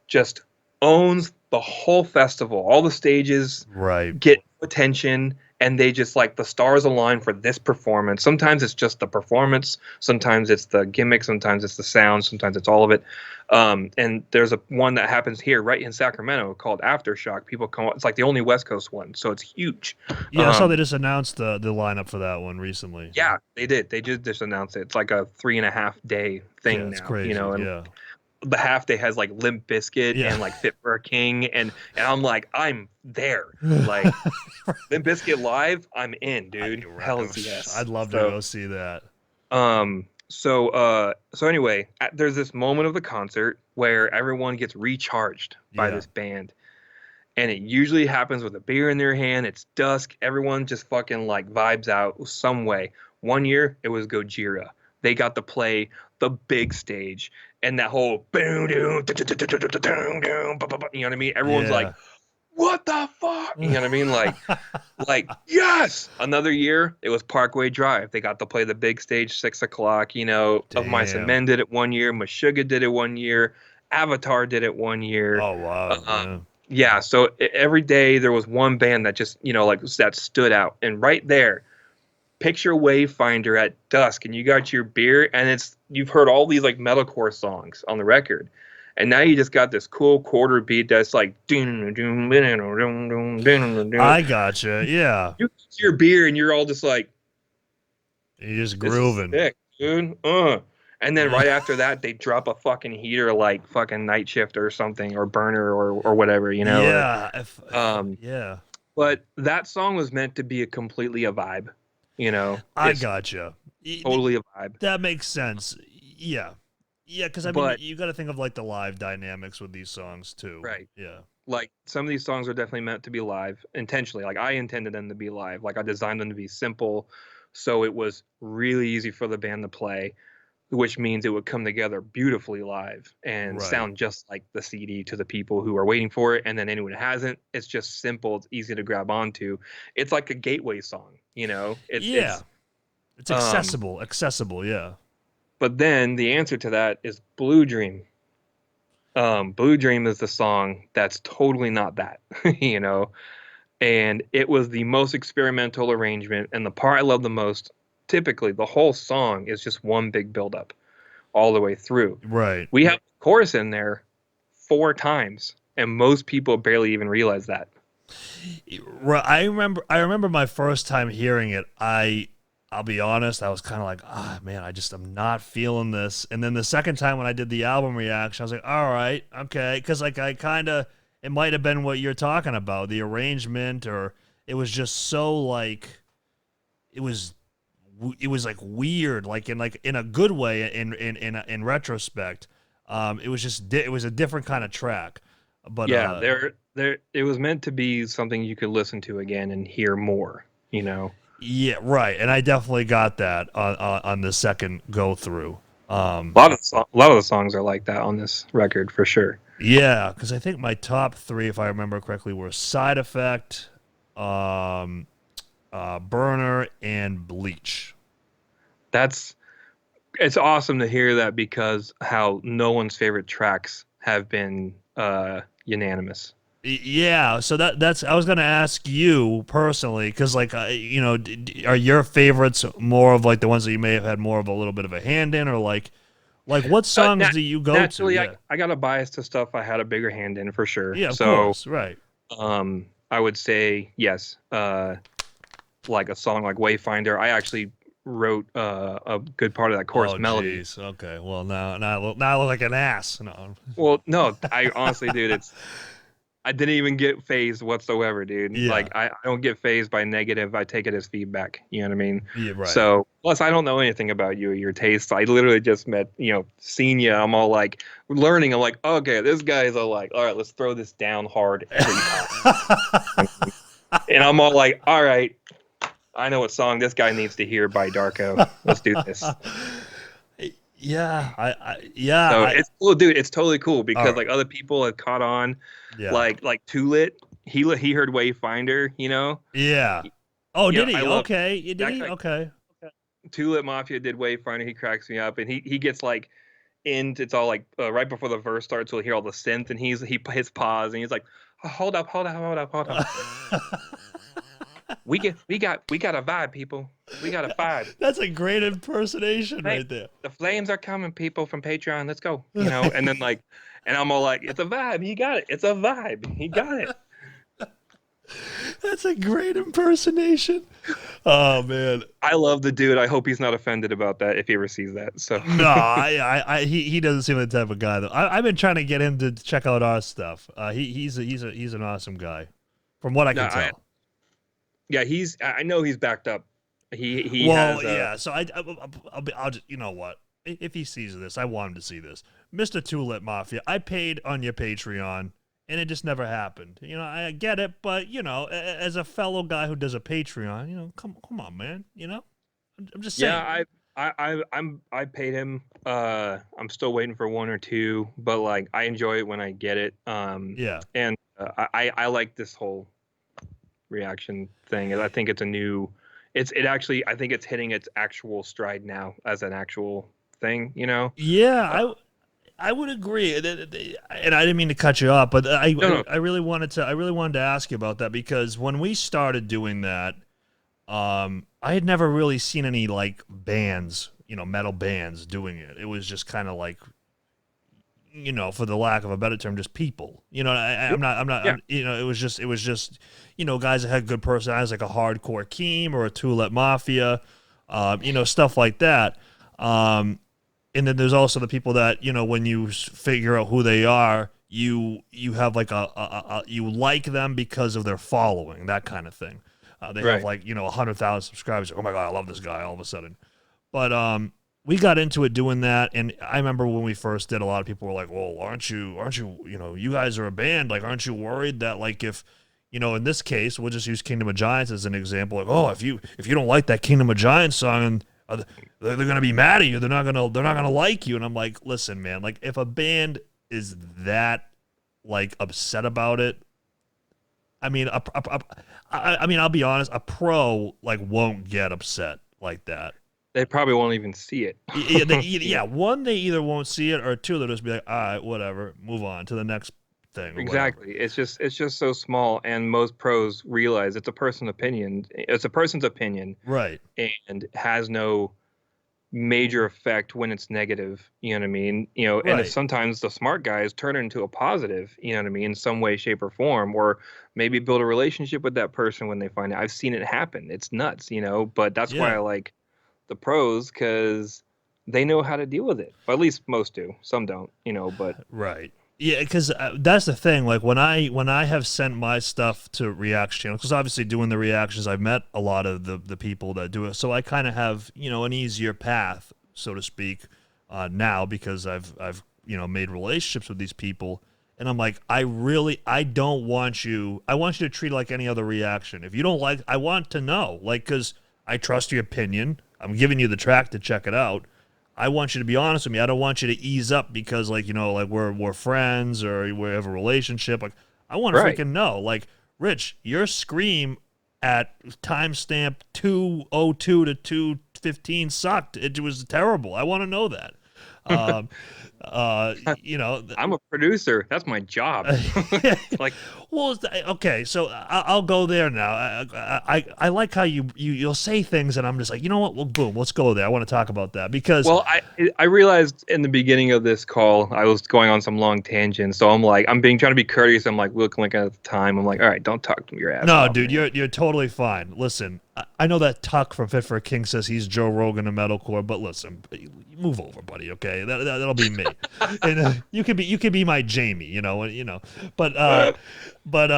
just owns the whole festival. All the stages Right. get attention, and they just like the stars align for this performance. Sometimes it's just the performance, sometimes it's the gimmick, sometimes it's the sound, sometimes it's all of it. And there's one that happens here right in Sacramento called Aftershock. People come, it's like the only West Coast one, so it's huge. Yeah, I saw they just announced the lineup for that one recently. Yeah, they did. They just announced it. It's like a 3.5 day thing Yeah, it's now, crazy. and Yeah. the half day has like Limp Bizkit Yeah. and like Fit for a King, and I'm like, I'm there. Like Limp Bizkit live, I'm in, dude. Hell yes. I'd love to go see that. So anyway, there's this moment of the concert where everyone gets recharged by Yeah. this band. And it usually happens with a beer in their hand. It's dusk. Everyone just fucking like vibes out some way. One year it was Gojira. They got to play the big stage and that whole boom doom, you know what I mean? Everyone's like, Yeah. what the fuck? You know what I mean? Like yes. Another year it was Parkway Drive. They got to play the big stage 6 o'clock. Of Mice and Damn. Men did it one year. Meshuggah did it one year. Avatar did it one year. Oh wow. Yeah. Yeah, so every day there was one band that just, like that stood out. And right there, picture Wayfinder at dusk, and you got your beer, and you've heard all these like metalcore songs on the record. And now you just got this cool quarter beat that's like I gotcha. Yeah. you get your beer and you're all just like, You're just this is grooving. sick, dude. And then right after that, they drop a fucking heater like fucking Night Shift or something, or Burner or whatever, you know. Yeah, yeah. But that song was meant to be completely a vibe, you know. I It's gotcha. totally a vibe. That makes sense. Yeah, yeah. Because I mean, But you got to think of like the live dynamics with these songs too. right, Yeah. like some of these songs are definitely meant to be live intentionally. Like I intended them to be live. Like I designed them to be simple, so it was really easy for the band to play, which means it would come together beautifully live and Right. sound just like the CD to the people who are waiting for it. And then anyone who hasn't, it's just simple. It's easy to grab onto. It's like a gateway song, you know. Yeah. It's accessible. Accessible. Yeah. But then the answer to that is Blue Dream. Blue Dream is the song that's totally not that, you know. And it was the most experimental arrangement. And the part I love the most, typically, the whole song is just one big buildup all the way through. Right. We have the chorus in there 4 times, and most people barely even realize that. Right. I remember my first time hearing it. I'll be honest, I was kind of like, man, I'm not feeling this. And then the second time when I did the album reaction, I was like, all right, okay, because like it might have been what you're talking about, the arrangement, or it was just so like, it was like weird, like in a good way, in retrospect. It was just it was a different kind of track. But yeah, it was meant to be something you could listen to again and hear more, you know. Yeah, right, and I definitely got that on the second go through. A lot of the songs are like that on this record for sure. Yeah, because I think my top 3, if I remember correctly, were Side Effect, Burner, and Bleach. It's awesome to hear that, because how no one's favorite tracks have been unanimous. Yeah, so that's I was gonna ask you personally, because like you know, are your favorites more of like the ones that you may have had more of a little bit of a hand in, or like what songs do you go naturally, to? Yeah. I got a bias to stuff I had a bigger hand in for sure. Yeah, of course, right. I would say yes. Like a song like Wayfinder, I actually wrote a good part of that chorus melody. Geez. Okay, well now I look like an ass. No. Well, no, I honestly, dude, I didn't even get phased whatsoever, dude. Yeah. Like I don't get phased by negative. I take it as feedback. You know what I mean? Yeah, right. So plus I don't know anything about you or your tastes. I literally just seen you. I'm all like learning. I'm like, okay, this guy is all like, all right, let's throw this down hard every time. And I'm all like, all right, I know what song this guy needs to hear by Darko. Let's do this. Yeah, So it's cool, dude. It's totally cool because right. like other people have caught on, like Toolit. He heard Wayfinder, you know. Yeah. Oh, did he? Okay. Did he? Okay. Toolit Mafia did Wayfinder. He cracks me up, and he gets like it's all like right before the verse starts, we'll hear all the synth, and he hits pause, and he's like, oh, hold up. We got a vibe, people. We got a vibe. That's a great impersonation right there. The flames are coming, people, from Patreon. Let's go. You know, and then and I'm all like, it's a vibe. He got it. It's a vibe. He got it. That's a great impersonation. Oh man, I love the dude. I hope he's not offended about that if he ever sees that. So no, he doesn't seem like the type of guy though. I've been trying to get him to check out our stuff. He's an awesome guy, from what I can tell. Yeah, I know he's backed up. He well, has, yeah. So I'll just, you know what? If he sees this, I want him to see this. Mr. Toolit Mafia, I paid on your Patreon, and it just never happened. You know, I get it, but you know, as a fellow guy who does a Patreon, you know, come on, man. You know, I'm just saying. Yeah, I paid him. I'm still waiting for 1 or 2, but like I enjoy it when I get it. Yeah. And I like this whole reaction thing. I think it's a new. I think it's hitting its actual stride now as an actual thing. You know. Yeah, I would agree, and I didn't mean to cut you off, but I really wanted to ask you about that, because when we started doing that, I had never really seen any like bands, you know, metal bands doing it. It was just kind of like, you know, for the lack of a better term, just people. You know, I'm not. Yeah. You know, it was just, you know, guys that had good personalities, like a Hardcore Keem or a Toolit Mafia, you know, stuff like that. and then there's also the people that, when you figure out who they are, you have like you like them because of their following, that kind of thing. They have Right. like 100,000 subscribers. Oh my god, I love this guy all of a sudden. But we got into it doing that, and I remember when we first did, a lot of people were like, "Well, aren't you, you guys are a band. Like, aren't you worried that, like, if, in this case, we'll just use Kingdom of Giants as an example. Like, oh, if you don't like that Kingdom of Giants song, they're gonna be mad at you. They're not gonna like you." And I'm like, listen, man. Like, if a band is that like upset about it, I mean, I mean, I'll be honest, a pro like won't get upset like that. They probably won't even see it. Yeah, one, they either won't see it, or two, they'll just be like, all right, whatever, move on to the next thing or whatever. Exactly. It's just so small, and most pros realize it's a person's opinion. It's a person's opinion, Right. and has no major effect when it's negative. You know what I mean? And it's Right. sometimes the smart guys turn it into a positive. You know what I mean? In some way, shape, or form, or maybe build a relationship with that person when they find it. I've seen it happen. It's nuts. But that's why I Yeah. like the pros, because they know how to deal with it. Or at least most do. Some don't. But Right. Yeah, because that's the thing. Like, when I have sent my stuff to reaction channels, because obviously doing the reactions, I've met a lot of the people that do it, so I kind of have an easier path, so to speak, now, because I've made relationships with these people, and I'm like, I don't want you. I want you to treat it like any other reaction. If you don't like, I want to know, like, because I trust your opinion. I'm giving you the track to check it out. I want you to be honest with me. I don't want you to ease up because, like, like we're friends or we have a relationship. Like, I want to right. freaking know. Like, Rich, your scream at timestamp 2:02 to 2:15 sucked. It was terrible. I want to know that. Um, you know, I'm a producer. That's my job. Like, well, okay, so I'll go there now. I like how you'll say things, and I'm just like, you know what? Well, boom, let's go there. I want to talk about that because well, I realized in the beginning of this call I was going on some long tangent, so I'm like, trying to be courteous. I'm like looking like at the time. I'm like, all right, don't talk to me your ass no, off, dude, man. you're totally fine. Listen, I know that Tuck from Fit for a King says he's Joe Rogan of metalcore, but listen, move over, buddy. Okay, that'll be me, and you could be my Jamie, but what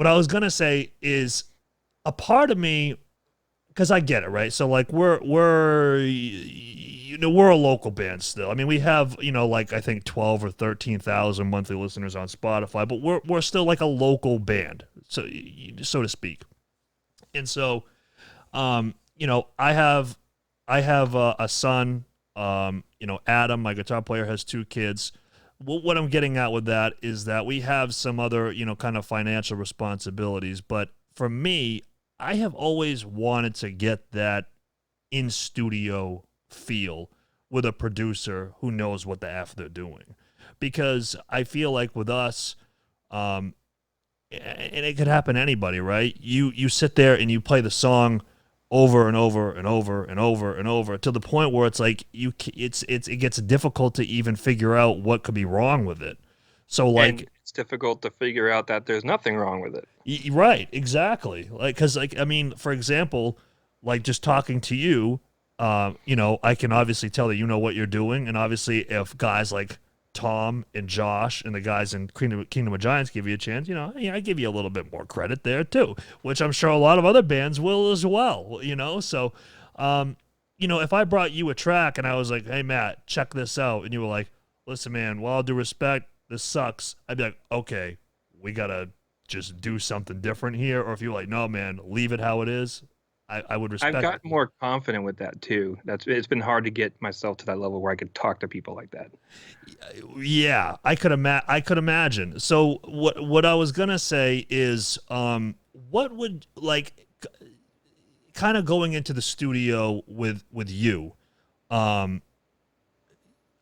I was gonna say is a part of me, because I get it, right? So, like, we're a local band still. I mean, we have like, I think 12 or 13,000 monthly listeners on Spotify, but we're still like a local band, so to speak. And so, I have a son. Adam, my guitar player, has two kids. What I'm getting at with that is that we have some other kind of financial responsibilities, but for me, I have always wanted to get that in studio feel with a producer who knows what the F they're doing. Because I feel like with us, and it could happen to anybody, right? You sit there and you play the song over and over and over and over and over to the point where it's like it gets difficult to even figure out what could be wrong with it. So, And like, it's difficult to figure out that there's nothing wrong with it. right, exactly. Like, because, like, I mean, for example, like, just talking to you, I can obviously tell that you know what you're doing, and obviously, if guys like Tom and Josh and the guys in Kingdom of Giants give you a chance, I give you a little bit more credit there too, which I'm sure a lot of other bands will as well. So, if I brought you a track and I was like, "Hey, Matt, check this out," and you were like, "Listen, man, with all due respect, this sucks," I'd be like, "Okay, we gotta just do something different here," or if you're like, "No, man, leave it how it is," I would I've respect. gotten more confident with that too. It's been hard to get myself to that level where I could talk to people like that. Yeah, I could imagine. So what I was gonna say is, what would, like, kind of going into the studio with you, um,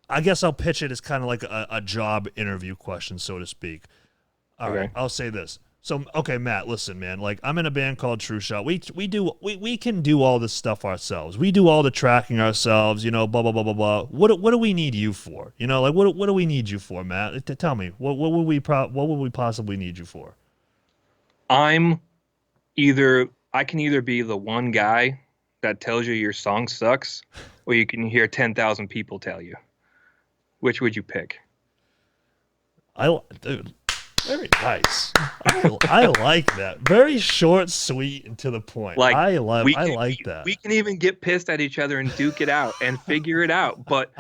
I guess I'll pitch it as kind of like a job interview question, so to speak. All right, Okay. I'll say this. So, okay, Matt, listen, man. Like, I'm in a band called TrueShot. We can do all this stuff ourselves. We do all the tracking ourselves. Blah blah blah blah blah. What do we need you for? Like, what do we need you for, Matt? Tell me. What would we possibly need you for? I'm I can either be the one guy that tells you your song sucks, or you can hear 10,000 people tell you. Which would you pick? Dude, very nice. I like that. Very short, sweet, and to the point. Like I like that. We can even get pissed at each other and duke it out and figure it out. But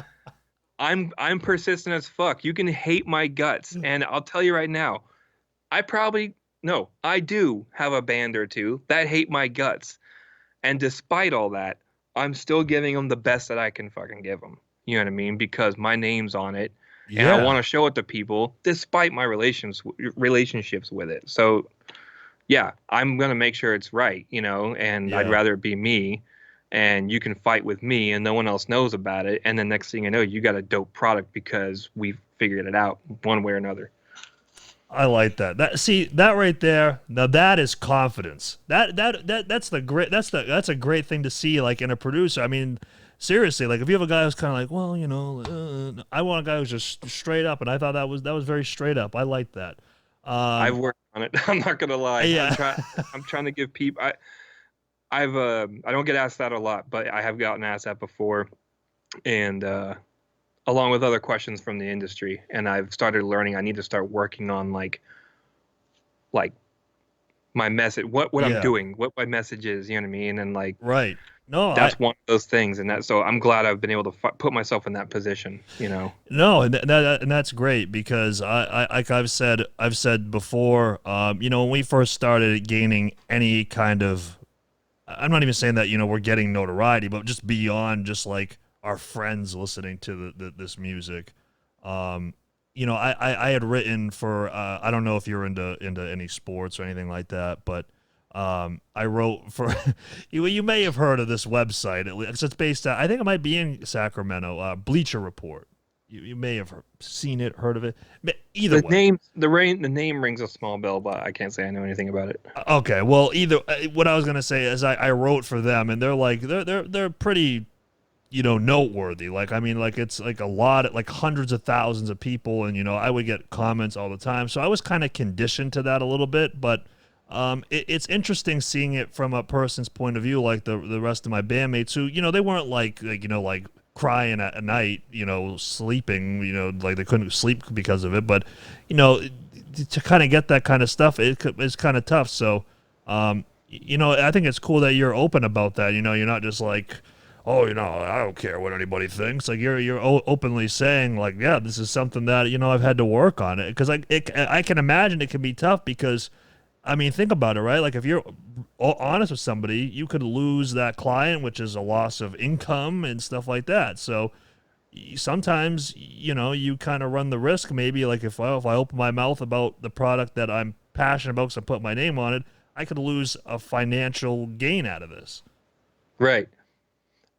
I'm persistent as fuck. You can hate my guts, and I'll tell you right now, I do have a band or two that hate my guts, and despite all that, I'm still giving them the best that I can fucking give them. You know what I mean? Because my name's on it, and I want to show it to people, despite my relationships with it. So, yeah, I'm gonna make sure it's right, and I'd rather it be me. And you can fight with me and no one else knows about it. And the next thing you know, you got a dope product because we've figured it out one way or another. I like that. That right there. Now that is confidence. That's a great thing to see, like, in a producer. I mean, seriously, like, if you have a guy who's kind of like, well, I want a guy who's just straight up, and I thought that was very straight up. I like that. I've worked on it. I'm not gonna lie. Yeah. I'm trying to give people. I don't get asked that a lot, but I have gotten asked that before, and along with other questions from the industry, and I've started learning. I need to start working on like my message, what I'm doing, what my message is. You know what I mean? And like, right. No, that's one of those things, and so I'm glad I've been able to put myself in that position. No, and that's great because like I've said before, when we first started gaining any kind of, I'm not even saying that we're getting notoriety, but just beyond just like our friends listening to this music. I had written for I don't know if you're into any sports or anything like that, but I wrote for you may have heard of this website. It's based out, I think it might be in Sacramento, Bleacher Report. You may have seen it, heard of it. Either way. The name rings a small bell, but I can't say I know anything about it. Okay, well, what I was gonna say is I wrote for them, and they're pretty, noteworthy. Like, I mean, like, it's like a lot, like hundreds of thousands of people, and I would get comments all the time, so I was kind of conditioned to that a little bit. But it's interesting seeing it from a person's point of view, like the rest of my bandmates who, they weren't like crying at night, sleeping, like they couldn't sleep because of it. But, to kind of get that kind of stuff, it's kind of tough. So, I think it's cool that you're open about that. You're not just like, oh, I don't care what anybody thinks. Like, you're openly saying, like, yeah, this is something that, I've had to work on it. Because I can imagine it can be tough because, I mean, think about it, right? Like, if you're honest with somebody, you could lose that client, which is a loss of income and stuff like that. So sometimes, you kind of run the risk. Maybe like if I open my mouth about the product that I'm passionate about because I put my name on it, I could lose a financial gain out of this. Right.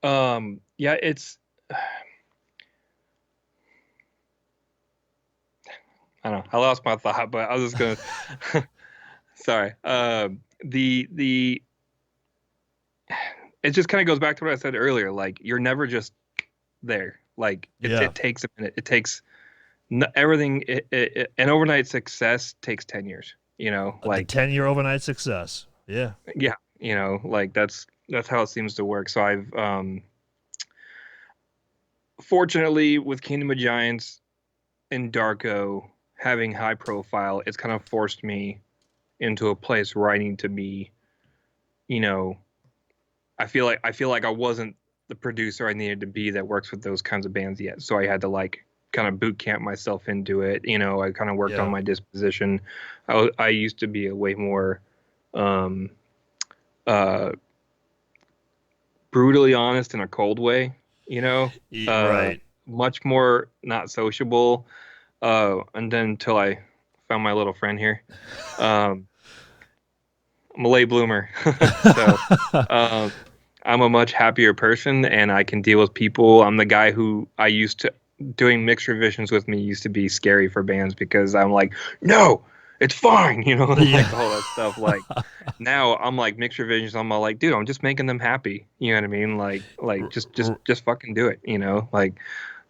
Yeah, it's, I don't know. I lost my thought, but I was just gonna. Sorry. It just kind of goes back to what I said earlier. Like, you're never just there. Like, it takes a minute. It takes everything. An overnight success takes 10 years. Like 10-year overnight success. Yeah. Yeah. Like that's how it seems to work. So I've fortunately with Kingdom of Giants and Darko having high profile, it's kind of forced me into a place where I need to be, I feel like I wasn't the producer I needed to be that works with those kinds of bands yet. So I had to like kind of boot camp myself into it. I kind of worked on my disposition. I used to be a way more brutally honest in a cold way, Right. Much more not sociable. And then until I found my little friend here. I'm a late bloomer. So I'm a much happier person and I can deal with people. I'm the guy who doing mixed revisions with me used to be scary for bands because I'm like, no, it's fine, like all that stuff. Like now I'm like mixed revisions. I'm all like, dude, I'm just making them happy. You know what I mean? Like just fucking do it, like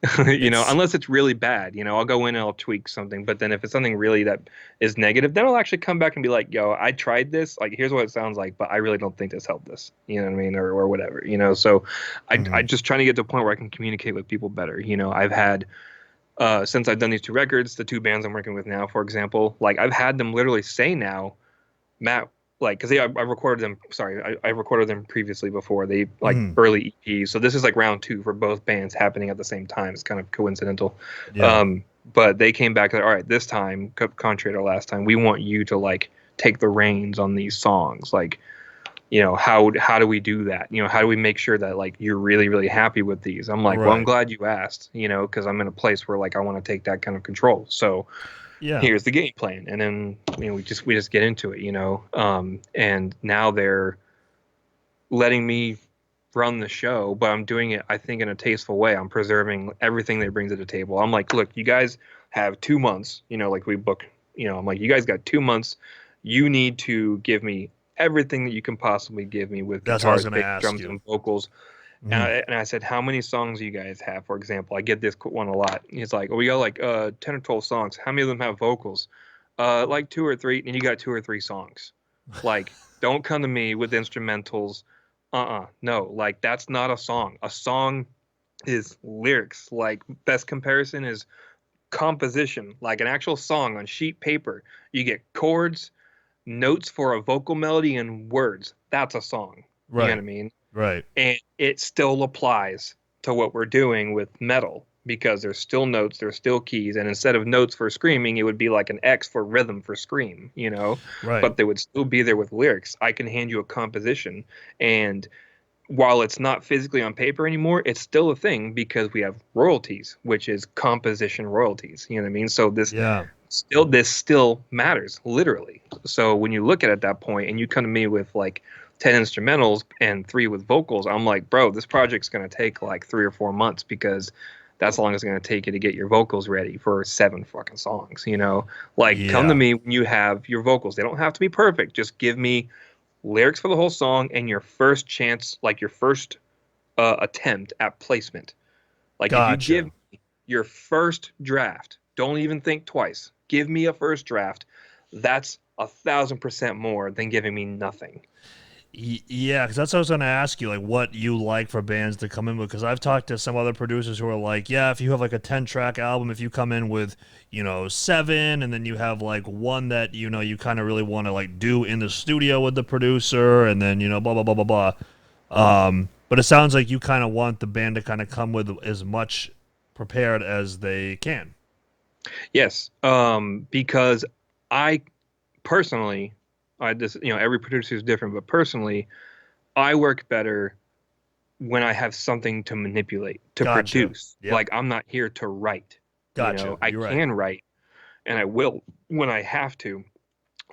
It's unless it's really bad, I'll go in and I'll tweak something. But then if it's something really that is negative, then I'll actually come back and be like, yo, I tried this. Like, here's what it sounds like, but I really don't think this helped this. You know what I mean? Or whatever, So I Mhm. just trying to get to a point where I can communicate with people better. I've had, since I've done these two records, the two bands I'm working with now, for example, like I've had them literally say now, Matt, like, because I recorded them. Sorry, I recorded them previously before they like Mhm. early EPs. So this is like round two for both bands happening at the same time. It's kind of coincidental. Yeah. But they came back like, all right, this time, contrary to last time, we want you to like take the reins on these songs. Like, how do we do that? How do we make sure that like you're really really happy with these? I'm like, well, I'm Right. glad you asked. Because I'm in a place where like I want to take that kind of control. So Yeah. here's the game plan, and then we just get into it, and now they're letting me run the show, but I'm doing it, I think, in a tasteful way. I'm preserving everything they bring to the table. I'm like, look, you guys have 2 months, like we book, I'm like, you guys got 2 months. You need to give me everything that you can possibly give me with That's what I was guitars, gonna bass, ask drums, you. and vocals. And Mhm. I said, how many songs do you guys have? For example, I get this one a lot. He's like, oh, we got like 10 or 12 songs. How many of them have vocals? Like two or three, and you got two or three songs. Like, don't come to me with instrumentals. No, like that's not a song. A song is lyrics. Like, best comparison is composition. Like an actual song on sheet paper. You get chords, notes for a vocal melody, and words. That's a song. You know what I Right. mean? Right. And it still applies to what we're doing with metal because there's still notes, there's still keys, and instead of notes for screaming, it would be like an X for rhythm for scream. Right. But they would still be there with lyrics. I can hand you a composition, and while it's not physically on paper anymore, it's still a thing because we have royalties, which is composition royalties. You know what I mean? So Yeah. this still matters, literally. So when you look at that point and you come to me with like 10 instrumentals and three with vocals, I'm like, bro, this project's gonna take like 3 or 4 months because that's how long it's gonna take you to get your vocals ready for 7 fucking songs. Like, come to Yeah. me when you have your vocals. They don't have to be perfect. Just give me lyrics for the whole song and your first chance, like your first attempt at placement. Like, if you give Gotcha. me your first draft, don't even think twice. Give me a first draft. That's 1,000% more than giving me nothing. Yeah, because that's what I was going to ask you, like what you like for bands to come in with. Because I've talked to some other producers who are like, yeah, if you have like a 10-track album, if you come in with, seven, and then you have like one that, you kind of really want to like do in the studio with the producer, and then, blah, blah, blah, blah, blah. But it sounds like you kind of want the band to kind of come with as much prepared as they can. Yes, because I personally, I just, every producer is different, but personally, I work better when I have something to manipulate, to Gotcha. produce. Yep. Like, I'm not here to write. Gotcha. I You're right. can write and I will when I have to.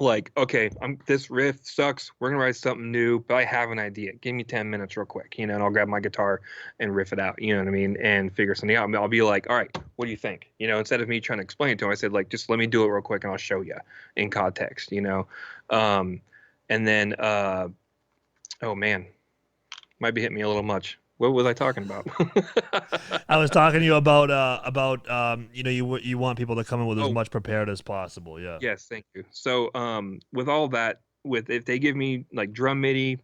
Like, okay, this riff sucks. We're gonna write something new, but I have an idea. Give me 10 minutes real quick, and I'll grab my guitar and riff it out, you know what I mean, and figure something out. I'll be like, all right, what do you think? Instead of me trying to explain it to him, I said, like, just let me do it real quick and I'll show you in context. Um, and then oh man, might be hitting me a little much. What was I talking about? I was talking to you about you want people to come in with as Oh, much prepared as possible. Yeah. yes, thank you. So, with all that, with if they give me like drum MIDI,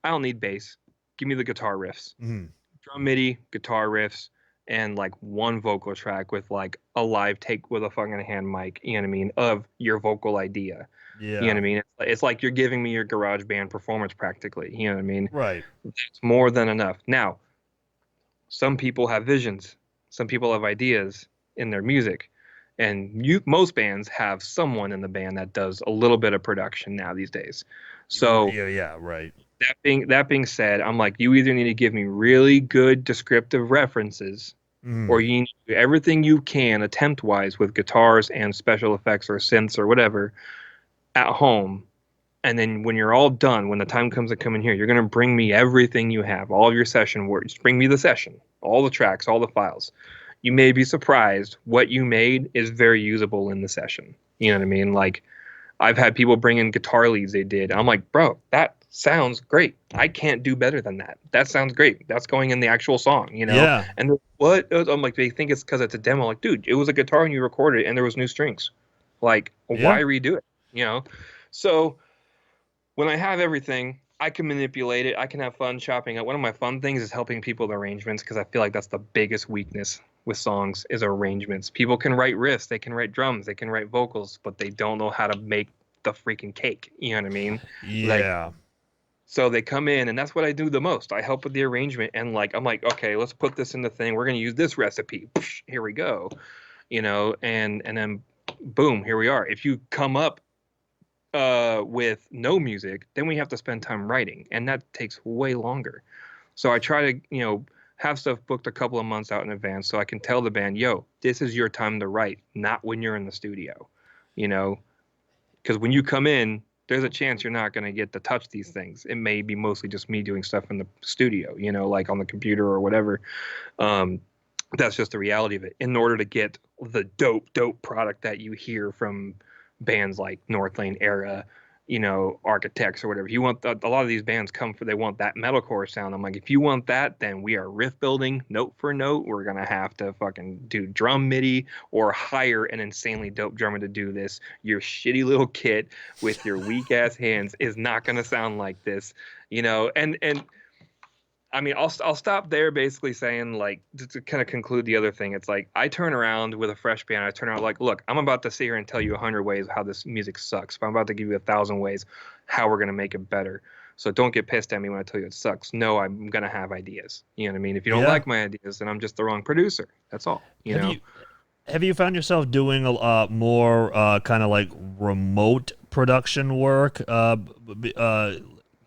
I don't need bass. Give me the guitar riffs. Mhm. Drum MIDI, guitar riffs, and like one vocal track with like a live take with a fucking hand mic, you know what I mean, of your vocal idea. You know what Yeah. I mean? It's like you're giving me your garage band performance practically. You know what I mean? Right. It's more than enough. Now, some people have visions, some people have ideas in their music. And most bands have someone in the band that does a little bit of production now these days. So Yeah. Yeah. Right. that being said, I'm like, you either need to give me really good descriptive references, or Mhm. you need to do everything you can attempt wise with guitars and special effects or synths or whatever at home. And then when you're all done, when the time comes to come in here, you're gonna bring me everything you have, all of your session words. Bring me the session, all the tracks, all the files. You may be surprised what you made is very usable in the session. You know what I mean? Like, I've had people bring in guitar leads they did. I'm like, bro, that sounds great. I can't do better than that. That sounds great. That's going in the actual song, you know? Yeah. And what? I'm like, they think it's because it's a demo. Like, dude, it was a guitar and you recorded it and there was new strings. Like, Yeah. why redo it? You know? So when I have everything, I can manipulate it. I can have fun chopping up. One of my fun things is helping people with arrangements because I feel like that's the biggest weakness with songs is arrangements. People can write riffs, they can write drums, they can write vocals, but they don't know how to make the freaking cake. You know what I mean? Like, Yeah. so they come in, and that's what I do the most. I help with the arrangement, and like I'm like, okay, let's put this in the thing. We're gonna use this recipe. Here we go, you know, and then boom, here we are. If you come up with no music, then we have to spend time writing, and that takes way longer. So I try to, you know, have stuff booked a couple of months out in advance so I can tell the band, yo, this is your time to write, not when you're in the studio, you know, because when you come in, there's a chance you're not going to get to touch these things. It may be mostly just me doing stuff in the studio, you know, like on the computer or whatever. Um, that's just the reality of it. In order to get the dope product that you hear from bands like North Lane Era, you know, Architects or whatever. If you want a lot of these bands come for, they want that metalcore sound. I'm like, if you want that, then we are riff building note for note. We're gonna have to fucking do drum MIDI or hire an insanely dope drummer to do this. Your shitty little kit with your weak ass hands is not gonna sound like this, you know. And I mean, I'll stop there, basically saying, like, to kind of conclude the other thing. It's like I turn around with a fresh band. I turn around like, look, I'm about to sit here and tell you 100 ways how this music sucks. But I'm about to give you 1,000 ways how we're gonna make it better. So don't get pissed at me when I tell you it sucks. No, I'm gonna have ideas. You know what I mean? If you don't Yeah. like my ideas, then I'm just the wrong producer. That's all. You Have know? you have you found yourself doing a more kind of like remote production work?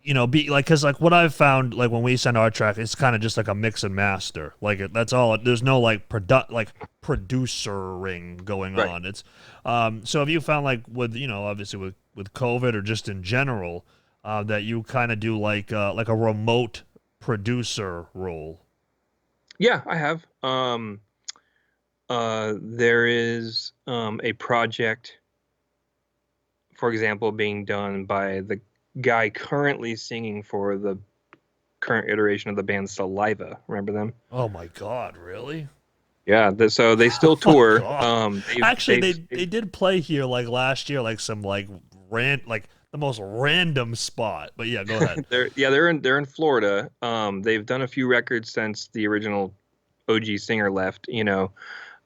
You know, be like, because like what I've found, like when we send our track, it's kind of just like a mix and master. Like that's all. There's no like producering going Right. on. It's so have you found like with, you know, obviously with COVID or just in general, that you kind of do like a remote producer role? Yeah, I have. There is a project, for example, being done by the guy currently singing for the current iteration of the band Saliva. Remember them? Oh my God, really? Yeah. So they still Oh my tour. God. Actually, they They've did play here like last year, like some like like the most random spot. But yeah, go ahead. they're in Florida. They've done a few records since the original OG singer left. You know,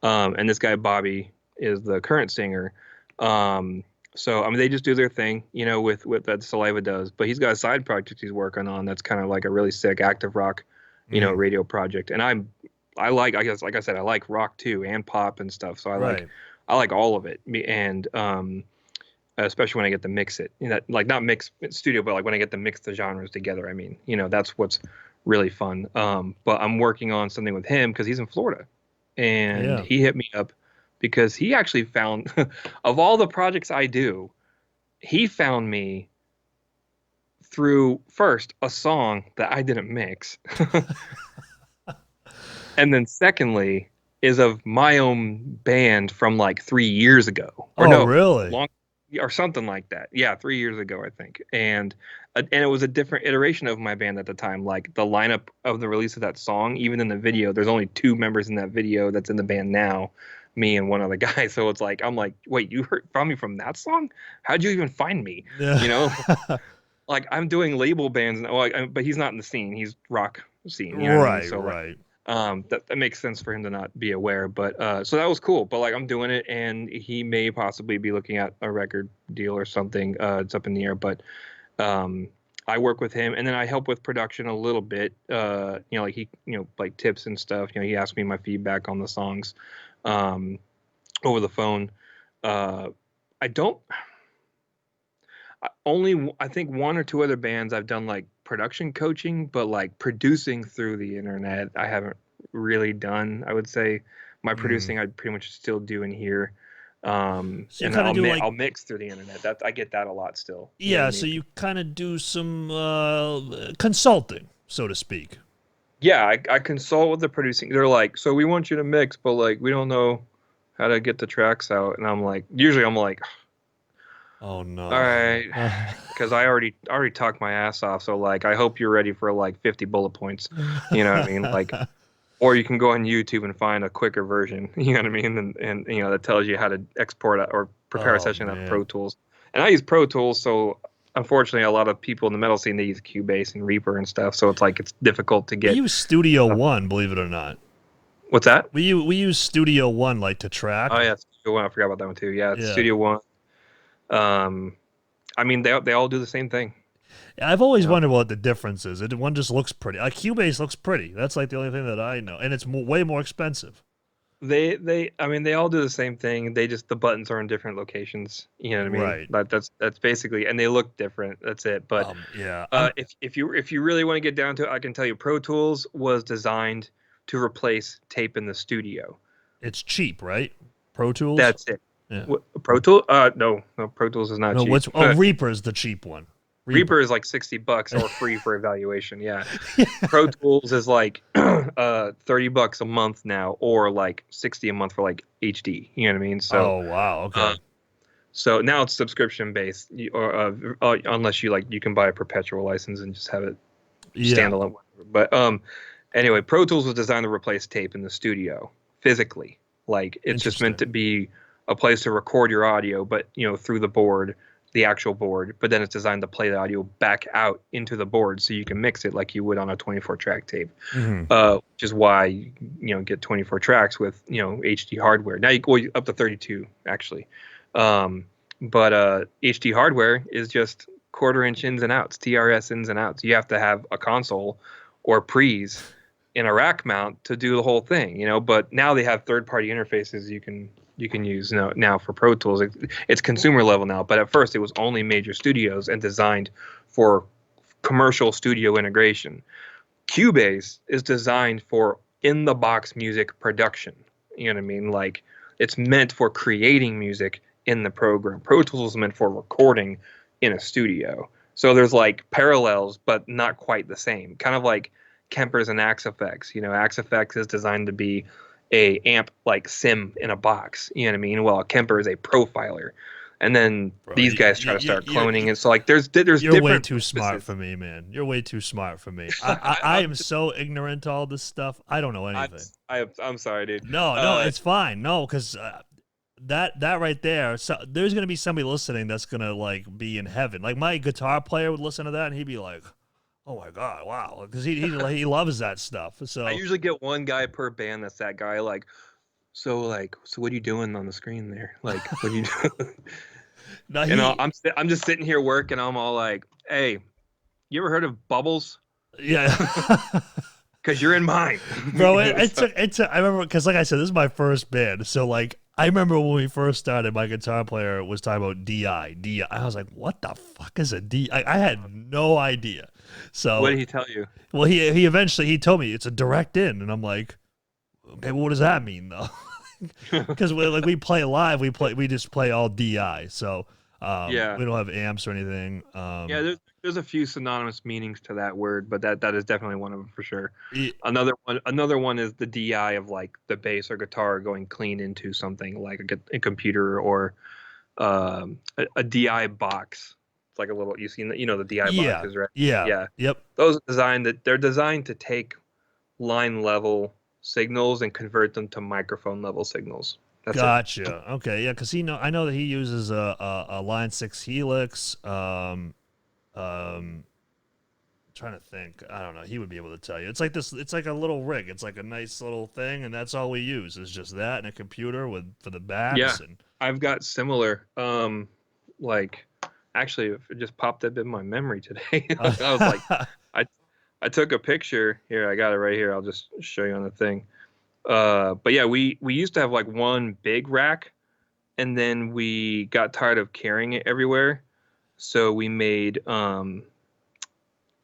and this guy Bobby is the current singer. Um, so I mean, they just do their thing, you know, with that Saliva does. But he's got a side project he's working on that's kind of like a really sick active rock, you know, Mm, radio project. And I like, I guess, like I said, I like rock too and pop and stuff. So right. I like all of it. And especially when I get to mix it, you know, like not mix studio, but like when I get to mix the genres together. I mean, you know, that's what's really fun. But I'm working on something with him because he's in Florida, and Yeah. he hit me up because he actually found of all the projects I do, he found me through first a song that I didn't mix, and then secondly is of my own band from like 3 years ago, or Oh, no, really? long, or something like that. Yeah, 3 years ago I think, and it was a different iteration of my band at the time. Like the lineup of the release of that song, even in the video, there's only two members in that video that's in the band now, me and one other guy. So it's like I'm like, wait, you heard found me from that song? How'd you even find me? Yeah. You know, like I'm doing label bands, and, well, but he's not in the scene. He's rock scene. You know what I mean? Right, So like right. that makes sense for him to not be aware, but so that was cool. But like I'm doing it, and he may possibly be looking at a record deal or something. It's up in the air, but um I work with him, and then I help with production a little bit. You know, like he, you know, like tips and stuff. You know, he asks me my feedback on the songs um over the phone. uh I don't only I think one or two other bands I've done like production coaching, but like producing through the internet, I haven't really done. I would say my Mm. producing I pretty much still do in here, So you and kind of do like, I'll mix through the internet. That I get that a lot still. You know what I yeah, so mean? you kind of do some consulting, so to speak. Yeah, I consult with the producing. They're like, so we want you to mix, but like we don't know how to get the tracks out. And I'm like, usually I'm like, Oh All no. right, because I already talked my ass off. So like, I hope you're ready for like 50 bullet points. You know what I mean? Like, or you can go on YouTube and find a quicker version. You know what I mean? And you know that tells you how to export or prepare a Oh session out of Pro man. Tools. And I use Pro Tools, so unfortunately, a lot of people in the metal scene they use Cubase and Reaper and stuff. So it's like it's difficult to We get. use Studio Uh, One, believe it or not. what's that? We use Studio One like to Oh track. yeah, Studio One. I forgot about that one too. Yeah, it's Yeah. Studio One. Um, I mean they all do the same thing. I've You always know, wondered what the difference is. One just looks pretty. Like Cubase looks pretty. That's like the only thing that I know, and it's way more expensive. they I mean they all do the same thing. They just the buttons are in different locations. You know what I mean? Right. That's basically, and they look different. That's it. But Yeah. I'm. if you really want to get down to it, I can tell you Pro Tools was designed to replace tape in the studio. It's cheap, right? Pro Tools. That's it. Yeah. Pro Tool? No, Pro Tools is not No. cheap. What's? Oh, Reaper's the cheap one. Reaper Reaper. is like $60 or free for evaluation. Yeah. Pro Tools is like $30 a month now, or like 60 a month for like HD. You know what I mean? So Oh wow. uh, Okay. so now it's subscription based, or unless you like you can buy a perpetual license and just have it Yeah. standalone. But anyway, Pro Tools was designed to replace tape in the studio physically. Like it's just meant Interesting. to be a place to record your audio, but you know through the board, the actual board. But then it's designed to play the audio back out into the board, so you can mix it like you would on a 24 track tape. Hmm. Which is why you get 24 tracks with HD hardware. Now you go up to 32 actually. But HD hardware is just quarter-inch ins and outs, TRS ins and outs. You have to have a console or pre's in a rack mount to do the whole thing, But now they have third-party interfaces you can use now for Pro Tools. It's consumer level now, but at first it was only major studios and designed for commercial studio integration. Cubase is designed for in-the-box music production. You know what I mean? Like it's meant for creating music in the program. Pro Tools is meant for recording in a studio. So there's like parallels, but not quite the same. Kind of like Kemper's and Axe Effects. Axe Effects is designed to be a amp like sim in a box. You know what I mean? Well, Kemper is a profiler. And then Bro, these guys try to start cloning. you're And so like there's you're way different too smart purposes. for me, man. You're way too smart for me. I I, am so ignorant to all this stuff. I don't know I'm anything. I'm sorry, dude. No, it's fine. No, because that right there. So there's gonna be somebody listening that's gonna like be in heaven. Like my guitar player would listen to that and he'd be like, "Oh my god, wow!" Because he loves that stuff. I So usually get one guy per band that's that guy. So what are you doing on the screen there? Like, what are you doing? no, I'm just sitting here working. I'm all like, hey, you ever heard of Bubbles? yeah. Because you're in mine. Bro, I remember because like I said, this is my first band, so like I remember when we first started, my guitar player was talking about DI. I was like, what the fuck is a DI? I had no idea. What So, did he tell you? well, he eventually he told me it's a direct in, and I'm like, okay, well, what does that mean though? Because we play live, we just play all DI, so Yeah. we don't have amps or anything. Yeah, there's a few synonymous meanings to that word, but that is definitely one of them for sure. it- Another one is the DI of like the bass or guitar going clean into something like a computer, or a DI box. It's like a little, the DI yeah, boxes, right? yeah, Yeah, yep. those they're designed to take line level signals and convert them to microphone level signals. That's it. Gotcha. Okay, yeah, because I know that he uses a Line 6 Helix. Trying to think. I don't know. He would be able to tell you. It's like this. It's like a little rig. It's like a nice little thing, and that's all we use is just that and a computer for the Yeah, backs and. I've got similar. Like actually, it just popped up in my memory today. I was like, I I took a picture here. I got it right here. I'll just show you on the thing. But yeah, we used to have like one big rack, and then we got tired of carrying it everywhere, so we made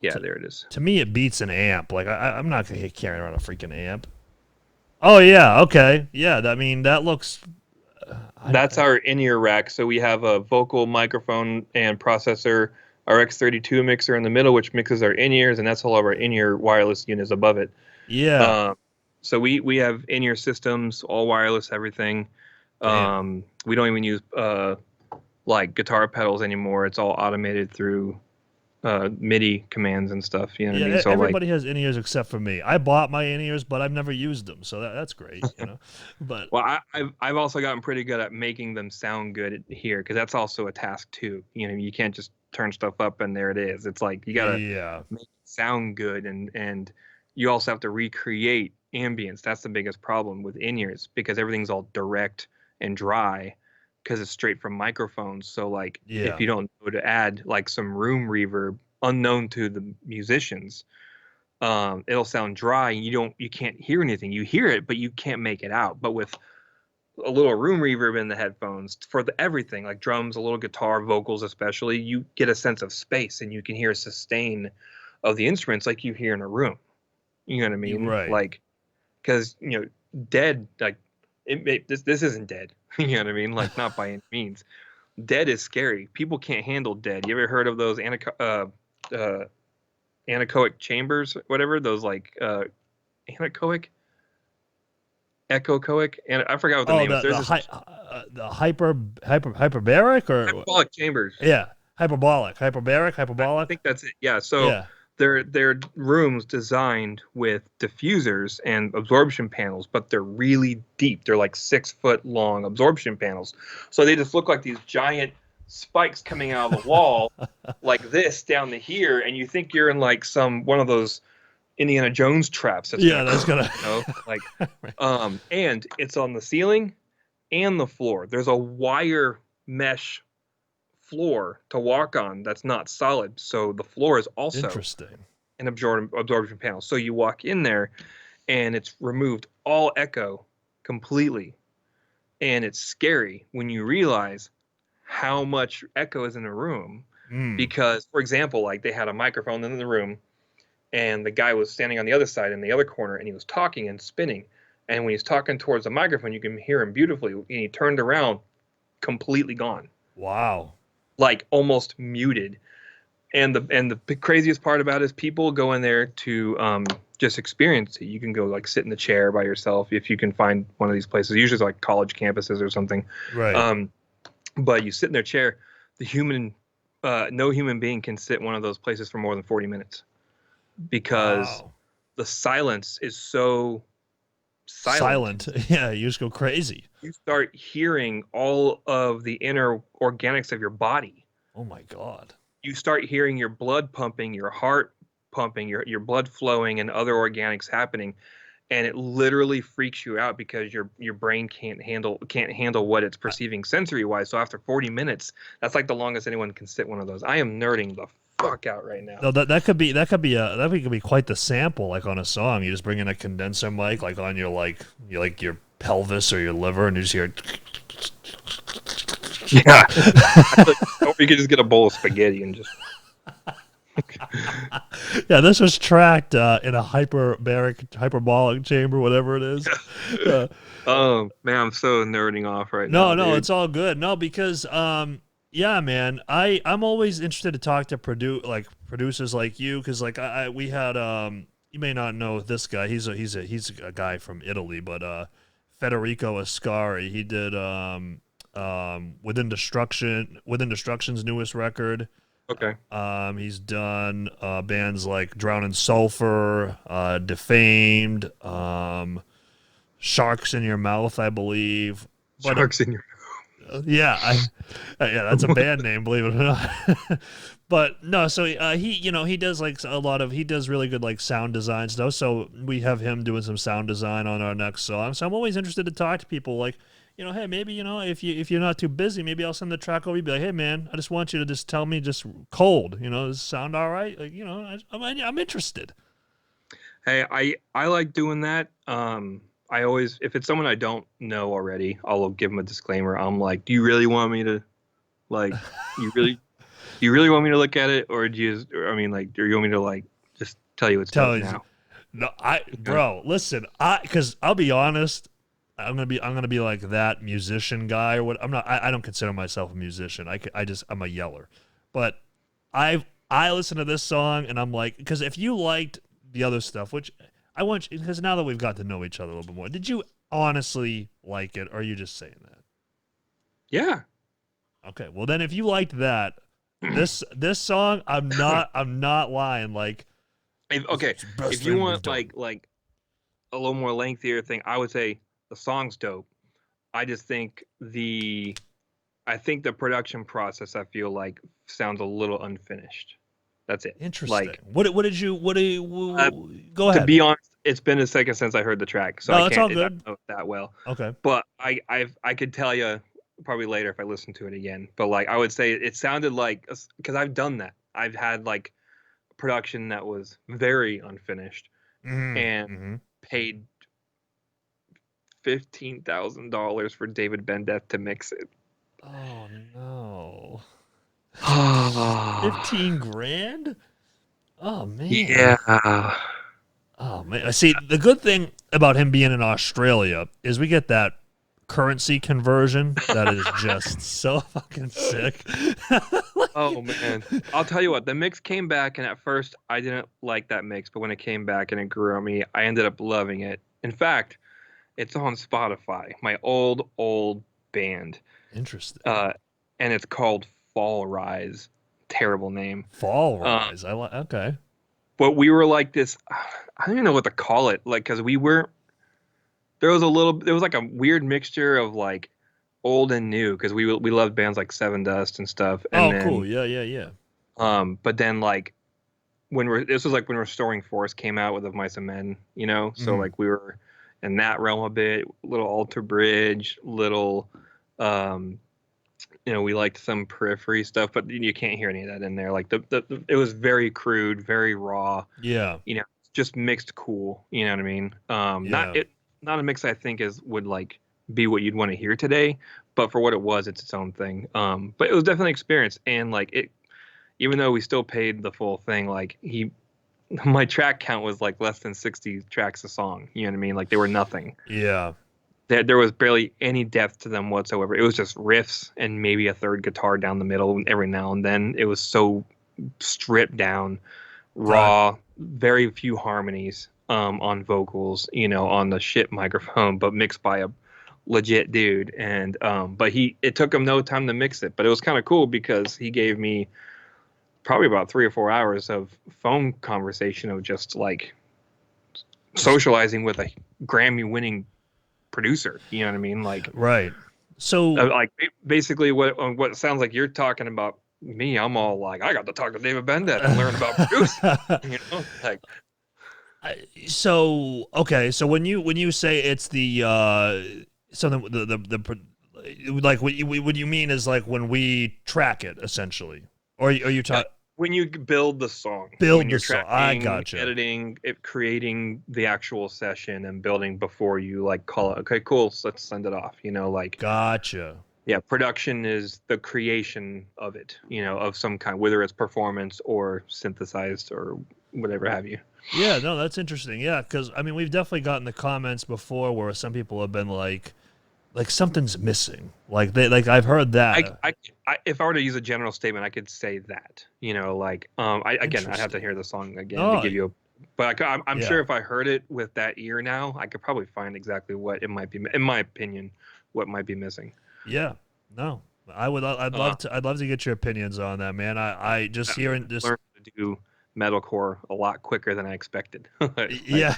yeah, there it is. To me, it beats an amp. Like I'm not gonna carry around a freaking amp. Oh yeah, okay, yeah. I mean, that looks. That's our in-ear rack. So we have a vocal microphone and processor, our X32 mixer in the middle, which mixes our in-ears, and that's all of our in-ear wireless units above it. Yeah. Um, so we have in-ear systems, all wireless, everything. Damn. We don't even use like guitar pedals anymore. It's all automated through MIDI commands and stuff. You know what I mean? Yeah, So like, everybody has in-ears except for me. I bought my in-ears, but I've never used them, so that's great, But well, I've also gotten pretty good at making them sound good here, because that's also a task too. You know, you can't just turn stuff up and there it is. It's like you gotta yeah, make it sound good, and you also have to recreate ambience. That's the biggest problem with in-ears, because everything's all direct and dry because it's straight from microphones. So like, if yeah, you don't know to add like some room reverb unknown to the musicians, it'll sound dry and you can't hear anything. You hear it, but you can't make it out. But with a little room reverb in the headphones for everything, like drums, a little guitar, vocals especially, you get a sense of space and you can hear a sustain of the instruments like you hear in a room. You know what I mean? right. Like, because dead, like this isn't dead. You know what I mean? Like, not by any means. Dead is scary. People can't handle dead. You ever heard of those anechoic chambers, whatever? Those like anechoic, echoic, and I forgot what the Oh, name is. There's this the hyperbaric or hyperbolic chambers. yeah, hyperbaric. I think that's it. Yeah. So Yeah, they're rooms designed with diffusers and absorption panels, but they're really deep. They're like 6 foot long absorption panels. So they just look like these giant spikes coming out of the wall like this down to here, and you think you're in like one of those Indiana Jones traps that's yeah, gonna, that's gonna. like, and it's on the ceiling and the floor. There's a wire mesh floor to walk on that's not solid, so the floor is also Interesting. an absorption panel. So you walk in there, and it's removed all echo completely, and it's scary when you realize how much echo is in a room. Mm. Because, for example, like they had a microphone in the room, and the guy was standing on the other side in the other corner, and he was talking and spinning. And when he's talking towards the microphone, you can hear him beautifully. And he turned around, completely gone, Wow. like almost muted. And the craziest part about it is people go in there to just experience it. You can go like sit in the chair by yourself if you can find one of these places. Usually it's like college campuses or something. Right. But you sit in their chair. No human being can sit in one of those places for more than 40 minutes, because Wow. the silence is so silent. Silent. Yeah, you just go crazy. You start hearing all of the inner organics of your body. Oh my God. You start hearing your blood pumping, your heart pumping, your blood flowing, and other organics happening, and it literally freaks you out because your brain can't handle what it's perceiving sensory wise. So after 40 minutes, that's like the longest anyone can sit one of those. I am nerding the fuck out right now. No, that could be quite the sample, like on a song. You just bring in a condenser mic, like on your your pelvis or your liver, and you just hear. Yeah. Or you could just get a bowl of spaghetti and just. Yeah, this was tracked in a hyperbolic chamber, whatever it is. Oh man, I'm so nerding off right now. No, Dude. it's all good. No, because yeah, man, I'm always interested to talk to producers like you, because like we had you may not know this guy. He's a guy from Italy, but Federico Ascari. He did Within Destruction's newest record. Okay. He's done bands like Drown in Sulfur, Defamed, Sharks in Your Mouth, I believe. Sharks in your. Yeah, yeah, that's a band name, believe it or not. But no, so he does he does really good like sound design stuff. So we have him doing some sound design on our next song. So I'm always interested to talk to people like, hey, maybe, if you're not too busy, maybe I'll send the track over. You'd be like, hey, man, I just want you to just tell me just cold, does it sound all right? Like, I'm interested. Hey, I like doing that. I always, if it's someone I don't know already, I'll give them a disclaimer. I'm like, do you really want me to, like, do you really want me to look at it, or do you want me to like just tell you it's dope now? No, bro, listen, because I'll be honest. I'm gonna be like that musician guy or what. I don't consider myself a musician. I'm a yeller, but I listen to this song and I'm like, because if you liked the other stuff, which I want you, because now that we've got to know each other a little bit more, did you honestly like it, or are you just saying that? Yeah, Okay. Well, then if you liked that, this song, I'm not lying. Like, Okay, it's the best if you thing we've want done. like a little more lengthier thing, I would say the song's dope. I just think the production process, I feel like, sounds a little unfinished. That's it. Interesting. Like, What do you uh, go to ahead. be honest, it's been a second since I heard the track, so No, it's all I don't good. know it that well. Okay. But I could tell you probably later if I listen to it again. But like I would say it sounded like, because I've done that. I've had like production that was very unfinished and Mm-hmm. paid $15,000 for David Bendeth to mix it. Oh no. Ah, 15 grand? Oh man. yeah. Oh man. See, the good thing about him being in Australia is we get that currency conversion that is just so fucking sick. Oh man. I'll tell you what, the mix came back and at first I didn't like that mix, but when it came back and it grew on me, I ended up loving it. In fact, it's on Spotify, my old band. Interesting. Uh and it's called Fall Rise. Terrible name. Fall Um rise. I like. Okay. but we were like this, I don't even know what to call it, like cuz we were there was like a weird mixture of like old and new because we loved bands like Seven Dust and stuff. And Oh, cool. then Yeah, yeah, yeah. but then like this was like when Restoring Force came out with Of Mice and Men, so Hmm. like we were in that realm a bit, little Alter Bridge, little um we liked some Periphery stuff, but you can't hear any of that in there. Like it was very crude, very raw, Yeah, you know, just mixed cool, you know what I mean? yeah. Not a mix I think is would like be what you'd want to hear today, but for what it was, it's its own thing. But it was definitely an experience, and like it, even though we still paid the full thing, like my track count was like less than 60 tracks a song. You know what I mean? Like they were nothing. Yeah. There was barely any depth to them whatsoever. It was just riffs and maybe a third guitar down the middle every now and then. It was so stripped down, Got raw, very few harmonies on vocals, on the shit microphone, but mixed by a legit dude. And but it took him no time to mix it, but it was kind of cool because he gave me probably about 3 or 4 hours of phone conversation of just like socializing with a Grammy winning producer. You know what I mean? right. So Like basically what it sounds like you're talking about me. I'm all like, I got to talk to David Bendeth and learn about producing. Like so okay, so when you say it's the something like what you mean is like when we track it essentially, or are you yeah, talking when you build the song, when build the you're song? I tracking, gotcha, editing, creating the actual session and building before you like call it, okay, cool, so let's send it off. Like gotcha. yeah, production is the creation of it, of some kind, whether it's performance or synthesized or whatever have you. Yeah, no, that's interesting. Yeah, because I mean we've definitely gotten the comments before where some people have been like something's missing. Like they like I've heard I, that. I, if I were to use a general statement, I could say that, like, I'd have to Interesting. hear the song again to No, give you but I'm sure yeah, if I heard it with that ear now, I could probably find exactly what it might be, in my opinion, what might be missing. yeah. No, I would. I'd Uh, love to. I'd love to get your opinions on that, man. I just I hearing just learned to do metalcore a lot quicker than I expected. yeah.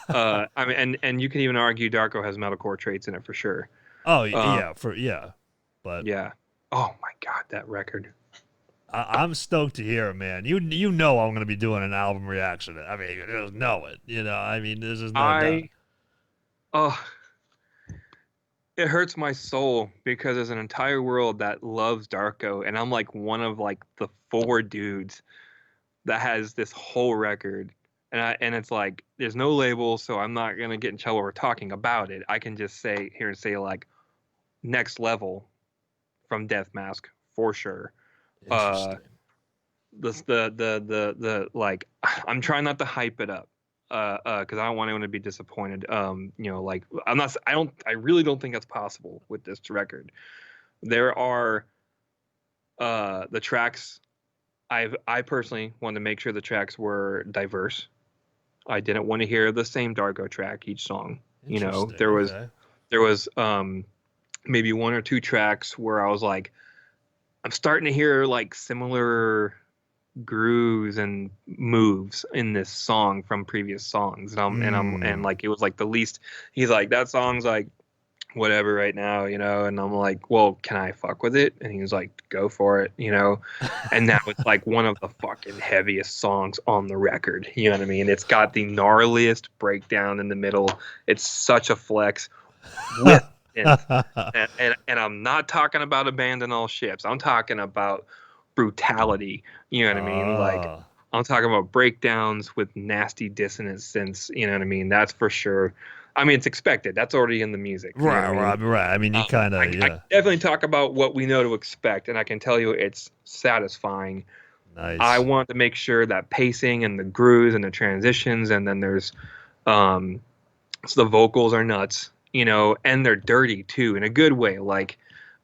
I mean, and you can even argue Darko has metalcore traits in it for sure. Oh Uh, yeah, yeah. But yeah. Oh my God, that record. I'm stoked to hear it, man. You know I'm gonna be doing an album reaction. I mean, you just know it. I mean, there's just no doubt. I, oh, it hurts my soul because there's an entire world that loves Darko, and I'm like one of like the four dudes that has this whole record. And it's like there's no label, so I'm not gonna get in trouble for talking about it. I can just say here and say like next level from Death Mask for sure. Uh, Interesting. the like I'm trying not to hype it up because I don't want anyone to be disappointed. Like I really don't think that's possible with this record. There are the tracks. I personally wanted to make sure the tracks were diverse. I didn't want to hear the same Darko track each song. Interesting. There was Okay. there was maybe one or two tracks where I was like, I'm starting to hear like similar grooves and moves in this song from previous songs, and like it was like the least. He's like, that song's like whatever right now, and I'm like, well, can I fuck with it? And he was like, go for it, and now it's like one of the fucking heaviest songs on the record, you know what I mean? It's got the gnarliest breakdown in the middle. It's such a flex with synth. And I'm not talking about abandon all ships. I'm talking about brutality, you know what I mean? Like, Ah. I'm talking about breakdowns with nasty dissonance synths, you know what I mean? That's for sure. I mean, it's expected. That's already in the music. You know what I mean? Right. I mean, you kind of, I can yeah. definitely talk about what we know to expect, and I can tell you it's satisfying. I Nice. want to make sure that pacing and the grooves and the transitions, and then there's, so the vocals are nuts, and they're dirty too in a good way. Like,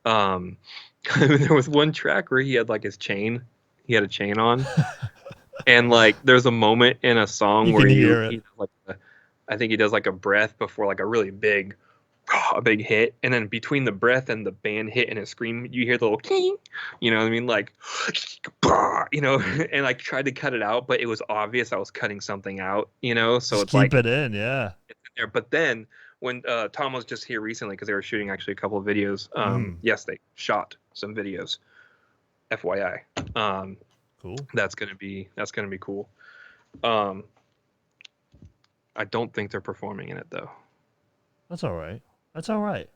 um, there was one track where he had like he had a chain on, and like there's a moment in a song You where can hear it. he does like I think he does like a breath before like a really big a big hit, and then between the breath and the band hit and a scream, you hear the little king, you know what I mean, like, and I tried to cut it out, but it was obvious I was cutting something out, so Just it's keep like it in, yeah. it's in there. But then when Tom was just here recently because they were shooting actually a couple of videos, Mm, yes, they shot some videos, FYI. cool. That's gonna be cool. Um, I don't think they're performing in it though. That's all right. That's all right.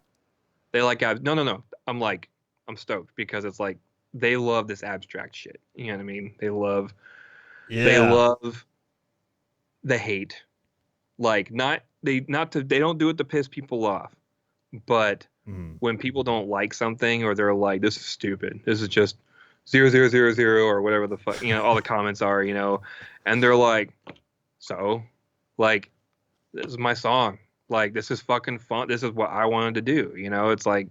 They like no. I'm stoked because it's like they love this abstract shit. You know what I mean? They Yeah. love the hate. Like they don't do it to piss people off, but Mm. when people don't like something or they're like, this is stupid. This is just 0000 or whatever the fuck, all the comments are, and they're like, so like this is my song. Like this is fucking fun. This is what I wanted to do. It's like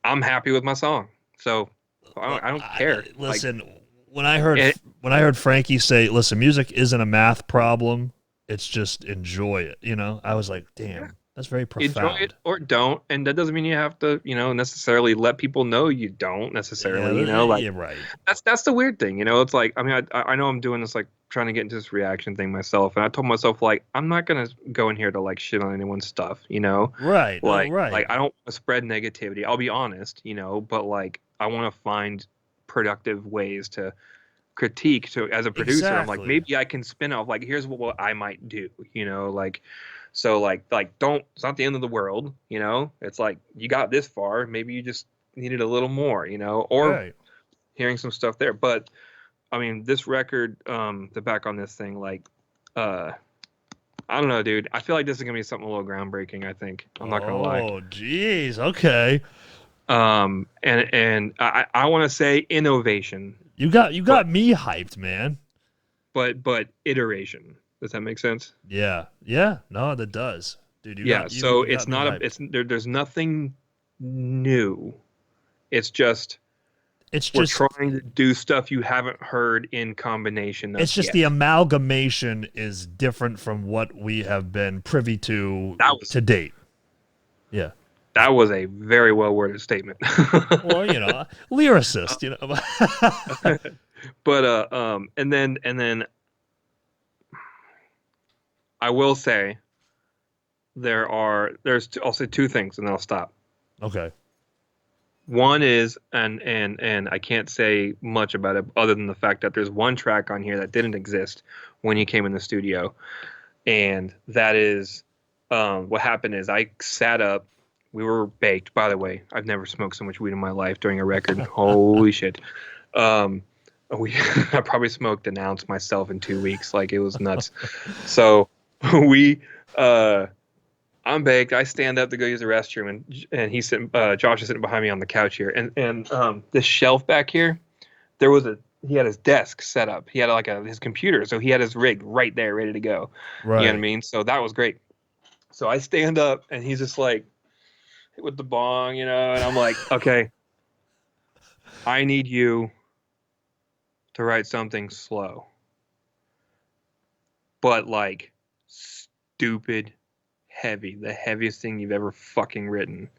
I'm happy with my song. So Well, I don't care. Like listen, when I heard it, when I heard Frankie say, "Listen, music isn't a math problem. It's just enjoy it." I was like, yeah, "Damn, that's very enjoy it profound." or don't. And that doesn't mean you have to, necessarily let people know you don't Yeah, necessarily, like yeah, right. that's the weird thing, It's like, I mean, I know I'm doing this, like trying to get into this reaction thing myself. And I told myself, like, I'm not going to go in here to like shit on anyone's stuff, Right. No, like right. I don't want to spread negativity. I'll be honest, but like, I want to find productive ways to critique to as a producer. I'm like, Exactly. maybe I can spin off like here's what I might do, like so like don't it's not the end of the world, it's like you got this far, maybe you just needed a little more, or Right. hearing some stuff there. But I mean this record, the back on this thing, like uh I don't know, dude. I feel like this is gonna be something a little groundbreaking. I think I'm not gonna lie. Oh, geez. Okay. And I want to say innovation, You but got me hyped, man. but iteration. Does that make sense? Yeah. Yeah. No, that does. Dude, Yeah, so you it's got me not hyped. there's nothing new. It's just It's we're just trying to do stuff you haven't heard in combination it's of just the yet. amalgamation is different from what we have been privy That was to date. Yeah. that was a very well worded statement. Well, lyricist, But and then I will say I'll say two things and then I'll stop. Okay. One is, and I can't say much about it other than the fact that there's one track on here that didn't exist when he came in the studio, and that is, what happened is I sat up. We were baked. By the way, I've never smoked so much weed in my life during a record. Holy shit! Um, I probably smoked an ounce myself in 2 weeks. Like it was nuts. So we I'm baked. I stand up to go use the restroom, and he's sitting. Josh is sitting behind me on the couch here, and this shelf back here, he had his desk set up. He had like his computer, so he had his rig right there, ready to go. You know what I Right. mean? So that was great. So I stand up, and he's just like with the bong, and I'm like, okay, I need you to write something slow, but like stupid heavy, the heaviest thing you've ever fucking written.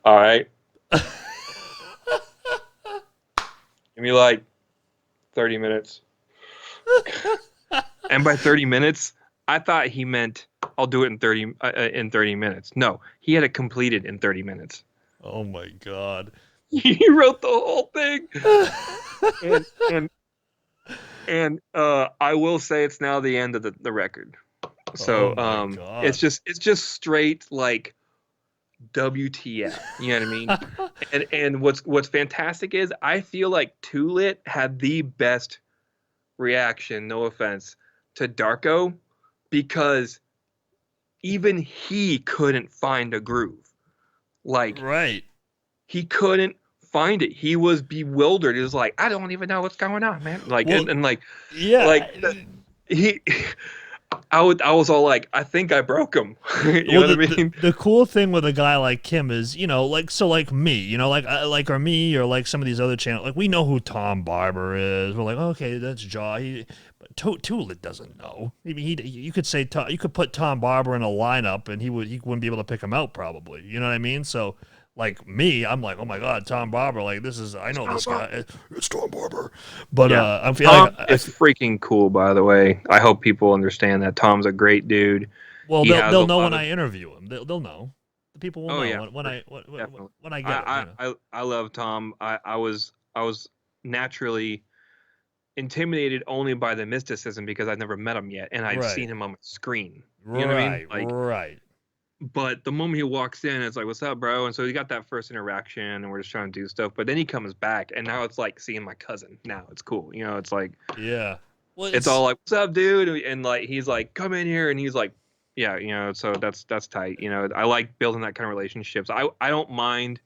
All right. Give me like 30 minutes. And by 30 minutes, I thought he meant I'll do it in 30 minutes. No, he had it completed in 30 minutes. Oh my God. He wrote the whole thing. and and I will say it's now the end of the record. So Oh my God. it's just straight like WTF. You know what I mean? And what's fantastic is I feel like Too Lit had the best reaction, no offense, to Darko, because even he couldn't find a groove. Like Right. he couldn't find it. He was bewildered. He was like, I don't even know what's going on, man. Like Well, and like yeah. he I was all like, I think I broke him. You know what I mean? The cool thing with a guy like Kim is, like me, or me, or like some of these other channels, like we know who Tom Barber is. We're like, okay, that's Jaw. But Toolit doesn't know. I mean, you could say you could put Tom Barber in a lineup, and he wouldn't be able to pick him out probably. You know what I mean? So. Like me, I'm like, oh my God, Tom Barber. Like I know this guy. It's Tom Barber. But yeah. I'm feeling It's freaking cool, by the way. I hope people understand that Tom's a great dude. Well, they'll know when I interview him. They'll know. The people will know yeah, when I get it. I love Tom. I was naturally intimidated only by the mysticism because I've never met him yet, and I've seen him on my screen. You know what I mean? Like, right. But the moment he walks in, it's like, "What's up, bro?" And so he got that first interaction, and we're just trying to do stuff. But then he comes back, and now it's like seeing my cousin. Now it's cool, It's like, yeah, well, it's all like, "What's up, dude?" And like he's like, "Come in here," and he's like, "Yeah," So that's tight. I like building that kind of relationships. I don't mind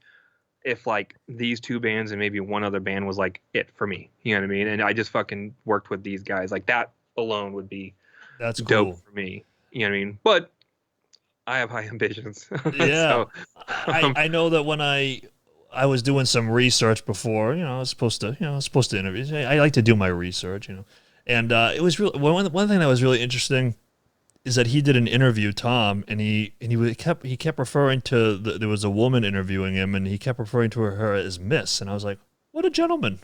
if like these two bands and maybe one other band was like it for me. You know what I mean? And I just fucking worked with these guys. Like that alone would be that's dope cool for me. You know what I mean? But I have high ambitions. Yeah. So, I know that when I was doing some research before, I was supposed to interview. I like to do my research, and it was really one thing that was really interesting is that he did an interview, Tom, and he kept referring to there was a woman interviewing him, and he kept referring to her as Miss, and I was like, what a gentleman,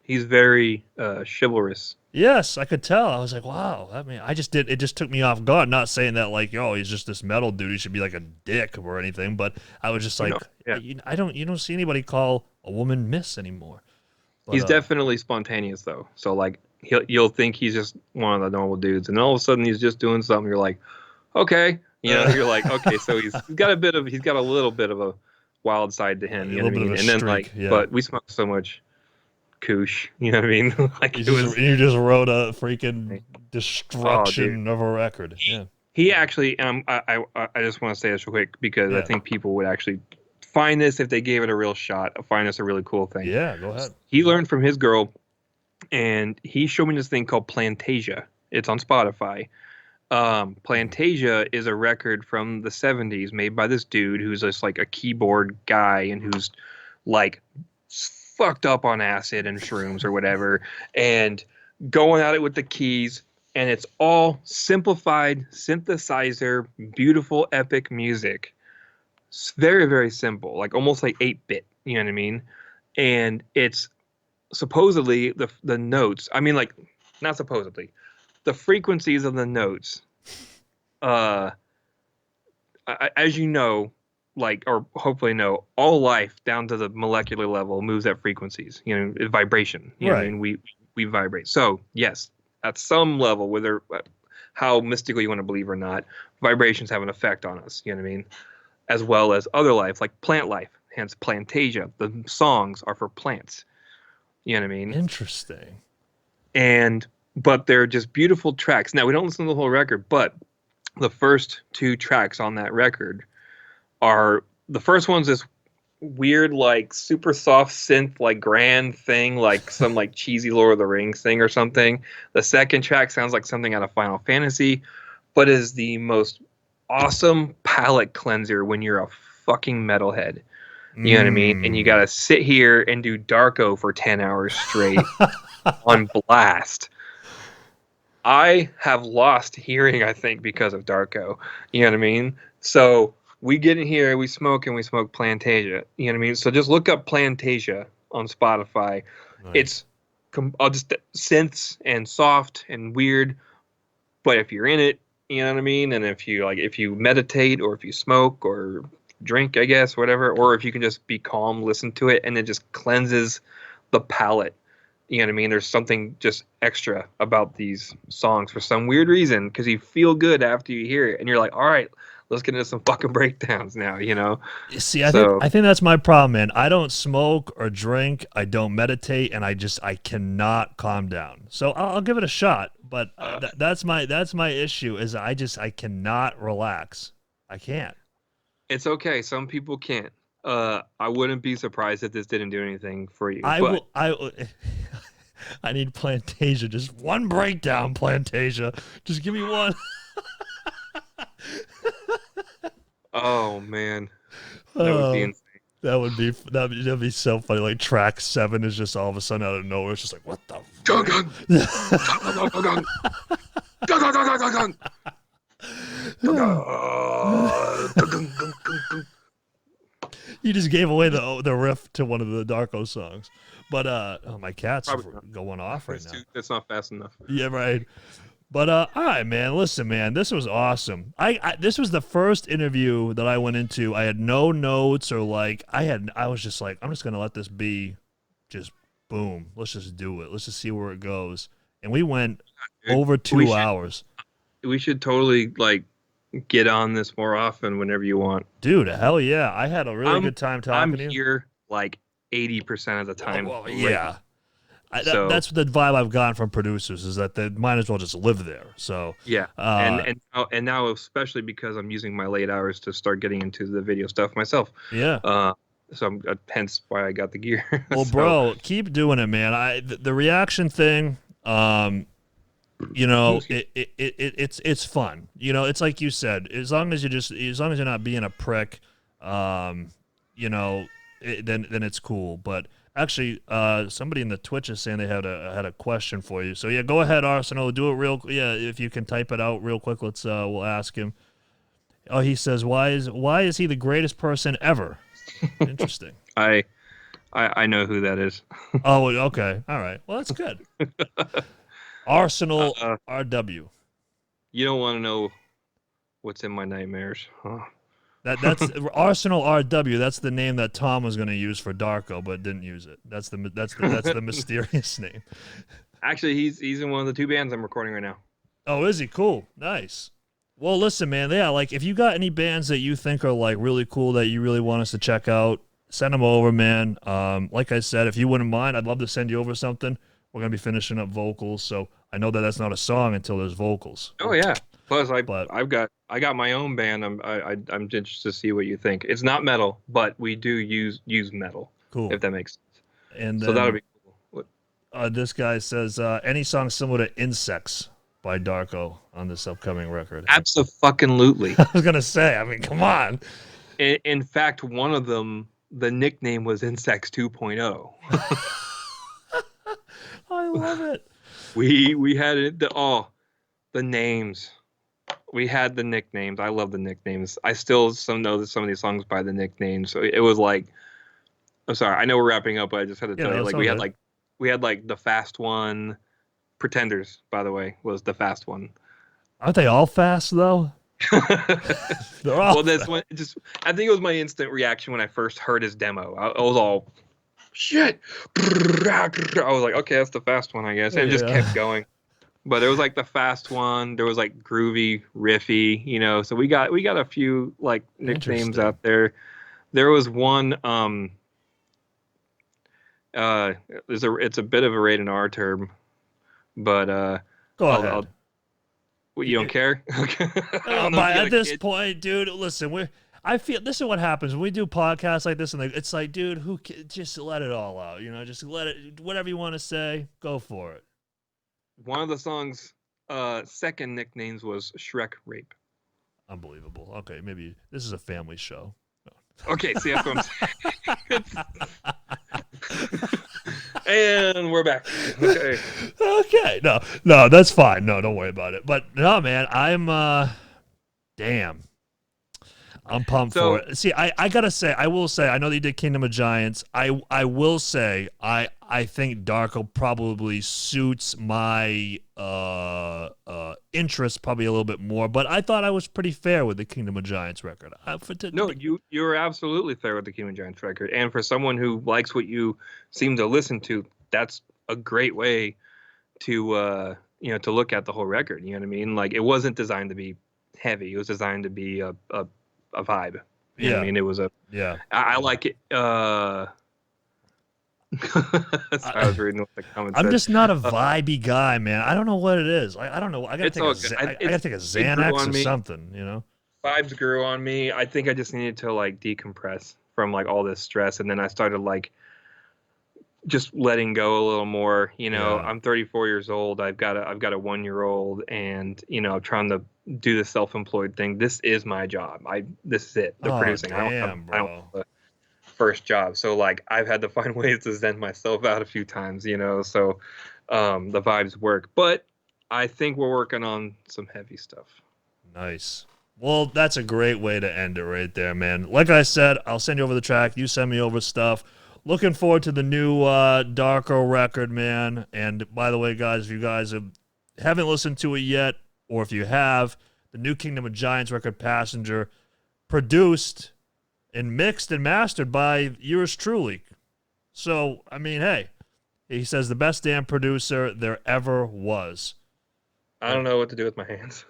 He's very chivalrous. Yes, I could tell. I was like, wow. I mean, it just took me off guard. Not saying that like, oh, he's just this metal dude. He should be like a dick or anything. But I was just like, you don't see anybody call a woman Miss anymore. But, he's definitely spontaneous though. So like, you'll think he's just one of the normal dudes, and all of a sudden he's just doing something. You're like, okay, you're like, okay, so he's got a little bit of a wild side to him. You know what I mean? And then like, but we smoke so much koosh, you know what I mean? Like you just wrote a freaking destruction of a record. Yeah. He actually, I just want to say this real quick because I think people would actually find this if they gave it a real shot. Find this a really cool thing. Yeah, go ahead. He learned from his girl, and he showed me this thing called Plantasia. It's on Spotify. Plantasia is a record from the 70s made by this dude who's just like a keyboard guy and who's like fucked up on acid and shrooms or whatever, and going at it with the keys, and it's all simplified synthesizer, beautiful, epic music. It's very, very simple, like almost like 8-bit, you know what I mean? And it's supposedly the notes, I mean, like, not supposedly, the frequencies of the notes, as you know, like, or hopefully know, all life down to the molecular level moves at frequencies, vibration. You know what I mean? We vibrate. So yes, at some level, whether how mystical you want to believe or not, vibrations have an effect on us. You know what I mean? As well as other life, like plant life, hence Plantasia. The songs are for plants. You know what I mean? Interesting. But they're just beautiful tracks. Now we don't listen to the whole record, but the first two tracks on that record are, the first one's this weird, like super soft synth, like grand thing, like some like cheesy Lord of the Rings thing or something. The second track sounds like something out of Final Fantasy, but is the most awesome palate cleanser when you're a fucking metalhead. You know what I mean? And you gotta sit here and do Darko for 10 hours straight on blast. I have lost hearing, I think, because of Darko. You know what I mean? So we get in here, we smoke, and we smoke Plantasia. You know what I mean? So just look up Plantasia on Spotify. Nice. It's just synths and soft and weird, but if you're in it, you know what I mean? And if you meditate or if you smoke or drink, I guess, whatever, or if you can just be calm, listen to it, and it just cleanses the palate. You know what I mean? There's something just extra about these songs for some weird reason, because you feel good after you hear it, and you're like, all right, let's get into some fucking breakdowns now, you know? See, I think that's my problem, man. I don't smoke or drink. I don't meditate, and I cannot calm down. So I'll give it a shot, but that's my issue is I cannot relax. I can't. It's okay. Some people can't. I wouldn't be surprised if this didn't do anything for you. I need Plantasia. Just one breakdown, Plantasia. Just give me one. Oh man, that would be insane. That'd be so funny. Like track 7 is just all of a sudden out of nowhere. It's just like, what the? You just gave away the riff to one of the Darko songs. But my cat's going off right now. That's not fast enough. Yeah, right. But all right, man. Listen, man, this was awesome. This was the first interview that I went into. I had no notes or I was just like, I'm just gonna let this be, just boom. Let's just do it. Let's just see where it goes. And we went over 2 hours. We should totally get on this more often whenever you want. Dude, hell yeah. I had a really good time talking to you. I'm here 80% of the time. Well, yeah. That's the vibe I've gotten from producers, is that they might as well just live there. So yeah, and now especially because I'm using my late hours to start getting into the video stuff myself. Yeah. So hence why I got the gear. Well, bro, keep doing it, man. The reaction thing, you know, it's fun. You know, it's like you said, as long as you're not being a prick, you know, then it's cool. But actually, somebody in the Twitch is saying they had a question for you. So yeah, go ahead, Arsenal. Do it real. Yeah, if you can type it out real quick, we'll ask him. Oh, he says, why is he the greatest person ever? Interesting. I know who that is. Oh, okay. All right. Well, that's good. Arsenal RW. You don't want to know what's in my nightmares, huh? That's Arsenal RW. That's the name that Tom was going to use for Darko, but didn't use it. That's the mysterious name. Actually, he's in one of the 2 bands I'm recording right now. Oh, is he? Cool. Nice. Well, listen, man. Yeah, if you got any bands that you think are really cool that you really want us to check out, send them over, man. Like I said, if you wouldn't mind, I'd love to send you over something. We're gonna be finishing up vocals, so I know that's not a song until there's vocals. Oh yeah. Plus, I got my own band. I'm interested to see what you think. It's not metal, but we do use metal. Cool. If that makes sense. And so that would be cool. This guy says any song similar to Insects by Darko on this upcoming record. Absolutely. I was gonna say. I mean, come on. In fact, one of them, the nickname was Insects 2.0. I love it. We had it. The names. We had the nicknames. I love the nicknames. I still know that some of these songs by the nicknames. So it was I'm sorry. I know we're wrapping up, but I just had to tell you. We had the fast one. Pretenders, by the way, was the fast one. Aren't they all fast though? They're all. Well, this one I think it was my instant reaction when I first heard his demo. I was all, shit. I was like, okay, that's the fast one, I guess. And it just kept going. But there was the fast one. There was groovy, riffy, you know. So we got a few nicknames out there. There was one. It's a bit of a rated R term, but go ahead. You don't care? Okay. At this point, dude, listen, I feel this is what happens when we do podcasts like this, and it's like, dude, just let it all out, you know, just let it, whatever you want to say, go for it. One of the song's second nicknames was Shrek Rape. Unbelievable. Okay, maybe this is a family show. No. Okay, see, that's what I'm saying. And we're back. Okay. Okay. No, that's fine. No, don't worry about it. But no, man, I'm damn. I'm pumped for it. See, I gotta say, I will say, I know that you did Kingdom of Giants. I will say, I think Darko probably suits my interest probably a little bit more. But I thought I was pretty fair with the Kingdom of Giants record. No, you're absolutely fair with the Kingdom of Giants record, and for someone who likes what you seem to listen to, that's a great way to to look at the whole record. You know what I mean? Like, it wasn't designed to be heavy. It was designed to be a vibe. You know what I mean? It was I like it. Sorry, I was reading what the comments I'm said. just not a vibey guy, man. I don't know what it is. I don't know. I gotta take a Xanax or something. You know, vibes grew on me. I think I just needed to like decompress from like all this stress, and then I started like just letting go a little more. You know, I'm 34 years old. I've got a 1-year-old, and I'm trying to do the self-employed thing. This is my job. This is it. The producing. Damn, I don't have the first job, so like I've had to find ways to zen myself out a few times. So the vibes work, but I think we're working on some heavy stuff. Nice. Well, that's a great way to end it right there, man. Like I said, I'll send you over the track. You send me over stuff. Looking forward to the new Darko record, man. And by the way, guys, if you guys haven't listened to it yet, or if you have, the new Kingdom of Giants record, Passenger, produced and mixed and mastered by yours truly. So, I mean, hey, he says the best damn producer there ever was. I don't know what to do with my hands.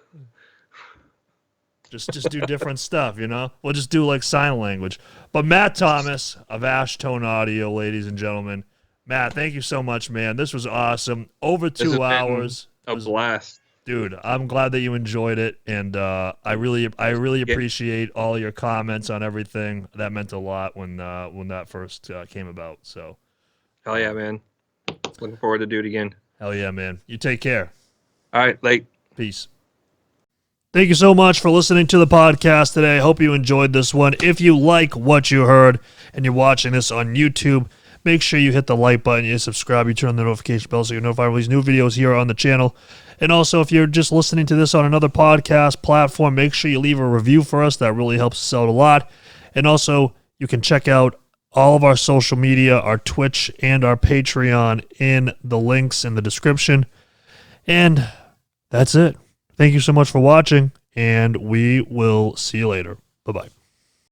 Just do different stuff, We'll just do like sign language. But Matt Thomas of Ashtone Audio, ladies and gentlemen. Matt, thank you so much, man. This was awesome. Over 2 hours. A blast. Dude, I'm glad that you enjoyed it, and I really appreciate all your comments on everything. That meant a lot when that first came about. So, hell yeah, man. Looking forward to do it again. Hell yeah, man. You take care. All right, late. Peace. Thank you so much for listening to the podcast today. I hope you enjoyed this one. If you like what you heard and you're watching this on YouTube, make sure you hit the like button, you subscribe, you turn on the notification bell so you're notified of these new videos here on the channel. And also, if you're just listening to this on another podcast platform, make sure you leave a review for us. That really helps us out a lot. And also, you can check out all of our social media, our Twitch and our Patreon in the links in the description. And that's it. Thank you so much for watching, and we will see you later. Bye-bye.